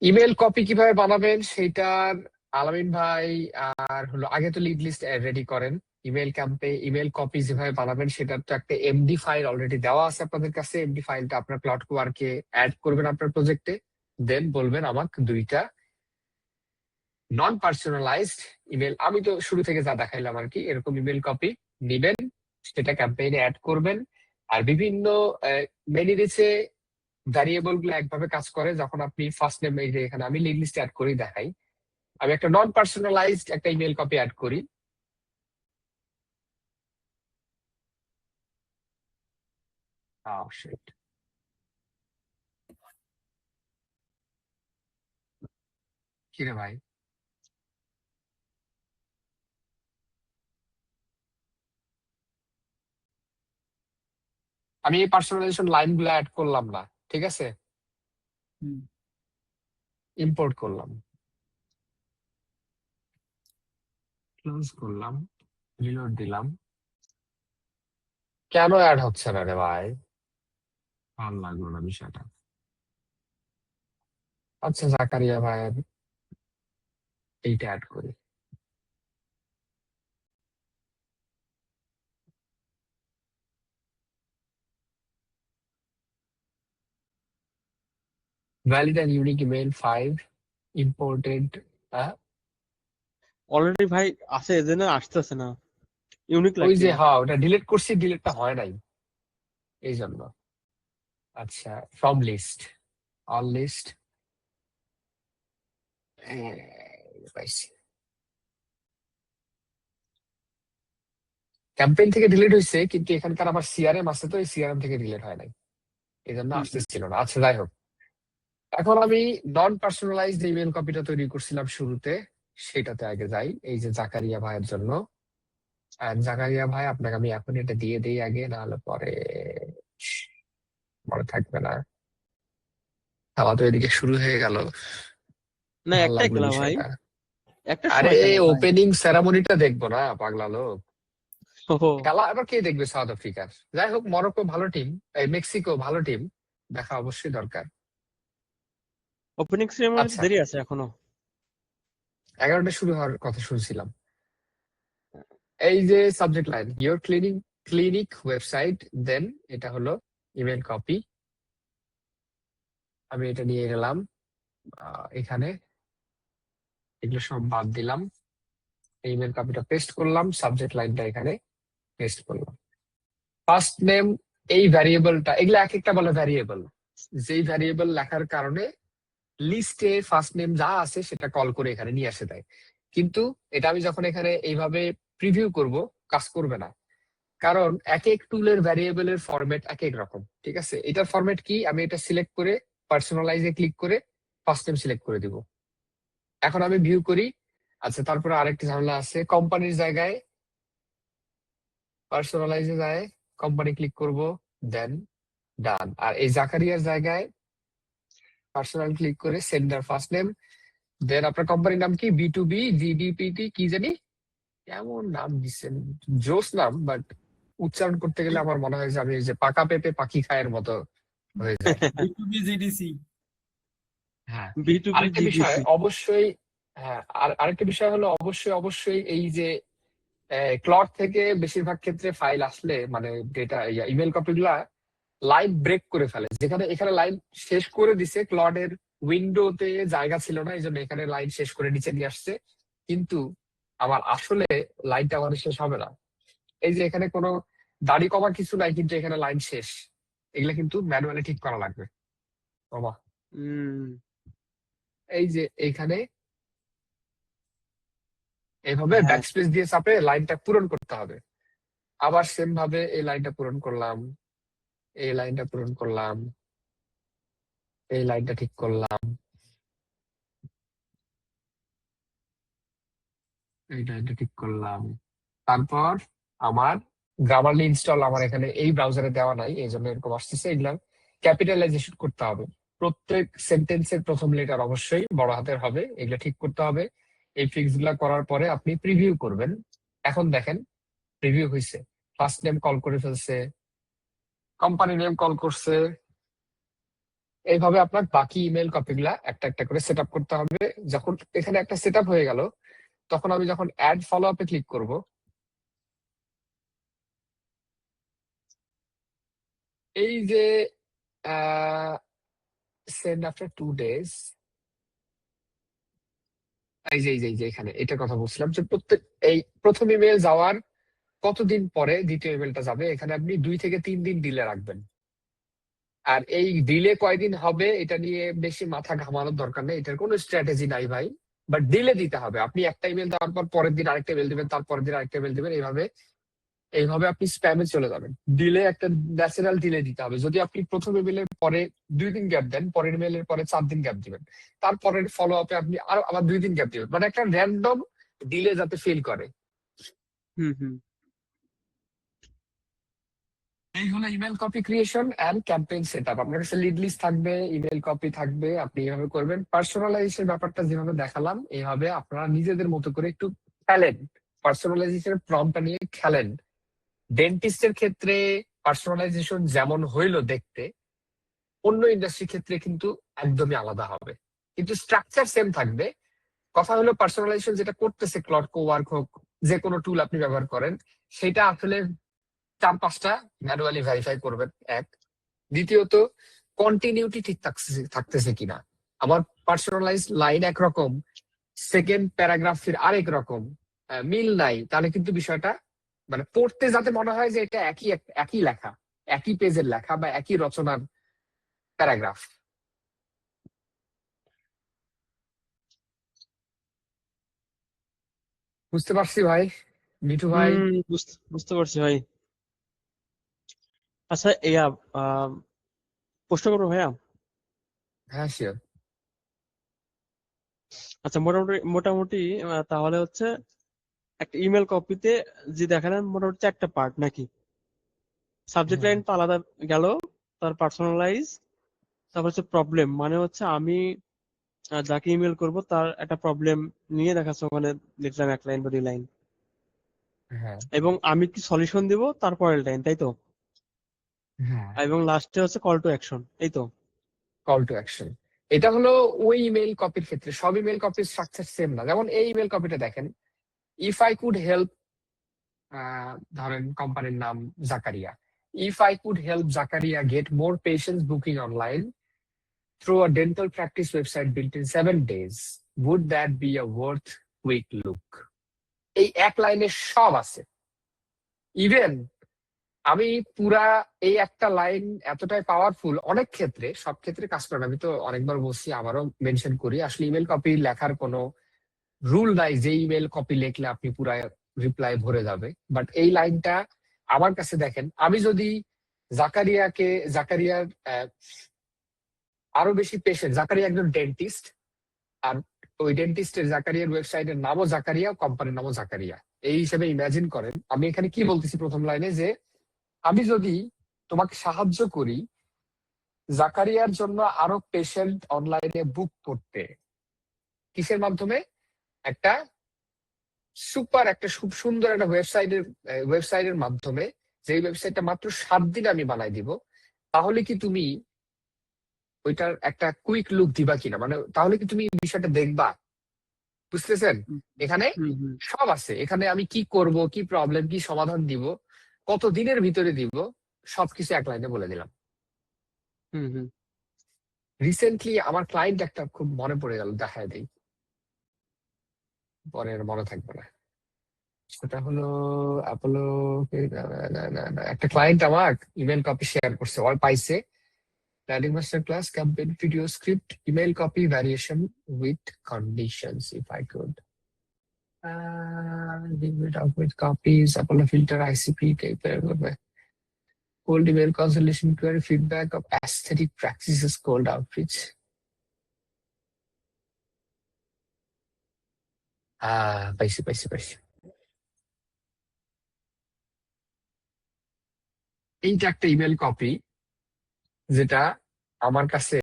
ইমেল কপি কিভাবে বানাবেন সেটার আলামিন ভাই আর হলো আগে তো লিড লিস্ট রেডি করেন। ইমেল কপি যেভাবে বানাবেন সেটার তো একটা এমডি ফাইল অলরেডি দেওয়া আছে আপনাদের কাছে। এমডি ফাইলটা আপনার ক্লাউড কোয়ার্কে অ্যাড করবেন আপনার প্রজেক্টে, দেন বলবেন আমাকে 2টা নন পার্সোনালাইজড ইমেল, আমি তো শুরু থেকে যা দেখাইলাম আর কি, এরকম ইমেল কপি নিবেন, সেটা ক্যাম্পেইনে অ্যাড করবেন। আর বিভিন্ন মেনি রিচে ভ্যারিয়েবল গুলো একভাবে কাজ করে, যখন আপনি ফার্স্ট নেম, এই যে এখানে আমি লিড লিস্ট অ্যাড করি দেখাই, আমি একটা নন পার্সোনালাইজড একটা ইমেল কপি অ্যাড করি। শিট, কিরে ভাই, আমি এই পার্সোনালাইজেশন লাইন গুলো অ্যাড করলাম না, ঠিক আছে, হুম। ইম্পোর্ট করলাম, ক্লোজ করলাম, রিলোড দিলাম। কেন অ্যাড হচ্ছে না রে ভাই? ভালো লাগলো না বিষয়টা। আচ্ছা, জাকারিয়া ভাইয়ের এইটা অ্যাড করি। Valid and unique email 5 imported. Already ভাই আছে, এজন্য আসতেছে না, ইউনিক ওই লাগবে। যে হ্যাঁ, ওটা ডিলিট করছি, ডিলিটটা হয় নাই এই জন্য। আচ্ছা, ফ্রম লিস্ট, অল লিস্ট, পাইছি। ক্যাম্পেইন থেকে ডিলিট হয়েছে, কিন্তু এখানকার আমার সিআরএম আছে, তো এই সিআরএম থেকে ডিলিট হয় নাই, এই জন্য আসতেছিল না। আচ্ছা, যাই হোক, এখন আমি নন পার্সোনালাইজড ইমেল কপিটা তৈরি করছিলাম শুরুতে, সেটাতে আগে যাই। এই যে জাকারিয়া ভাইয়ের জন্য, আর জাকারিয়া ভাই আপনাকে আমি এখন এটা দিয়ে দিই আগে, নাহলে পরে মনে থাকবে না। খাওয়া তো এদিকে শুরু হয়ে গেল, না, ভালো একটাই লাগলো খেলা ভাই, বিষয়টা। একটা আরে সময় খেলা ভাই। ওপেনিং সেরামনিটা দেখবো না পাগলা লোক, ওহো, খেলা আবার কে দেখবে সাউথ আফ্রিকার? যাই হোক, মরক্কো ভালো টিম, এই মেক্সিকো ভালো টিম, দেখা অবশ্যই দরকার। ওপেনিং সেরেমনি আচ্ছা, দেরি আছে এখনো। 11টা শুরু হওয়ার কথা শুনছিলাম। এই যে subject line, your clinic website, then এটা হলো ইমেল কপি। আমি এটা নিয়ে গেলাম এখানে, এগুলো সব বাদ দিলাম, ইমেল কপিটা পেস্ট করলাম, সাবজেক্ট লাইনটা এখানে পেস্ট করলাম। ফার্স্ট নেম, এই ভ্যারিয়েবলটা, এগুলো এক একটা বলে ভ্যারিয়েবল, যেই ভ্যারিয়েবল লেখার কারণে লিস্টে ফার্স্ট নেম যা আছে সেটা কল করে এখানে নিয়ে আসে দেয়। কিন্তু এটা আমি যখন এখানে এইভাবে প্রিভিউ করব, কাজ করবে না, কারণ এক এক টুলের ভ্যারিয়েবলের ফরম্যাট এক এক রকম। ঠিক আছে, এটার ফরম্যাট কি, আমি এটা সিলেক্ট করে পার্সোনালাইজে ক্লিক করে ফার্স্ট নেম সিলেক্ট করে দিব। এখন আমি ভিউ করি। আচ্ছা, তারপরে আরেকটি ঝামেলা আছে, কোম্পানির জায়গায় পার্সোনালাইজে যায় কোম্পানি ক্লিক করব, দেন ডান। আর এই জাকারিয়ার জায়গায় পার্সোনাল ক্লিক করে সেন্ডার ফার্স্ট নেম, দেন আপনার কোম্পানির নাম কি, বি2বি জিডিপিটি কি জানি কেমন নাম দিচ্ছেন, জোস নাম, বাট উচ্চারণ করতে গেলে আমার মনে হয় যে আমি এই যে পাকা পেঁপে পাখি খায়ের মতো হয়ে যায়। B2B GDC। হ্যাঁ, B2B আরেকটা বিষয় GDC। অবশ্যই, হ্যাঁ, আর আরেকটা বিষয় হলো অবশ্যই অবশ্যই এই যে ক্লড থেকে বেশিরভাগ ক্ষেত্রে ফাইল আসলে, মানে ডেটা ইমেল কপি গুলা লাইন ব্রেক করে ফেলে, যেখানে এখানে লাইন শেষ করে দিছে, ক্লডের উইন্ডোতে জায়গা ছিল না, এই জন্য এখানে লাইন শেষ করে নিচে নিয়ে আসছে, কিন্তু আমার আসলে লাইনটা আমার শেষ হবে না। এই যে এখানে কোনো দাড়ি কমা কিছু নাই, কিন্তু এখানে লাইন শেষ, এগুলা কিন্তু ম্যানুয়ালি ঠিক করা লাগবে। বাবা, এই যে এইখানে এইভাবে হ্যাঁ, ব্যাকস্পেস দিয়ে চাপে লাইনটা পূরণ করতে হবে। আবার সেম ভাবে এই লাইনটা পূরণ করলাম, এই লাইনটা পূরণ করলাম, এই লাইনটা ঠিক করলাম, এই লাইনটা ঠিক করলাম। তারপর আমার গ্রামারলি ইনস্টল আমার এখানে এই ব্রাউজারে দেওয়া নাই, এই জন্য এরকম আসতেছে। এগুলা ক্যাপিটালাইজেশন করতে হবে, প্রত্যেক সেন্টেন্সের প্রথম লেটার অবশ্যই বড় হাতের হবে, এগুলা ঠিক করতে হবে। এই ফিক্স গুলা করার পরে আপনি প্রিভিউ করবেন। এখন দেখেন প্রিভিউ হয়েছে, ফার্স্ট নেম কল করে ফেলছে, কোম্পানি নেম কল করছে। এইভাবে আপনার বাকি ইমেল কপিগুলা একটা একটা করে সেট আপ করতে হবে। যখন এখানে একটা সেট আপ হয়ে গেল, তখন আমি যখন অ্যাড ফলো আপে ক্লিক করব, এই যে সেন্ড আফটার 2 days, এই যে এখানে এটা কথা বলছিলাম যে প্রত্যেক এই প্রথম ইমেল যাওয়ার কতদিন পরে দ্বিতীয় ইমেলটা যাবে, এখানে আপনি 2 থেকে 3 দিন ডিলে রাখবেন। আর এই ডিলে কয়দিন হবে এটা নিয়ে বেশি মাথা ঘামানোর দরকার নেই, এটার কোনো স্ট্র্যাটেজি নাই ভাই। বাট ডিলে দিতে হবে, আপনি একটা ইমেল দেওয়ার পর পরের দিন আরেকটা ইমেল দিবেন, তারপরের দিন আরেকটা ইমেল দিবেন, এইভাবে এইভাবে আপনি স্প্যামে চলে যাবেন। ডিলে একটা ন্যাচারাল ডিলে দিতে হবে। যদি আপনি প্রথম ইমেলের পরে 2 দিন গ্যাপ দেন, পরের ইমেলের পরে 4 দিন গ্যাপ দিবেন, তারপরের ফলো আপে আপনি আরো আবার 2 দিন গ্যাপ দিবেন, মানে একটা র্যান্ডম ডিলে যাতে ফিল করে। হুম হুম এই হলো email copy creation and campaign setup. আপনার কাছে লিড লিস্ট থাকবে, ইমেল কপি থাকবে, আপনি এইভাবে করবেন। পার্সোনালাইজেশন ব্যাপারটা যেভাবে দেখালাম, এইভাবে আপনারা নিজেদের মতো করে একটু খেলেন, পার্সোনালাইজেশন প্রম্পটটা নিয়ে খেলেন। ডেন্টিস্টের ক্ষেত্রে পার্সোনালাইজেশন যেমন হইলো দেখতে, অন্য ইন্ডাস্ট্রির ক্ষেত্রে কিন্তু একদমই আলাদা হবে, কিন্তু স্ট্রাকচার সেম থাকবে। কথা হলো পার্সোনালাইজেশন যেটা করতেছে ক্লড কোয়ার্ক হোক, যে কোনো টুল আপনি ব্যবহার করেন, সেটা আসলে 4-5টা ম্যানুয়ালি ভেরিফাই করবেন, এক। দ্বিতীয়ত কন্টিনিউটি ঠিক থাকতেছে কিনা। আমার পার্সোনালাইজ লাইন একরকম, সেকেন্ড প্যারাগ্রাফের আরেক রকম, মিল নাই, তাহলে কিন্তু বিষয়টা মানে পড়তে যাতে মনে হয় যে এটা একই একই লেখা, একই পেজের লেখা বা একই রচনার প্যারাগ্রাফ। বুঝতে পারছি ভাই, মিঠু ভাই? বুঝতে পারছি ভাই। আচ্ছা ইয়া প্রশ্ন করবো ভাইয়া? হ্যাঁ শিওর। আচ্ছা মোটামুটি মোটামুটি তাহলে হচ্ছে একটা ইমেল কপিতে যে দেখালেন মোটামুটি 4টা পার্ট নাকি? সাবজেক্ট লাইন তো আলাদা গেল, তার পার্সোনালাইজ, তারপর হচ্ছে প্রবলেম, মানে হচ্ছে আমি যাকে ইমেল করব তার একটা প্রবলেম নিয়ে দেখাচ্ছে ওখানে, লিখলাম 1 লাইন বা 2 লাইন, হ্যাঁ এবং আমি কি সলিউশন দিব তারপরের লাইন, তাই তো? হ্যাঁ, এবং লাস্টে হচ্ছে কল টু অ্যাকশন, এই তো? Call to action. এটা হলো ওই ইমেল কপির ক্ষেত্রে, সব ইমেল কপির স্ট্রাকচার সেম না। যেমন এই ইমেল কপিটা দেখেন, ইফ আই কুড হেল্প, ধরেন কোম্পানির নাম Zakaria, if I could help Zakaria get more patients booking online through a dental practice website built in 7 days, would that be a worth quick look? এই এক লাইনে সব আছে। ইভেন আমি পুরা এই একটা লাইন এতটাই পাওয়ারফুল, অনেক ক্ষেত্রে, সব ক্ষেত্রে কাজ করে না, আমি তো অনেকবার বলছি, আবারও মেনশন করি, আসলে ইমেল কপি লেখার কোনো রুল নাই যে ইমেল কপি লিখলে আপনি পুরা রিপ্লাই ভরে যাবে। বাট এই লাইনটা আমার কাছে দেখেন, আমি যদি জাকারিয়ার আরো বেশি পেশেন্ট, জাকারিয়া একজন ডেন্টিস্ট, আর ওই ডেন্টিস্টের জাকারিয়ার ওয়েবসাইটের নামও জাকারিয়া, কোম্পানির নামও জাকারিয়া, এই হিসেবে ইমাজিন করেন আমি এখানে কি বলতেছি প্রথম লাইনে, যে আমি যদি তোমাকে সাহায্য করি জাকারিয়ার জন্য আরো পেশেন্ট অনলাইনে বুক করতে, কিসের মাধ্যমে? একটা সুপার, একটা খুব সুন্দর একটা ওয়েবসাইটের মাধ্যমে, যে ওয়েবসাইটটা মাত্র 7 দিন আমি বানাই দিব, তাহলে কি তুমি ওইটার একটা কুইক লুক দিবা কিনা, মানে তাহলে কি তুমি বিষয়টা দেখবা? বুঝতেছেন? এখানে হুম হুম সব আছে, এখানে আমি কি করব, কি প্রবলেম, কি সমাধান দিব, কত দিনের ভিতরে দিব, সবকিছু এক লাইনে বলে দিলাম। হুম হুম রিসেন্টলি আমার ক্লায়েন্ট একটা খুব মনে পড়ে গেল, দেখায় দেই, পরে আর মনে থাকবে না। সেটা হলো অ্যাপোলো, একটা ক্লায়েন্ট আমার ইমেল কপি শেয়ার করছে, ওর পাইছে landing master class campaign video script email copy variation with conditions. If I could leave it up with copies, Apollo filter, ICP, cold email consultation query feedback of aesthetic practices cold outreach. পাইছি। এইটা একটা email copy যেটা আমার কাছে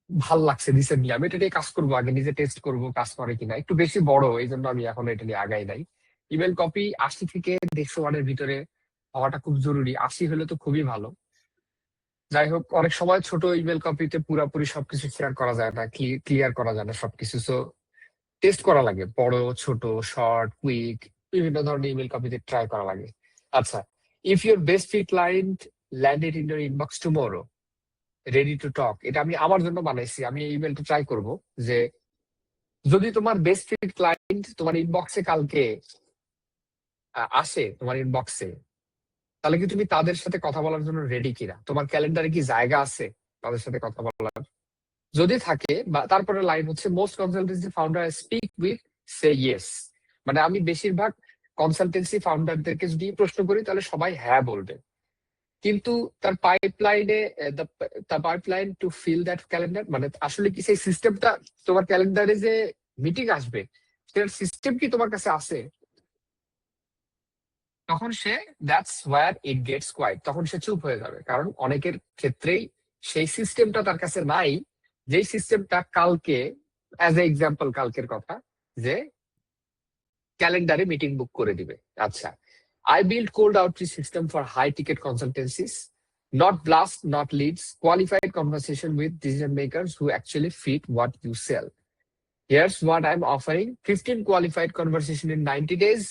ভাল লাগছে recently. আমি এটা নিয়ে কাজ করবো, আগে নিজে টেস্ট করবো কাজ করে কিনা। একটু বেশি বড়, এই জন্য আমি এখন এটা নিয়ে আগাই নাই। ইমেল কপি 80 থেকে 150 ওয়ার্ডের ভিতরে হওয়াটা খুব জরুরি। 80 হলে তো খুবই ভালো। যাই হোক, অনেক সময় ছোট ইমেল কপিতে পুরাপুরি সবকিছু শেয়ার করা যায় না, ক্লিয়ার করা যায় না সবকিছু। সো টেস্ট করা লাগে, বড় ছোট শর্ট কুইক বিভিন্ন ধরনের ইমেল কপিতে ট্রাই করা লাগে। আচ্ছা, if your best fit client landed in your inbox tomorrow ready to talk, এটা আমি আমার জন্য বানাইছি। আমি এই ইমেলটা ট্রাই করব যে যদি তোমার বেস্ট ফিট ক্লায়েন্ট তোমার ইনবক্সে কালকে আসে, তোমার ইনবক্সে, তাহলে কি তুমি তাদের সাথে কথা বলার জন্য রেডি কিনা? তোমার ক্যালেন্ডারে কি জায়গা আছে তাদের সাথে কথা বলার? যদি থাকে, বা তারপরে লাইন হচ্ছে most consultancy founder speak with say yes. মানে আমি বেশিরভাগ কনসালটেন্সি ফাউন্ডারদেরকে যদি প্রশ্ন করি তাহলে সবাই হ্যাঁ বলবে, কিন্তু তার pipeline to fill that calendar, মানে আসলে কি সেই সিস্টেমটা তোমার ক্যালেন্ডারে যে মিটিং আসবে সেটার সিস্টেম কি তোমার কাছে আছে? তখন সে that's where it gets quite, তখন সে চুপ হয়ে যাবে। কারণ অনেকের ক্ষেত্রেই সেই সিস্টেমটা তার কাছে নাই, যেই সিস্টেমটা কালকে, অ্যাজ এ এক্সাম্পল কালকের কথা, যে ক্যালেন্ডারে মিটিং বুক করে দিবে। আচ্ছা, I build cold outreach system for high ticket consultancies, not blast, not leads, qualified conversation with decision makers who actually fit what you sell. Here's what I'm offering: 15 qualified conversation in 90 days.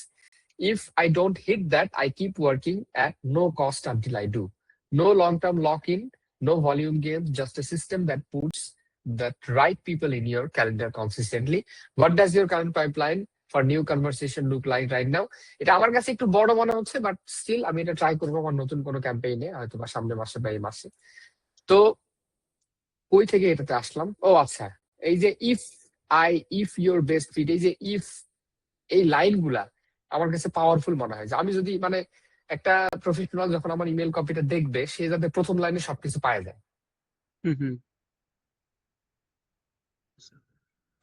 If I don't hit that, I keep working at no cost until I do. No long-term lock-in, no volume games, just a system that puts the right people in your calendar consistently. What does your current pipeline for new conversation look like right now? এটা আমার কাছে একটু বড় মনে হচ্ছে, but still আমি এটা try করবো আমার নতুন কোনো ক্যাম্পেইনে, হয়তো বা সামনের মাসে বা এই মাসে। তো কই থেকে এটাতে আসলাম? ও আচ্ছা, এই যে ইফ ইউর বেস্ট ফিট, এই যে ইফ, এই লাইনগুলা আমার কাছে পাওয়ারফুল মনে হয়। যে আমি যদি মানে একটা প্রফেশনাল যখন আমার ইমেল কপিটা দেখবে, সে যাতে প্রথম লাইনে সবকিছু পায় যায়। হুম হুম।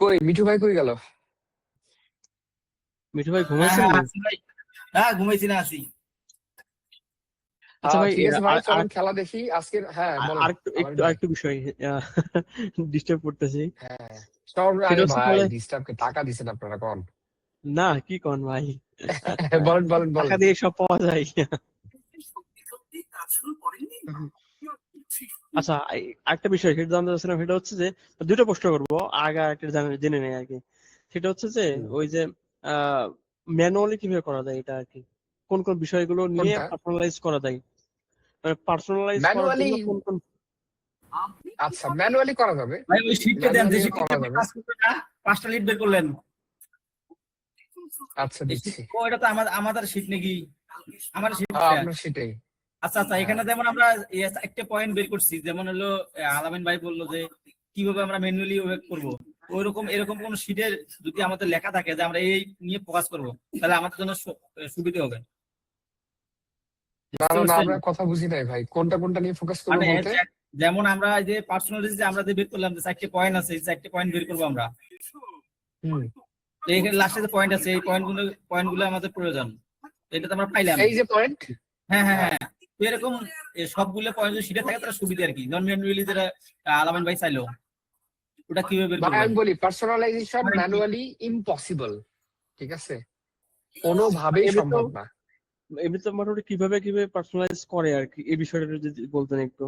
কই মিঠু ভাই কই গেল? মিঠু ভাই ঘুমাইছেন নি? আছি ভাই। হ্যাঁ, ঘুমাইছি না, আছি। আচ্ছা ভাই, ঠিক আছে ভাই, চলেন খেলা দেখি আজকের। হ্যাঁ বলেন। আরেকটু বিষয় ডিস্টার্ব করতেছি। হ্যাঁ, সব সেটা আরে হচ্ছে ভাই তাহলে, ডিস্টার্বকে টাকা দিছেন আপনারা কোন? না কি কন ভাই, বলেন টাকা দিয়ে সব পাওয়া যায়। আচ্ছা, আরেকটা বিষয় সেটা জানতে চাচ্ছিলাম, সেটা হচ্ছে যে দুটো প্রশ্ন করবো, আগে একটা জেনে নেই আর কি। সেটা হচ্ছে যে ওই যে ম্যানুয়ালি কিভাবে করা যায় এটা আর কি, কোন কোন বিষয়গুলো নিয়ে কোনটা পার্সোনালাইজ করা যায়, মানে পার্সোনালাইজ করার ম্যানুয়ালি? জন্য কোন কোন। আচ্ছা, ম্যানুয়ালি করা যাবে, ভাই ওই শিটটা দেন, যে ম্যানুয়ালি শিটটা করা আপনি যাবে। কাজ করতে না 5টা লিড বের করলেন। আচ্ছা এই দিচ্ছি। sheet- ও এটা তো আমাদের শিট নাকি? আমার শিট। আপনার সেটাই। আচ্ছা আচ্ছা, এখানে যেমন আমরা একটা পয়েন্ট বের করছি, যেমন হলো আলামিন ভাই বললো যে কিভাবে আমরা ম্যানুয়ালি ওয়েট করবো। ওইরকম এরকম কোন শিটের যদি আমাদের লেখা থাকে যে আমরা এই নিয়ে ফোকাস করবো, তাহলে আমাদের জন্য সুবিধা হবে। না বুঝতে না না, পারছেন? আমরা কথা বুঝি নাই ভাই, কোনটা কোনটা নিয়ে ফোকাস করবো মানে বলতে? যেমন আমরা যে পার্সোনালিটি যে আমরা যে বের করলাম, যে 4টে পয়েন্ট আছে, এই 4টে পয়েন্ট বের করবো আমরা। হুম, তো এখানে লাস্টে যে পয়েন্ট আছে, এই পয়েন্টগুলো আমাদের প্রয়োজন। এটা তো আমরা পাইলাম। এই যে পয়েন্ট। হ্যাঁ হ্যাঁ হ্যাঁ, তো এরকম সবগুলো পয়েন্ট যদি শিটে থাকে তাহলে সুবিধা আর কি। নন ম্যানুয়ালি যেটা আলামিন ভাই চাইলো, ওটা কিভাবে বের ভাই করবেন? আমি বলি, পার্সোনালাইজেশন মানে কি? ম্যানুয়ালি ইম্পসিবল, ঠিক আছে, কোনোভাবেই সম্ভব না। এমনিতে মোটামুটি কিভাবে কিভাবে পার্সোনালাইজ করে আর কি, এই বিষয়টা যদি বলতেন একটু,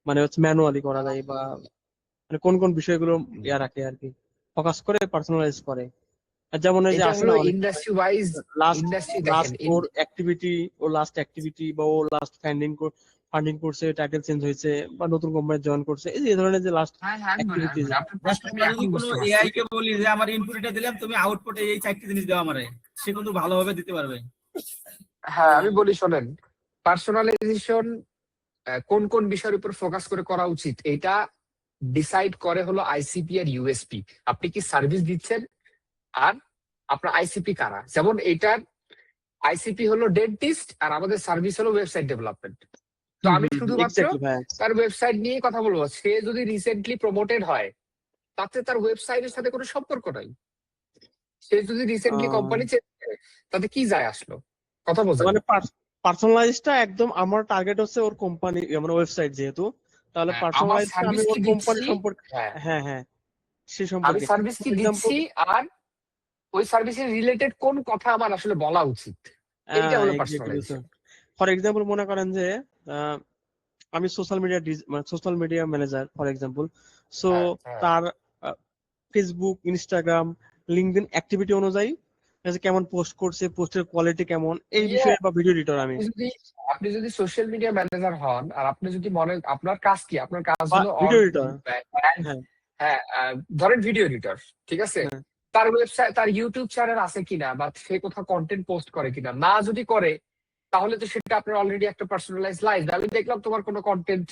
মানে হচ্ছে ম্যানুয়ালি করা যায় বা মানে কোন কোন বিষয়গুলো রাখে আর কি, ফোকাস করে পার্সোনালাইজ করে। আর যেমন এই যে এটা আসে হলো না অনেক ইন্ডাস্ট্রি ওয়াইজ। লাস্ট ইন্ডাস্ট্রি দেখেন, লাস্ট ওর অ্যাক্টিভিটি বা ও লাস্ট ফান্ডিং করছে, টাইটেল চেঞ্জ হয়েছে বা নতুন কোম্পানি জয়েন করছে, এই যে এই ধরনের যে লাস্ট হ্যাঁ হ্যাঁ আমি বলি অ্যাক্টিভিটিজ। আপনার জাস্ট প্রশ্ন আমি আমরা এখন যদি কোনো বুঝতে পারছি। এআই কে বলি যে আমার ইনপুটটা দিলাম, তুমি আউটপুটে এই 4টে জিনিস দাও আমারে, সে কিন্তু ভালোভাবে দিতে পারবে। হ্যাঁ আমি বলি শোনেন, পার্সোনালাইজেশন কোন কোন বিষয়ের উপর ফোকাস করে করা উচিত, এটা ডিসাইড করে হলো আইসিপি আর ইউএসপি। আপনি কি সার্ভিস দিচ্ছেন আর আপনার আইসিপি কারা। যেমন এটার আইসিপি হলো ডেন্টিস্ট আর আমাদের সার্ভিস হলো ওয়েবসাইট ডেভেলপমেন্ট। তো আমি শুধুমাত্র এক্স্যাক্টলি ভাইয়া। তার ওয়েবসাইট নিয়ে কথা বলবো। সে যদি রিসেন্টলি প্রমোটেড হয় তাতে তার ওয়েবসাইটের সাথে কোনো সম্পর্ক নাই। সে যদি রিসেন্টলি আহ, কোম্পানি চেঞ্জ করে তাতে কি যায় আসলো? কথা বোঝেন? মানে পার্সোনালাইজটা একদম আমার টার্গেট হচ্ছে ওর কোম্পানি, মানে ওয়েবসাইট যেহেতু, তাহলে হ্যাঁ, আমার পার্সোনালাইজটা আমি সার্ভিস ওর কি কোম্পানি দিচ্ছি, সম্পর্কে, হ্যাঁ হ্যাঁ হ্যাঁ সে আমি সম্পর্কে। সার্ভিস কি ফর এক্সাম্পল, দিচ্ছি আর ওই সার্ভিসের রিলেটেড কোন কথা আমার আসলে বলা উচিত, এইটা হলো পার্সোনালাইজেশন। ফর এক্সাম্পল মনে করেন যে আহ, আমি social media manager for example, so হ্যাঁ হ্যাঁ তার ফেসবুক, ইনস্টাগ্রাম, লিঙ্কডইন অ্যাক্টিভিটি অনুযায়ী যে কেমন পোস্ট করছে, পোস্টের কোয়ালিটি কেমন, এই বিষয়ে বা ভিডিও এডিটর আমি, আপনি যদি সোশ্যাল মিডিয়া ম্যানেজার হন আর আপনি যদি মনে, আপনার কাজ কি? আপনার কাজ বা হলো ভিডিও এডিটর। brand, হ্যাঁ হ্যাঁ ধরেন ভিডিও এডিটর, ঠিক আছে? হ্যাঁ তার ওয়েবসাইট, তার ইউটিউব চ্যানেল আছে কিনা বা সে কোথাও কন্টেন্ট পোস্ট করে কিনা, না যদি করে তাহলে তো সেটা আপনার অলরেডি একটা পার্সোনালাইজ লাইফ। আমি দেখলাম তোমার কোনো কন্টেন্ট,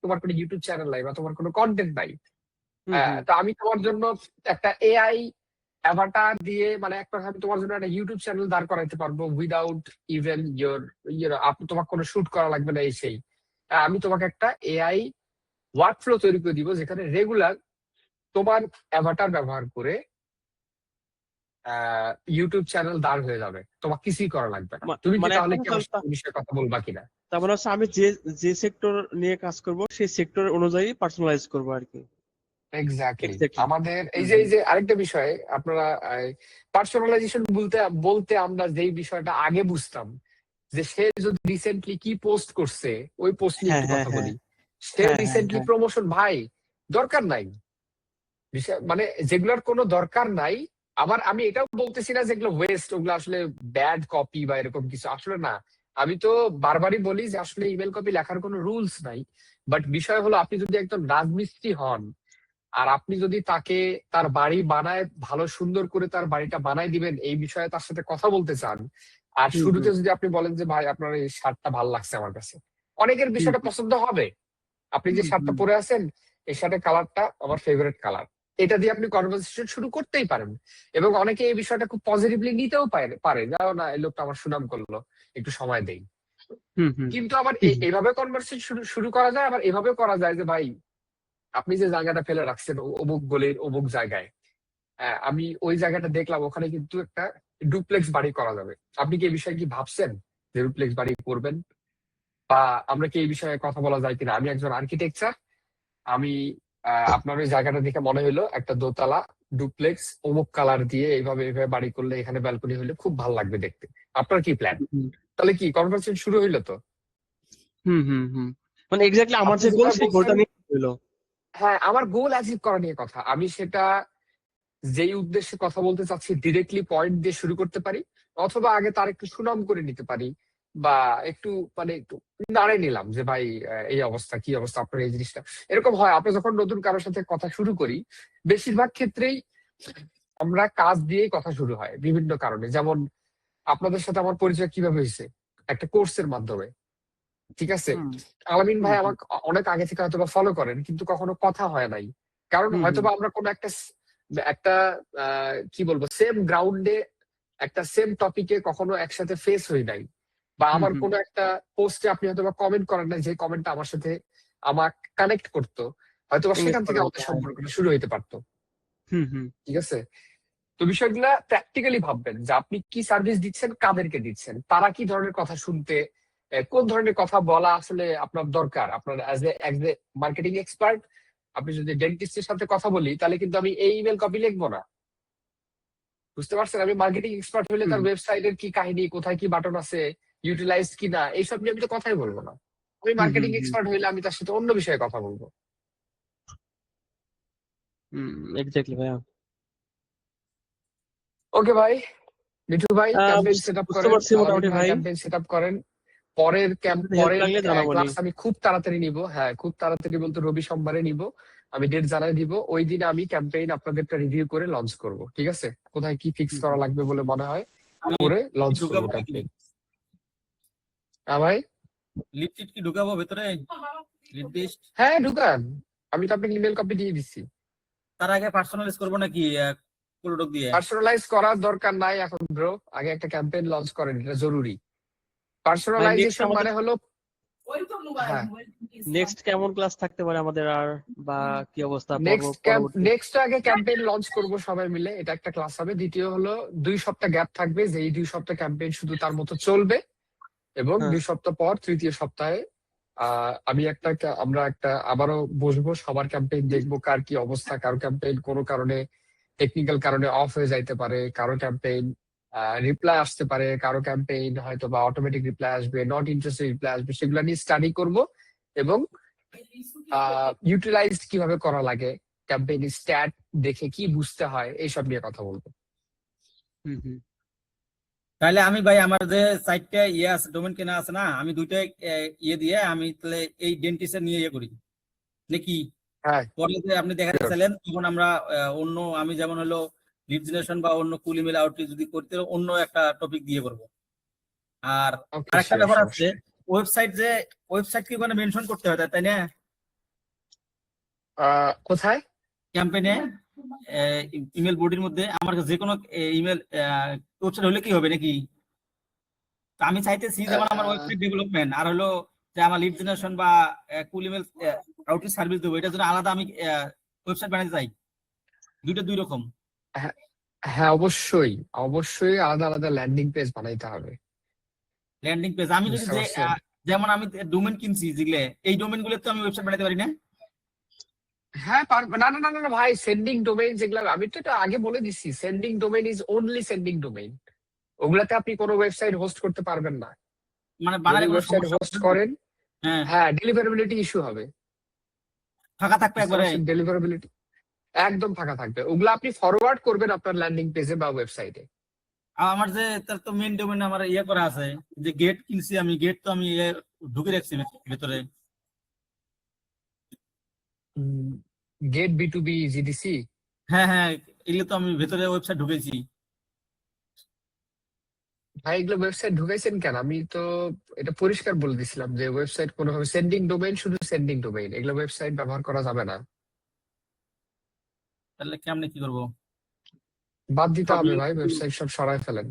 তোমার কোনো ইউটিউব চ্যানেল নাই বা তোমার কোনো কন্টেন্ট নাই, তো আমি তোমার জন্য একটা এআই অ্যাভাটার দিয়ে, মানে একটা আমি তোমার জন্য একটা ইউটিউব চ্যানেল দাঁড় করাইতে পারবো উইদাউট ইভেন আপনি, তোমার কোনো শুট করা লাগবে না এই সেই। আমি তোমাকে একটা এআই ওয়ার্ক ফ্লো তৈরি করে দিব যেখানে রেগুলার তোমার অ্যাভাটার ব্যবহার করে ইউটিউব চ্যানেল দাঁড় হয়ে যাবে, তোমার কিছুই করা লাগবে না। তুমি কি মানে তাহলে একটা কি আমার সাথে এই বিষয়ে কথা বলবা কিনা? তার মানে হচ্ছে আমি যে যে সেক্টর নিয়ে কাজ করব সেই সেক্টর অনুযায়ী পার্সোনালাইজ করবো আর কি। এক্স্যাক্টলি। এক্স্যাক্টলি। আমাদের এই যে আরেকটা বিষয়, আপনারা পার্সোনালাইজেশন বলতে বলতে আমরা যেই বিষয়টা আগে বুঝতাম যে সে যদি রিসেন্টলি কি পোস্ট করছে ওই পোস্ট নিয়ে হ্যাঁ একটু হ্যাঁ কথা হ্যাঁ বলি। সে হ্যাঁ হ্যাঁ রিসেন্টলি হ্যাঁ প্রমোশন, ভাই দরকার নাই বিষয়, মানে যেগুলোর কোনো দরকার নাই। আবার আমি এটাও বলতেছি না যেগুলো ওয়েস্ট, ওগুলো আসলে ব্যাড কপি বা এরকম কিছু, আসলে না। আমি তো বারবারই বলি যে আসলে ইমেল কপি লেখার কোনো রুলস নাই। বাট বিষয় হলো আপনি যদি একজন রাজমিস্ত্রি হন আর আপনি যদি তাকে তার বাড়ি বানায় ভালো সুন্দর করে তার বাড়িটা বানায় দিবেন এই বিষয়ে তার সাথে কথা বলতে চান, আর হুম শুরুতে হুম যদি আপনি বলেন যে ভাই আপনার এই শার্টটা ভালো লাগছে আমার কাছে, অনেকের হুম বিষয়টা পছন্দ হবে। আপনি যে হুম শার্টটা হুম পরে আছেন এই শার্টের কালারটা আমার ফেভারিট কালার, এটা দিয়ে আপনি কনভারসেশন শুরু করতেই পারেন। এবং অনেকে এই বিষয়টা খুব পজিটিভলি নিতেও পারে যাও না এই লোকটা আমার সুনাম করলো, একটু সময় দেই। হুম হুম কিন্তু আবার এইভাবে কনভারসেশন শুরু করা যায়, আবার এভাবেও করা যায় যে ভাই আপনি যে জায়গাটা ফেলে রাখছেন অমুক গলির অমুক জায়গায়, আমি ওই জায়গাটা দেখলাম, ওখানে কিন্তু একটা ডুপ্লেক্স বাড়ি করা যাবে। আপনি কি এই বিষয়ে কি ভাবছেন যে ডুপ্লেক্স বাড়ি করবেন? বা আমরা কি এই বিষয়ে কথা বলা যায় কিনা? আমি একজন আর্কিটেকচার, আমি আপনার ওই জায়গাটা দেখে মনে হলো একটা দোতলা ডুপ্লেক্স অমুক কালার দিয়ে এইভাবে এইভাবে বাড়ি করলে এখানে ব্যালকনি হলে খুব ভালো লাগবে দেখতে। আপনার কি প্ল্যান? হুম তাহলে কি কনভারসেশন শুরু হইলো তো? হুম হুম হুম। মানে এক্স্যাক্টলি আমার আপনি যে গোল যেটা সেই গোলটা বলছেন, নিয়ে হলো। হ্যাঁ আমার গোল অ্যাচিভ করা নিয়ে কথা, আমি সেটা যেই উদ্দেশ্যে কথা বলতে চাচ্ছি ডিরেক্টলি পয়েন্ট দিয়ে শুরু করতে পারি, অথবা আগে তার একটু সুনাম করে নিতে পারি, বা একটু মানে একটু নাড়ে নিলাম যে ভাই এই অবস্থা, কি অবস্থা আপনার এই জিনিসটা। এরকম হয় আমরা যখন নতুন কারোর সাথে কথা শুরু করি, বেশিরভাগ ক্ষেত্রেই আমরা কাজ দিয়েই কথা শুরু হয় বিভিন্ন কারণে। যেমন আপনাদের সাথে আমার পরিচয় কিভাবে হয়েছে? একটা কোর্সের মাধ্যমে, ঠিক আছে? হুম আলামিন হুম ভাই হুম আমাকে অনেক আগে থেকে হয়তোবা ফলো করেন কিন্তু কখনো কথা হয় নাই, কারণ হুম হুম হয়তোবা আমরা কোনো একটা একটা কি বলবো সেম গ্রাউন্ডে একটা সেম টপিকে কখনো একসাথে ফেস হই নাই। বা হুম আমার হুম কোনো একটা পোস্টে আপনি হয়তোবা কমেন্ট করেন না, যে কমেন্টটা আমার সাথে আমার কানেক্ট করতো, হয়তোবা এঙ্গেজ সেখান থেকে করা আমাদের হতো, হ্যাঁ। সম্পর্কটা শুরু হইতে পারতো। হুম হুম ঠিক আছে? তো বিষয়গুলা প্র্যাকটিক্যালি ভাববেন যে আপনি কি সার্ভিস দিচ্ছেন, কাদেরকে দিচ্ছেন, তারা কি ধরনের কথা শুনতে, কোন ধরনের কথা বলা আসলে আপনার দরকার। আপনার অ্যাজ এ মার্কেটিং এক্সপার্ট, আপনি যদি ডেন্টিস্টের সাথে কথা বলি তাহলে কিন্তু আমি এই ইমেল কপি লিখবো না। বুঝতে পারছেন? আমি মার্কেটিং এক্সপার্ট হলে হুম তার ওয়েবসাইটের কি কাহিনী, কোথায় কি বাটন আছে, ইউটিলাইজড কিনা, এইসব নিয়ে আমি তো কথাই বলবো না। আমি হুম হুম মার্কেটিং হুম এক্সপার্ট হইলে আমি তার সাথে অন্য বিষয়ে কথা বলবো। হুম এক্স্যাক্টলি ভাইয়া। ওকে ভাই, মিঠু ভাই ক্যাম্পেইন সেট আপ বুঝতে করেন, পারছি আলামিন মোটামুটি ভাই ভাই। ক্যাম্পেইন সেট আপ করেন। পরের হেল্প পরের লাগলে জানাবো নি। ক্লাস আমি খুব তাড়াতাড়ি নিব, হ্যাঁ খুব তাড়াতাড়ি বলতে রবি সোমবারে নিব। আমি ডেট জানাই দিব, ওই দিন আমি ক্যাম্পেইন আপনাদেরটা রিভিউ করে লঞ্চ করব, ঠিক আছে? কোথায় কি ফিক্স হুম করা হুম। লাগবে বলে মনে হয় আমি করে কি লঞ্চ করবো ঢুকাবো নাকি? ক্যাম্পেইন। হ্যাঁ ভাই, লিপস্টিক কি ঢুকাবো ভেতরে? লিপ লিস্ট হ্যাঁ ঢুকান, আমি তো আপনাকে ইমেল কপি দিয়ে দিচ্ছি। তার আগে পার্সোনালাইজ করবো নাকি পুরোটক দিয়ে? পার্সোনালাইজ করার দরকার নাই এখন ব্রো, আগে একটা ক্যাম্পেইন লঞ্চ করেন, এটা জরুরি। ভাই নেক্সট পার্সোনালাইজেশন আমাদের মানে হলো হ্যাঁ, নেক্সট কেমন ক্লাস থাকতে পারে আমাদের, আর বা কি অবস্থা পরবর্তী? নেক্সট আগে ক্যাম্পেইন লঞ্চ করব সবাই মিলে, এটা একটা ক্লাস হবে। দ্বিতীয় হলো 2 সপ্তাহ গ্যাপ থাকবে, যে এই 2 সপ্তাহ ক্যাম্পেইন শুধু তার মতো চলবে, এবং হ্যাঁ 2 সপ্তাহ পর তৃতীয় সপ্তাহে আমরা একটা আবারও বসবো, সবার ক্যাম্পেইন দেখবো, কার কি অবস্থা। কারো ক্যাম্পেইন কোনো কারণে, টেকনিক্যাল কারণে অফ হয়ে যাইতে পারে, কারো ক্যাম্পেইন রিপ্লাই আসতে পারে, কারো ক্যাম্পেইন হয়তো বা অটোমেটিক রিপ্লাই আসবে, নট ইন্টারেস্টেড রিপ্লাই আসবে। সেগুলো নিয়ে স্টাডি করব, এবং ইউটিলাইজড কিভাবে করা লাগে, ক্যাম্পেইন স্ট্যাট দেখে কি বুঝতে হয়, এইসব নিয়ে কথা বলবো। হুম হুম তাহলে আমি ভাই আমার যে সাইটটা ইয়ে আছে, ডোমেন কেনা আছে না, আমি দুইটাই ইয়ে দিয়ে আমি তাহলে এই ডেন্টিস্টের নিয়ে ইয়ে করি নাকি? হ্যাঁ, পরে যে আপনি দেখাতে sure. চাইলেন তখন আমরা অন্য, আমি যেমন হলো লিড জেনারেশন বা অন্য কুল ইমেল আউটরিচ যদি করতে অন্য একটা টপিক দিয়ে করব। আর Okay, আরেকটা sure, ব্যাপার sure, আছে, sure. ওয়েবসাইট কি ওখানে মেনশন করতে হয়, তাই না? কোথায়? ক্যাম্পেইনে ইমেল বডির মধ্যে আমার যে কোনো ইমেল ওয়েবসাইট হলে কি হবে নাকি? তো আমি চাইতেছি যেমন আমার ওয়েবসাইট ডেভেলপমেন্ট আর হলো যে আমার লিড জেনারেশন বা কুল ইমেল আউটরিচ সার্ভিস দেবো, এটার জন্য আলাদা আমি ওয়েবসাইট বানাতে চাই। দুইটা দুই রকম। হ্যাঁ, অবশ্যই অবশ্যই আলাদা আলাদা ল্যান্ডিং পেজ বানাইতে হবে। ল্যান্ডিং পেজ আমি যদি বুঝতে পারছেন? যেমন আমি ডোমেন কিনছি যেগুলো, এই ডোমেন গুলো তো আমি ওয়েবসাইট বানাতে পারি না? হ্যাঁ, পারবে। না না না না না ভাই, সেন্ডিং ডোমেইন যেগুলো, আমি তো এটা আগে বলে দিচ্ছি, sending domain is only sending domain. ওগুলাতে আপনি কোনো ওয়েবসাইট হোস্ট করতে পারবেন না। মানে যদি বানালে কোনো ওয়েবসাইট সমস্যা হোস্ট হবে না? করেন, হ্যাঁ, হ্যাঁ, ডেলিভারেবিলিটি ইস্যু হবে। ফাঁকা থাকবে বুঝতে একবারে। পারছেন? ডেলিভারেবিলিটি একদম ফাঁকা থাকবে। ওগুলো আপনি ফরওয়ার্ড করবেন আপনার ল্যান্ডিং পেজে বা ওয়েবসাইটে। আর আমার যে তার তো মেন ডোমেন আমার ইয়ে করা আছে, যে গেট কিনছি আমি, গেট তো আমি ঢুকে রাখছি ভেতরে। Get B2B GDC. হ্যাঁ হ্যাঁ, এগুলো তো আমি ভেতরে ওয়েবসাইট ঢুকেছি। ভাই, এগুলো ওয়েবসাইট ঢুকাইছেন কেন? আমি তো এটা পরিষ্কার বলে দিছিলাম যে ওয়েবসাইট কোনোভাবে সেন্ডিং ডোমেইন, শুধু সেন্ডিং ডোমেইন, এগুলো ওয়েবসাইট ব্যবহার করা যাবে না। তাহলে কেমনে কি করবো? বাদ দিতে সব হবে ইয়ে- ভাই, ওয়েবসাইট সব সরাই ফেলেন।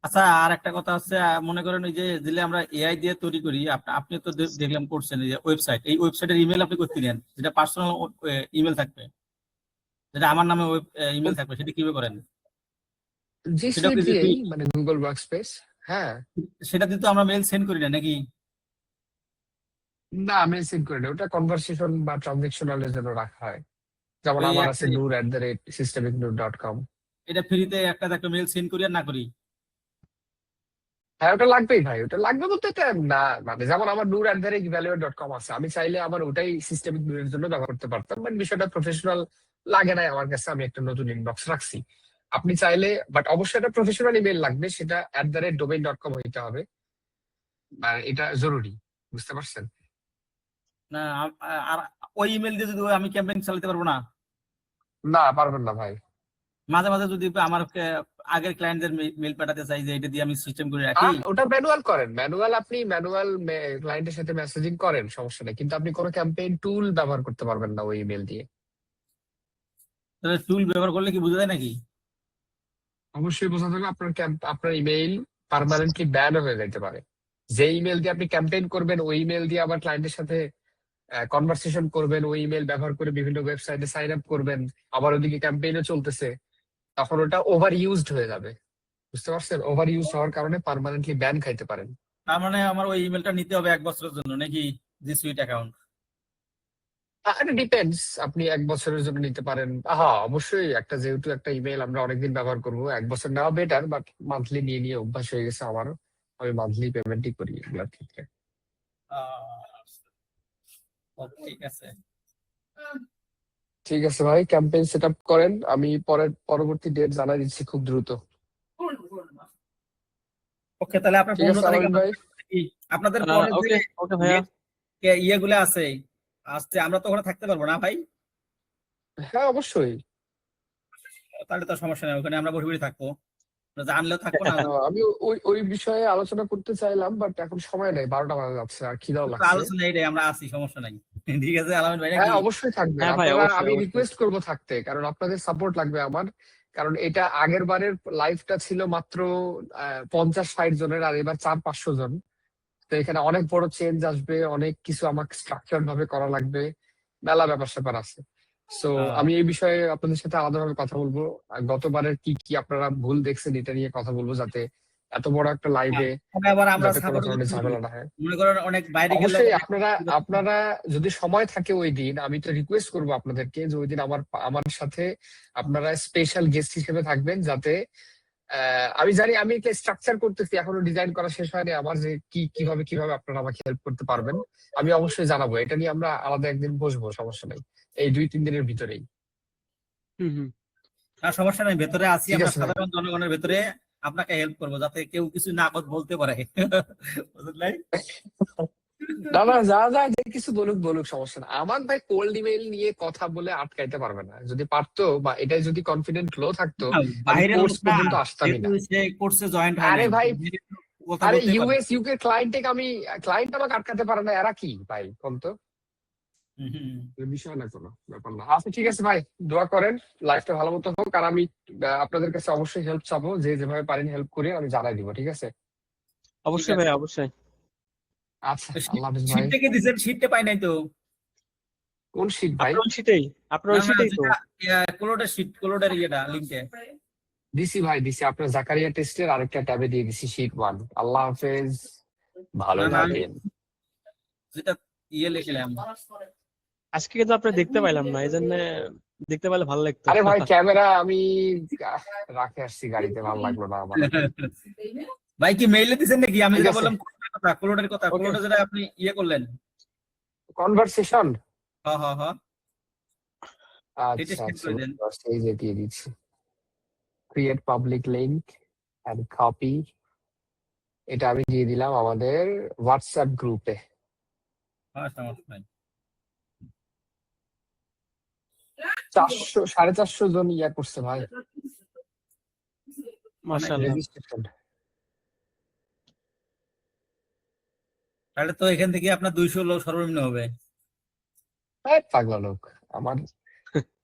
আচ্ছা, আর একটা কথা হচ্ছে, মনে করেন ওই যে যেগুলো আমরা এআই দিয়ে তৈরি করি, আপনি তো দেখলাম করছেন, এই যে ওয়েবসাইট, এই ওয়েবসাইটের ইমেল আপনি করতে দেন, যেটা পার্সোনাল ইমেল থাকবে, যেটা আমার নামে ইমেল থাকবে, সেটা কিভাবে করেন? জি সেটা সুইট কি দিয়েই, মানে গুগল ওয়ার্কস্পেস। হ্যাঁ। সেটা দিয়ে তো আমরা মেল সেন্ড করি না নাকি? না, আমি সেভ করি না, ওটা কনভারসেশন বা ট্রানজেকশনাল এর জন্য রাখা হয়। যেমন ওই আমার আছে একটা noor@systemicnoor.com। এটা ফ্রিতে একটা মেল সেন্ড করি আর না করি? হ্যাঁ, ওটা লাগবেই ভাই, ওটা লাগবে বলতে এটা না, মানে যেমন আমার noor@evaluate.com আছে, আমি চাইলে আমার ওটাই সিস্টেমিক এর জন্য ব্যবহার করতে পারতাম, বাট বিষয়টা প্রফেশনাল লাগে না আমার কাছে, আমি একটা নতুন ইনবক্স রাখছি। আপনি চাইলে, বাট অবশ্যই একটা প্রফেশনাল ইমেল লাগবে, সেটা @domain.com হইতে হবে, আর এটা জরুরি। বুঝতে পারছেন? না, আর ওই ইমেল দিয়ে যদি আমি ক্যাম্পেইন চালাতে পারবো না? না, পারবেন না ভাই। মাঝে মাঝে যদি আমার আগের ক্লায়েন্টদের মেল পাঠাতে চাই যে এটা দিয়ে আমি সিস্টেম করে রাখি, ওটা ম্যানুয়াল করেন, আপনি ম্যানুয়াল ক্লায়েন্টের সাথে মেসেজিং করেন, সমস্যা নেই, কিন্তু আপনি কোনো ক্যাম্পেইন টুল ব্যবহার করতে পারবেন না ওই ইমেল দিয়ে। তাহলে টুল ব্যবহার করলে কি বোঝা যায় নাকি? অবশ্যই বোঝা যাবে, আপনার ইমেইল পার্মানেন্টলি ব্যান হয়ে যেতে পারে। যে ইমেল দিয়ে আপনি ক্যাম্পেইন করবেন, ওই ইমেল দিয়ে আবার ক্লায়েন্টের সাথে কনভারসেশন করবেন, ওই ইমেল ব্যবহার করে বিভিন্ন ওয়েবসাইটে সাইন আপ করবেন, আবার ওদিকে ক্যাম্পেইনও চলতেছে, তখন ওটা ওভার ইউজড হয়ে যাবে। বুঝতে পারছেন? ওভার ইউজ হওয়ার কারণে পার্মানেন্টলি ব্যান খাইতে পারেন। তার মানে আমার ওই ইমেলটা নিতে হবে 1 বছরের জন্য নাকি, জি সুইট অ্যাকাউন্ট? এটা ডিপেন্ডস, আপনি 1 বছরের জন্য নিতে পারেন। হ্যাঁ, অবশ্যই, যেহেতু একটা ইমেল আমরা অনেকদিন ব্যবহার করবো, 1 বছর নেওয়া বেটার, বাট মান্থলি নিয়ে নিয়ে অভ্যাস হয়ে গেছে আমারও, আমি মান্থলি পেমেন্টই করি এগুলোর ক্ষেত্রে। ঠিক আছে। ঠিক আছে ভাই, ক্যাম্পেইন সেট আপ করেন, আমি পরবর্তী ডেট জানাই দিচ্ছি খুব দ্রুত। ওকে, তাহলে আপনার ঠিক 15 আছে তারিখে আলামিন ভাই। আপনাদের পরে ওকে ওকে ভাইয়া। যে ইয়েগুলো আছে আসছে, আমরা তো ওখানে থাকতে পারবো না ভাই? হ্যাঁ, অবশ্যই। তাহলে তো সমস্যা নেই, ওখানে আমরা বসে বসে থাকবো, জানলেও থাকবো না। আমি ওই বিষয়ে আলোচনা করতে চাইলাম, বাট এখন সময় নেই, 12টা বাজে যাচ্ছে আর খিদাও তো লাগছে। আলোচনা এইটাই, আমরা আছি, সমস্যা নাই। ঠিক আছে আলামিন ভাই, নাকি? হ্যাঁ, অবশ্যই থাকবে হ্যাঁ ভাই, আপনারা, অবশ্যই আমি অবশ্যই। রিকোয়েস্ট করব থাকতে, কারণ আপনাদের সাপোর্ট লাগবে আমার। কারণ এটা আগের বারের লাইভটা ছিল মাত্র 50-60 জনের, আর এবার 400-500 জন। তো এখানে অনেক বড় চেঞ্জ আসবে, অনেক কিছু আমাকে স্ট্রাকচার ভাবে করা লাগবে, মেলা ব্যাপার স্যাপার আছে। সো আমি এই বিষয়ে আপনাদের সাথে আলাদাভাবে কথা বলবো। আর গতবারের কি কি আপনারা ভুল দেখছেন এটা নিয়ে কথা বলবো, যাতে এত বড় একটা লাইভে তবে আবার আমরা যাতে কোনো সাপোর্ট ধরনের ঝামেলা না হয়। মনে করেন অনেক বাইরে গেলে অবশ্যই আপনারা যদি সময় থাকে ওই দিন, আমি তো রিকোয়েস্ট করবো আপনাদেরকে যে ওই দিন আমার সাথে আপনারা স্পেশাল গেস্ট হিসেবে থাকবেন, যাতে আমি জানি আমি একটা স্ট্রাকচার করতেছি, এখনো ডিজাইন করা শেষ হয়নি আমার, যে কিভাবে আপনারা আমাকে হেল্প করতে পারবেন। আমি অবশ্যই জানাবো, এটা নিয়ে আমরা আলাদা একদিন বসবো, সমস্যা নেই, এই 2-3 দিনের ভিতরেই। হুম হুম সমস্যা নেই, ভেতরে আছি ঠিক আমরা আছে ভাই। সাধারণ জনগণের ভেতরে আপনাকে হেল্প করবো, যাতে কেউ কিছু না বলতে পারে। বুঝলেন নাই? না না, যা যে কিছু বলুক সমস্যা না। আমার ভাই কোল্ড ইমেল নিয়ে কথা বলে আটকাইতে পারবে না। যদি পারতো বা এটাই যদি কনফিডেন্ট লো থাকতো, আমি বাইরের কোর্স লোক না, পর্যন্ত আসতামই যেহেতু না। সে কোর্সে জয়েন্ট হয় আরে নাই, ভাই, কথা আরে বলতে পারে। ইউএস ইউকে ক্লায়েন্ট আমাকে আটকাতে পারে না, এরা কি ভাই কোন তো বিষয় না, কোনো ব্যাপার না। আচ্ছা ঠিক আছে ভাই, দোয়া করেন লাইফটা ভালো মতো হোক। আর আমি আপনাদের কাছে অবশ্যই হেল্প চাবো, যে যেভাবে পারেন হেল্প করি, আমি জানাই দিব, ঠিক আছে? অবশ্যই ভাই, অবশ্যই। আচ্ছা, আল্লাহ হাফিজ ভাই। শীটটা কি দিচ্ছেন? শীটটা পাই নাই তো। কোন শীট ভাই? আপনার ওই না শীটেই তো। যেটা কোলোডের শীট, কোলোডের ইয়েটা লিংকে দিছি ভাই, দিছি। আপনার জাকারিয়া টেস্টের আরেকটা ট্যাবে দিয়ে দিছি শীট 1। আল্লাহ হাফেজ, ভালো না আমি থাকেন। যেটা ইয়ে লিখলাম। আজকে কিন্তু আপনি দেখতে পাইলাম না, এই জন্য দেখতে পাইলে ভালো লাগতো। আরে ভাই, ক্যামেরা আমি রাখে আসছি গাড়িতে, ভালো লাগলো না আমার। ভাই কি মেইলে দিছেন নাকি? আমি ঠিক যেটা আছে, বললাম কোলোডের কথা, ওকে, কোলোডে যেটা আপনি ইয়ে করলেন। কনভারসেশন। হ্যাঁ এটা আচ্ছা সেট আচ্ছা, করে দেন। এই যে দিয়ে দিচ্ছি, create public link and copy. এটা আমি দিয়ে দিলাম আমাদের হোয়াটসঅ্যাপ গ্রুপে। হ্যাঁ সমস্যা নাই। 400-450 জন ইয়া করছে ভাই মাশাআল্লাহ। রেজিস্ট্রেশন। তাহলে তো এখান থেকে আপনার 200 লোক সর্বনিম্ন হবে। পাগলা লোক আমার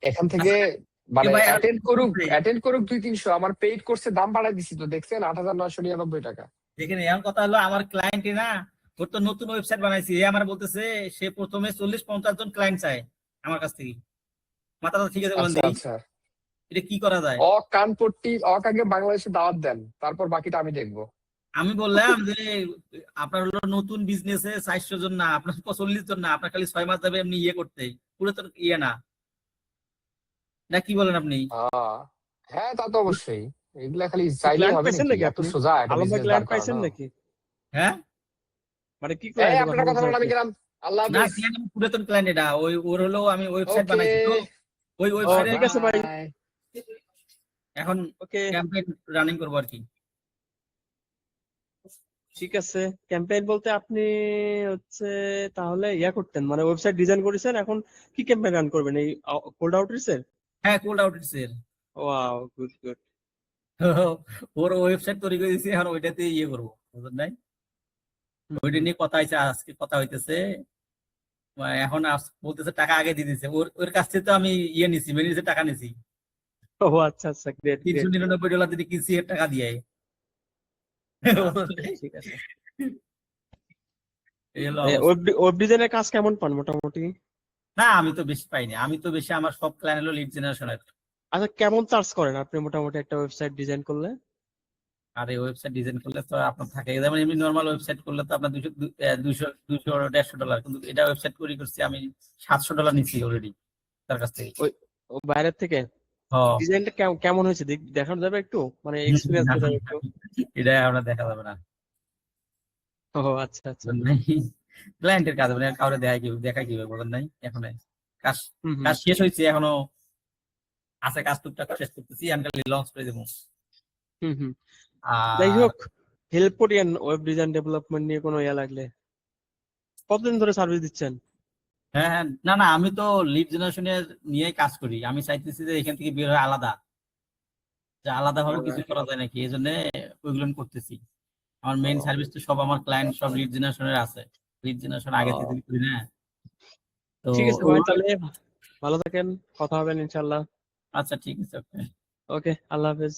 এখান থেকে, আচ্ছা, মানে ভাই অ্যাটেন্ড করুক 200-300। আমার পেইড কোর্সে দাম বাড়াই দিছি তো, দেখছেন 8,999 টাকা। দেখেন এমন কথা হলো, আমার ক্লায়েন্টই না, ওর তো নতুন ওয়েবসাইট বানাইছি, এ আমার বলতেছে সে প্রথমে 40-50 জন ক্লায়েন্ট চায় আমার কাছ থেকে। মাথাটা ঠিক আছে বলেন আচ্ছা দেখি, আচ্ছা, এটা কি করা যায়? কানপট্টি আগে বাংলাদেশে দাওয়াত দেন, তারপর বাকিটা আমি দেখবো। আমি বললাম যে আপনার হলো নতুন বিজনেসে 400 জন না, আপনার 40 জন না, আপনার খালি 6 মাস যাবে এমনি ইয়ে করতে, পুরো তো ইয়ে না, না কি বলেন আপনি? হ্যাঁ, তা তো অবশ্যই। এগুলা খালি চাইলেই ক্লায়েন্ট হবে পাইছেন নাকি? নাকি এত আপনি? সোজা একটা আলম ভাই বিজনেস দাঁড় ক্লায়েন্ট পাইছেন করানো? নাকি? হ্যাঁ মানে কি ক্লায়েন্ট কথা আপনার কথা বলছেন বলেন, আমি আপনি? গেলাম। আল্লাহ না, হাফেজ। ক্লায়েন্ট পুরাতন ক্লায়েন্ট, এটা ওর হলো আমি ওয়েবসাইট ওকে, বানাইছি তো, ওই ও ওয়েবসাইটে ঠিক আছে ভাই, বাই। এখন ওকে, ক্যাম্পেইন রানিং করবো আর কি। ঠিক আছে। ক্যাম্পেইন বলতে আপনি হচ্ছে তাহলে ইয়া করতেন, মানে ওয়েবসাইট ডিজাইন করেছেন, এখন কি ক্যাম্পেইন রান করবেন এই কোল্ড আউটরিচের? হ্যাঁ কোল্ড আউটরিচ এর। Wow, good good. ওর ওয়েবসাইট তৈরি করে দিয়েছি, এখন ওইটাতে ইয়ে করবো, বুঝলেন নাই? ওইটা নিয়ে কথা হয়েছে, আজকে কথা হইতেছে। এখন বলতেছে টাকা আগে দিয়ে দিচ্ছে, ওর ওর কাছ থেকে তো আমি ইয়ে নিছি, ম্যানেজার টাকা নিছি। ও আচ্ছা আচ্ছা, গ্রেট গ্রেট। $399 দিতে কিনছি, এর টাকা দিয়ে। ঠিক আছে। এই হলো অবস্থা। ওয়েব ডিজাইনের কাজ কেমন পান মোটামুটি? না আমি তো বেশি পাইনি, আমি তো বেশি, আমার সব ক্লায়েন্ট হলো লিড জেনারেশনের। আচ্ছা, কেমন চার্জ করেন আপনি মোটামুটি একটা ওয়েবসাইট ডিজাইন করলে? আর এই ওয়েবসাইট ডিজাইন করলে তো আপনার থাকে, যেমন এমনি নর্মাল ওয়েবসাইট করলে তো আপনার 200-150 ডলার, কিন্তু এটা ওয়েবসাইট করছি আমি $700 নিচ্ছি অলরেডি তার কাছ থেকে। ওই ও বাইরের থেকে হ্যাঁ। ডিজাইনটা কেমন হয়েছে দেখানো যাবে একটু, মানে এক্সপিরিয়েন্স করা যাবে একটু? এটা আমরা দেখা যাবে না। ও আচ্ছা আচ্ছা। ক্লায়েন্টের কাজ মানে কাউরে দেখাই কিভাবে বলেন নাই? এখন কাজ হুম হুম কাজ শেষ হয়েছে, এখনো আছে কাজ, টুকটাক শেষ করতেছি, আমি খালি লঞ্চ করে দেবো। হুম হুম যাই আর হোক, হেল্প করিয়েন ওয়েব ডিজাইন ডেভেলপমেন্ট নিয়ে কোনো ইয়া লাগলে। কতদিন ধরে সার্ভিস দিচ্ছেন? হ্যাঁ, না আমি তো লিড জেনারেশনের নিয়ে কাজ করি, আমি চাইতেছি যে এখান থেকে বের হয়ে আলাদা, যে আলাদা ভাবে কিছু করা যায় নাকি, এই জন্য ওইগুলো আমি করতেছি। আমার মেইন সার্ভিস তো সব আমার ক্লায়েন্ট সব লিড জেনারেশনের আছে, লিড জেনারেশন আগে থেকে করি না তো। ঠিক আছে ভাই, তাহলে ভালো থাকেন, কথা হবেন ইনশাল্লাহ। আচ্ছা ঠিক আছে, ওকে। ওকে, আল্লাহ হাফেজ।